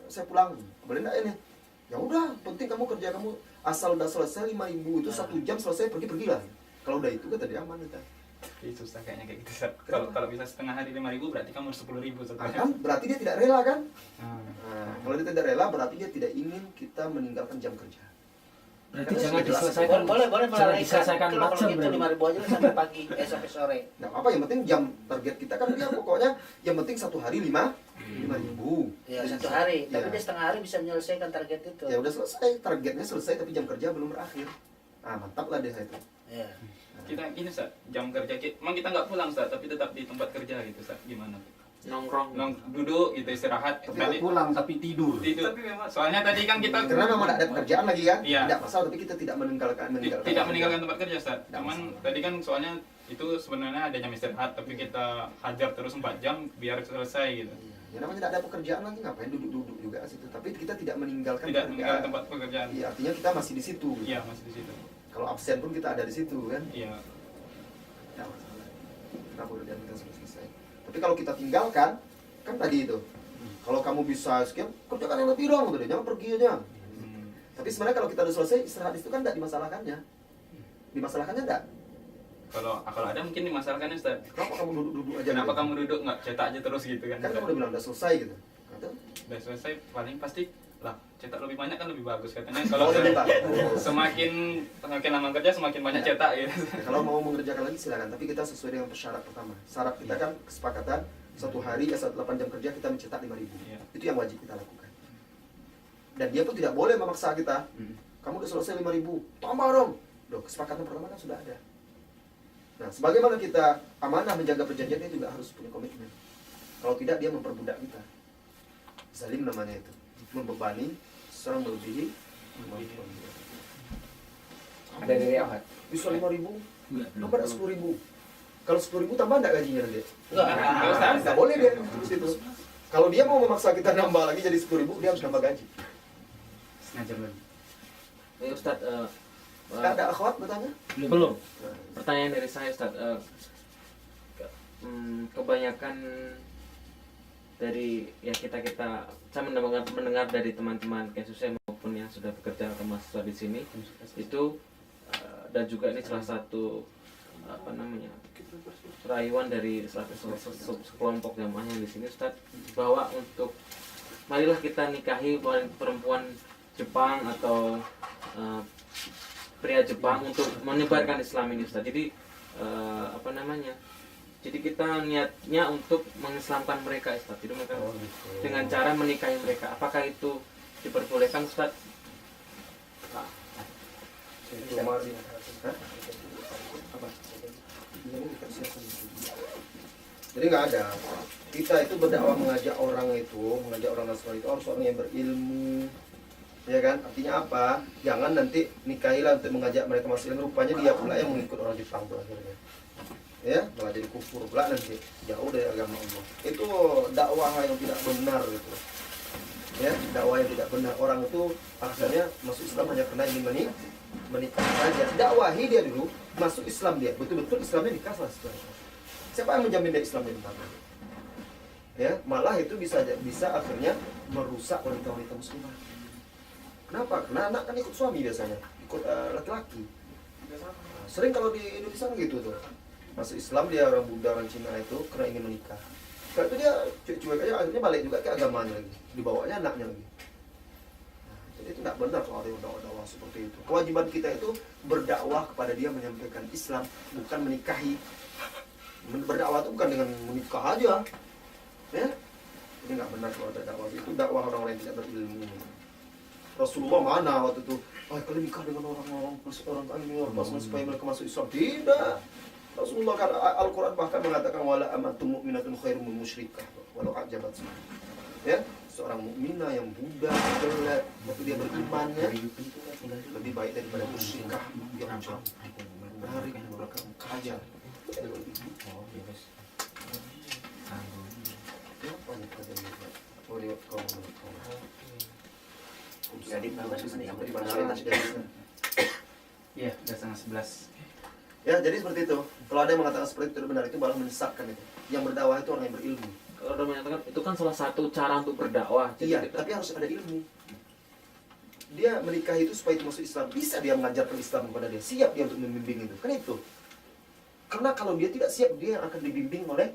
saya pulang? Boleh nggak ini? Ya udah, penting kamu kerja kamu asal udah selesai 5.000 itu 1 jam selesai pergilah. Kalau udah itu kita aman kita. Tapi susah kayaknya kayak gitu Ustaz. Kalau bisa setengah hari 5.000 berarti kamu harus 10.000 satu hari. Kan berarti dia tidak rela kan? Ah. Nah, kalau dia tidak rela berarti dia tidak ingin kita meninggalkan jam kerja. Berarti Karena jangan sudah jelas. diselesaikan. Boleh Jangan melalaikan. diselesaikan Kalau 4 jam gitu berarti. 5.000 aja lah sampai pagi, sampai sore. Nggak apa, yang penting jam target kita kan dia pokoknya yang penting 1 hari 5.000. Ya, Jadi, 1 hari. Tapi ya. dia setengah hari bisa menyelesaikan target itu. Ya udah selesai, targetnya selesai tapi jam kerja belum berakhir. Ah mantap lah dia itu. Ya. Kita ini Ustaz, jam kerja kita, emang kita nggak pulang Ustaz, tapi tetap di tempat kerja gitu Ustaz. Gimana? Nongkrong. Duduk gitu istirahat. Tapi Tadi- pulang tapi tidur. tidur. Soalnya tadi kan kita Karena memang tidak ada pekerjaan lagi kan? Iya. Tidak masalah tapi kita tidak meninggalkan tidak meninggalkan tempat kerja Ustaz. Tidak Cuman masalah. tadi kan soalnya itu sebenarnya ada jam istirahat, tapi kita hajar terus 4 jam biar selesai gitu. Ya namanya tidak ada pekerjaan lagi ngapain duduk-duduk juga ke situ. Tapi kita tidak meninggalkan Tidak pekerjaan. meninggalkan tempat pekerjaan. Iya, artinya kita masih di situ. Gitu. Iya, masih di situ. Kalau absen pun kita ada di situ kan? Iya. Tidak masalah. Kenapa pekerjaan kita sudah selesai? Tapi kalau kita tinggalkan, kan tadi itu. Kalau kamu bisa sekian, kerjakan yang lebih dong, udah jangan pergi aja. Hmm. Tapi sebenarnya kalau kita udah selesai istirahat itu kan tidak dimasalahkannya. Dimasalahkannya enggak? Kalau ada mungkin dimasalahkan Ustaz. Kenapa kamu duduk-duduk aja? Kenapa gitu? kamu duduk nggak cetak aja terus gitu kan? Kan kamu udah bilang udah selesai gitu. Kata, Udah selesai paling pasti lah cetak lebih banyak kan lebih bagus katanya. oh, Kalau udah bagus. semakin lama kerja semakin banyak cetak gitu. Kalau mau mengerjakan lagi silakan, tapi kita sesuai dengan syarat pertama. Syarat kita kan kesepakatan 1 hari ya 8 jam kerja kita mencetak 5.000. Iya. Itu yang wajib kita lakukan. Dan dia pun tidak boleh memaksa kita. Kamu udah selesai 5.000, tambah dong. Loh, kesepakatan pertama kan sudah ada. Nah, sebagaimana kita amanah menjaga perjanjian, dia juga harus punya komitmen. Kalau tidak, dia memperbudak kita. Zalim namanya itu. Membebani, seorang melebihi kemampuan dia. Ada dari Ahad. Bisa 5.000, Enggak, belum. dapat 10.000. Kalau 10.000 tambah enggak gajinya dia? Enggak. Enggak boleh dia terus itu. Kalau dia mau memaksa kita nambah lagi jadi 10.000, dia harus nambah gaji. Setengah jam lagi. Ustaz, Ada akhwat bertanya? Belum. pertanyaan dari saya Ustaz, kebanyakan dari ya kita saya mendengar dari teman-teman kasus saya maupun yang sudah bekerja atau mahasiswa di sini itu dan juga ini salah satu rayuan dari salah satu sekelompok jamaah yang di sini Ustaz, bahwa untuk marilah kita nikahi perempuan Jepang atau pria Jepang untuk menyebarkan Islam ini Ustaz. Jadi jadi kita niatnya untuk mengislamkan mereka Ustaz. Jadi mereka dengan cara menikahi mereka. Apakah itu diperbolehkan Ustaz? Apa? Jadi nggak ada. Kita itu berdakwah mengajak orang Nasrani itu harus orang yang berilmu, ya kan? Artinya apa? Jangan nanti nikahilah untuk mengajak mereka masuk Islam. Rupanya dia pula yang mengikut orang Jepang tuh akhirnya. Ya, malah jadi kufur pula nanti, jauh dari agama Allah. Itu dakwah yang tidak benar gitu. Ya, dakwah yang tidak benar. Orang itu akhirnya masuk Islam hanya karena ingin menikah saja. Dakwahi dia dulu, masuk Islam dia. Betul-betul Islamnya nikah lah setelah itu. Siapa yang menjamin dia Islamnya benar? Ya, malah itu bisa akhirnya merusak wanita-wanita muslimah. Kenapa? Karena anak kan ikut suami biasanya, ikut laki-laki. Sering kalau di Indonesia kan gitu tuh. Masuk Islam dia orang Buddha, orang Cina itu karena ingin menikah. Karena itu dia cuek aja, akhirnya balik juga ke agamanya lagi. Dibawanya anaknya lagi. Jadi itu tidak benar kalau ada dakwah seperti itu. Kewajiban kita itu berdakwah kepada dia, menyampaikan Islam, bukan menikahi. Berdakwah itu bukan dengan menikah aja, ya. Ini nggak benar kalau ada dakwah itu. Dakwah orang-orang yang tidak berilmu. Rasulullah mana waktu itu? Kalian nikah dengan orang supaya mereka masuk Islam. Tidak. Rasulullah kan Al-Quran bahkan mengatakan wala amatun mu'minatun khairum min musyrikah walau ajabat. Ya, seorang mukminah yang budak, jelek, tapi dia berimannya lebih baik daripada musyrikah yang jauh. Menarik, mereka kaya. Iya, udah setengah 11. Ya, jadi seperti itu. Kalau ada yang mengatakan seperti itu tidak benar, itu malah menyesatkan itu. Yang berdakwah itu orang yang berilmu. Kalau udah menyatakan itu kan salah satu cara untuk berdakwah. Jadi Iya, kita- tapi harus ada ilmu. Dia menikah itu supaya itu masuk Islam. Bisa dia mengajarkan Islam kepada dia. Siap dia untuk membimbing itu. Kan itu. Karena kalau dia tidak siap, dia akan dibimbing oleh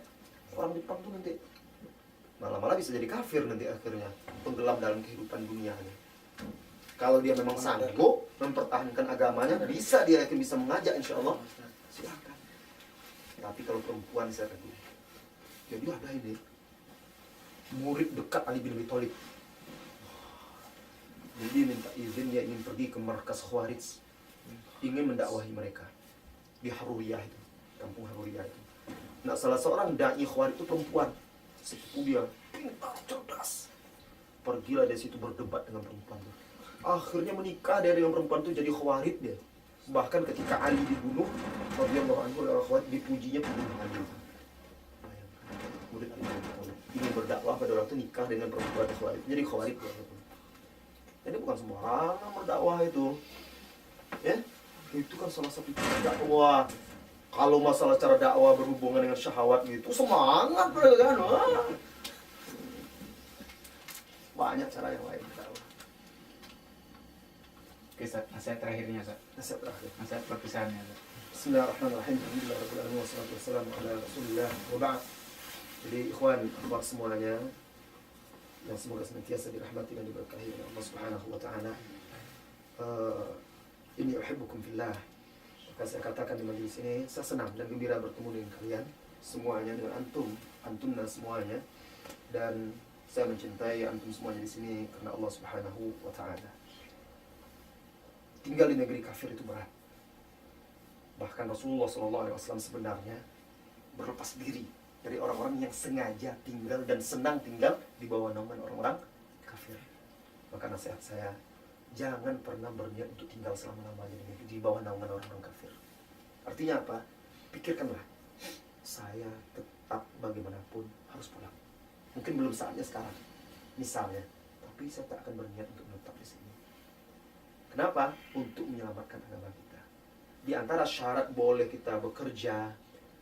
orang Jepang itu nanti. Malah bisa jadi kafir nanti akhirnya. Tenggelam dalam kehidupan dunianya. Kalau dia memang sanggup mempertahankan agamanya, bisa dia akan bisa mengajak insya Allah. Silakan. Tapi kalau perempuan saya ragu. Jadi ada ini murid dekat Ali bin Abi Thalib. Jadi minta izin, dia ingin pergi ke markas Khawarij, ingin mendakwahi mereka di Haruriyah itu, kampung Haruriyah itu. Nah, salah seorang dai Khawarij itu perempuan, sepupu dia, pintar, cerdas. Pergilah dari situ berdebat dengan perempuan itu. Akhirnya menikah dia dengan perempuan itu, jadi Khawarij dia. Bahkan ketika Ali dibunuh, radhiyallahu anhu oleh Khawarij, dipujinya pembunuh Ali. Murid Ali bin Abi Thalib ingin berdakwah pada orang itu nikah dengan perempuan Khawarij, jadi Khawarij dia. Jadi bukan semua orang yang berdakwah itu, ya, itu kan salah satu cara dakwah. Kalau masalah cara dakwah berhubungan dengan syahwat gitu, semangat kan? Wah. Banyak cara yang lain dakwah. Oke, Ustaz, nasihat terakhirnya, Ustaz. Nasihat terakhir. Nasihat perpisahannya, Ustaz. Bismillahirrahmanirrahim. Alhamdulillahirabbil alamin wassalatu wassalamu ala Rasulillah wa ba'd. Jadi ikhwan, akhwat semuanya yang semoga senantiasa dirahmati dan diberkahi oleh Allah Subhanahu wa taala. Inni uhibbukum fillah. Maka saya katakan di majelis ini, saya senang dan gembira bertemu dengan kalian semuanya, dengan antumna semuanya, dan saya mencintai antum semuanya di sini karena Allah Subhanahu wa taala. Tinggal di negeri kafir itu berat. Bahkan Rasulullah SAW sebenarnya berlepas diri dari orang-orang yang sengaja tinggal dan senang tinggal di bawah naungan orang-orang kafir. Maka nasihat saya, jangan pernah berniat untuk tinggal selama-lamanya di bawah naungan orang-orang kafir. Artinya apa? Pikirkanlah, saya tetap bagaimanapun harus pulang. Mungkin belum saatnya sekarang, misalnya, tapi saya tak akan berniat untuk menetap di sini. Kenapa? Untuk menyelamatkan agama kita. Di antara syarat boleh kita bekerja,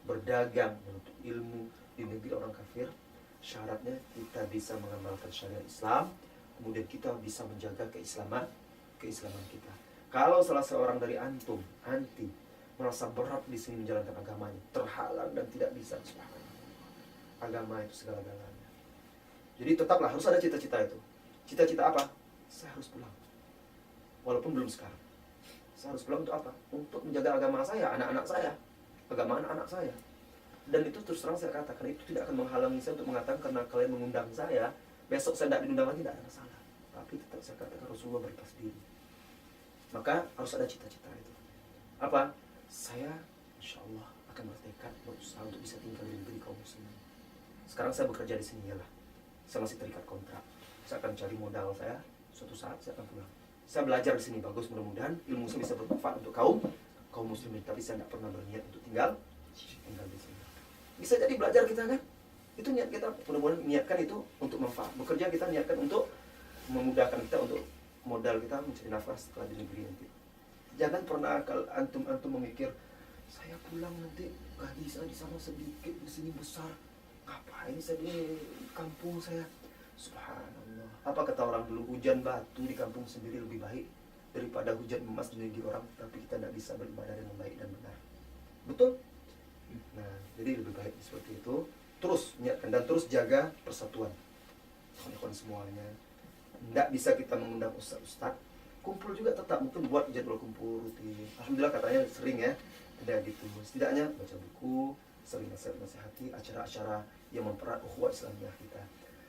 berdagang, menuntut ilmu di negeri orang kafir, syaratnya kita bisa mengamalkan syariat Islam, kemudian kita bisa menjaga keislaman kita. Kalau salah seorang dari antum merasa berat di sini menjalankan agamanya, terhalang dan tidak bisa, subhanallah. Agama itu segala-galanya. Jadi tetaplah harus ada cita-cita itu. Cita-cita apa? Saya harus pulang. Walaupun belum sekarang. Saya harus pulang untuk apa? Untuk menjaga agama saya, anak-anak saya, agama anak-anak saya. Dan itu terus terang saya katakan, itu tidak akan menghalangi saya untuk mengatakan karena kalian mengundang saya, besok saya tidak diundang lagi, tidak ada masalah. Tapi tetap saya katakan Rasulullah berlepas diri. Maka harus ada cita-cita itu. Apa? Saya insya Allah akan bertekad berusaha untuk bisa tinggal di negeri kaum muslimin. Sekarang saya bekerja di sini lah. Saya masih terikat kontrak. Saya akan cari modal saya. Suatu saat saya akan pulang. Saya belajar di sini bagus, mudah-mudahan ilmu saya bisa bermanfaat untuk kaum muslimin. Tapi saya tidak pernah berniat untuk tinggal di sini. Bisa jadi belajar kita kan? Itu niat kita, mudah-mudahan niatkan itu untuk manfaat. Bekerja kita niatkan untuk memudahkan kita untuk modal kita mencari nafkah setelah di negeri nanti. Jangan pernah kalau antum memikir saya pulang nanti gaji saya di sana sedikit, di sini besar. ngapain saya di kampung saya? Subhanallah. Apa kata orang dulu, hujan batu di kampung sendiri lebih baik daripada hujan emas di negeri orang, tapi kita tidak bisa beribadah dengan baik dan benar. Betul? Nah, jadi lebih baik seperti itu. Terus niatkan dan terus jaga persatuan. Kawan-kawan semuanya. Tidak bisa kita mengundang ustaz-ustaz. Kumpul juga tetap, mungkin buat jadwal kumpul rutin. Alhamdulillah katanya sering ya, ada gitu. Setidaknya baca buku, sering nasihati, acara-acara yang mempererat ukhuwah Islamiyah kita.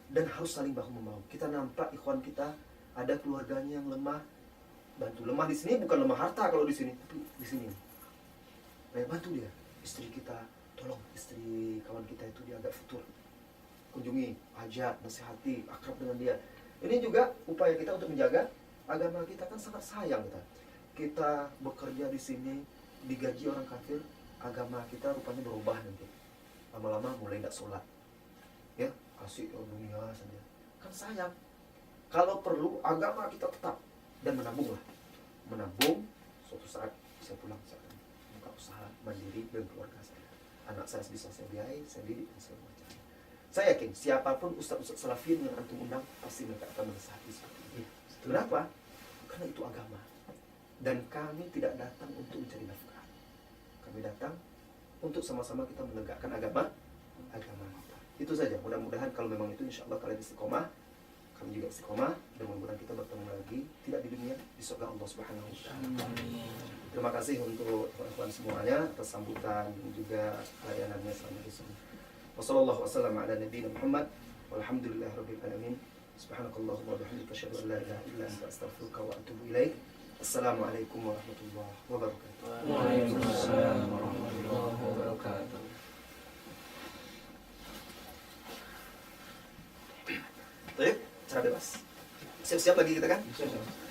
Dan harus saling bahu-membahu. Kita nampak ikhwan kita ada keluarganya yang lemah, bantu. Lemah di sini bukan lemah harta kalau di sini, tapi di sini. Bantu dia. Istri kita, tolong istri kawan kita itu dia agak futur. Kunjungi, ajak, nasihati, akrab dengan dia. Ini juga upaya kita untuk menjaga agama kita, kan sangat sayang kita. Kita bekerja di sini, digaji orang kafir, agama kita rupanya berubah nanti. Lama-lama mulai tidak sholat. Ya, kasih dunia saja. Kan sayang. Kalau perlu agama kita tetap dan menabunglah. Menabung, suatu saat saya pulang, saya akan buka usaha mandiri dan keluarga saya. Anak saya bisa saya biayai, saya didik dan segala macam. Saya yakin siapapun ustaz-ustaz salafin yang antum undang pasti mereka akan menasihati seperti ini. Kenapa? Karena itu agama. Dan kami tidak datang untuk mencari nafkah. Kami datang untuk sama-sama kita menegakkan agama kita. Itu saja. Mudah-mudahan kalau memang itu insya Allah kalian istiqomah, kami juga istiqomah, dan mudah-mudahan kita bertemu lagi tidak di dunia, di surga Allah Subhanahu wa taala. Terima kasih untuk teman-teman semuanya atas sambutan dan juga layanannya selama di sini. Wassallallahu wasallam ala nabiyina Muhammad walhamdulillahirabbil alamin. Subhanakallahumma wa bihamdika asyhadu an la ilaha illa anta astaghfiruka wa atubu ilaik. Assalamualaikum warahmatullahi wabarakatuh. Waalaikumsalam warahmatullahi wabarakatuh. Baik, cara bebas. Siap-siap lagi kita kan? Siap.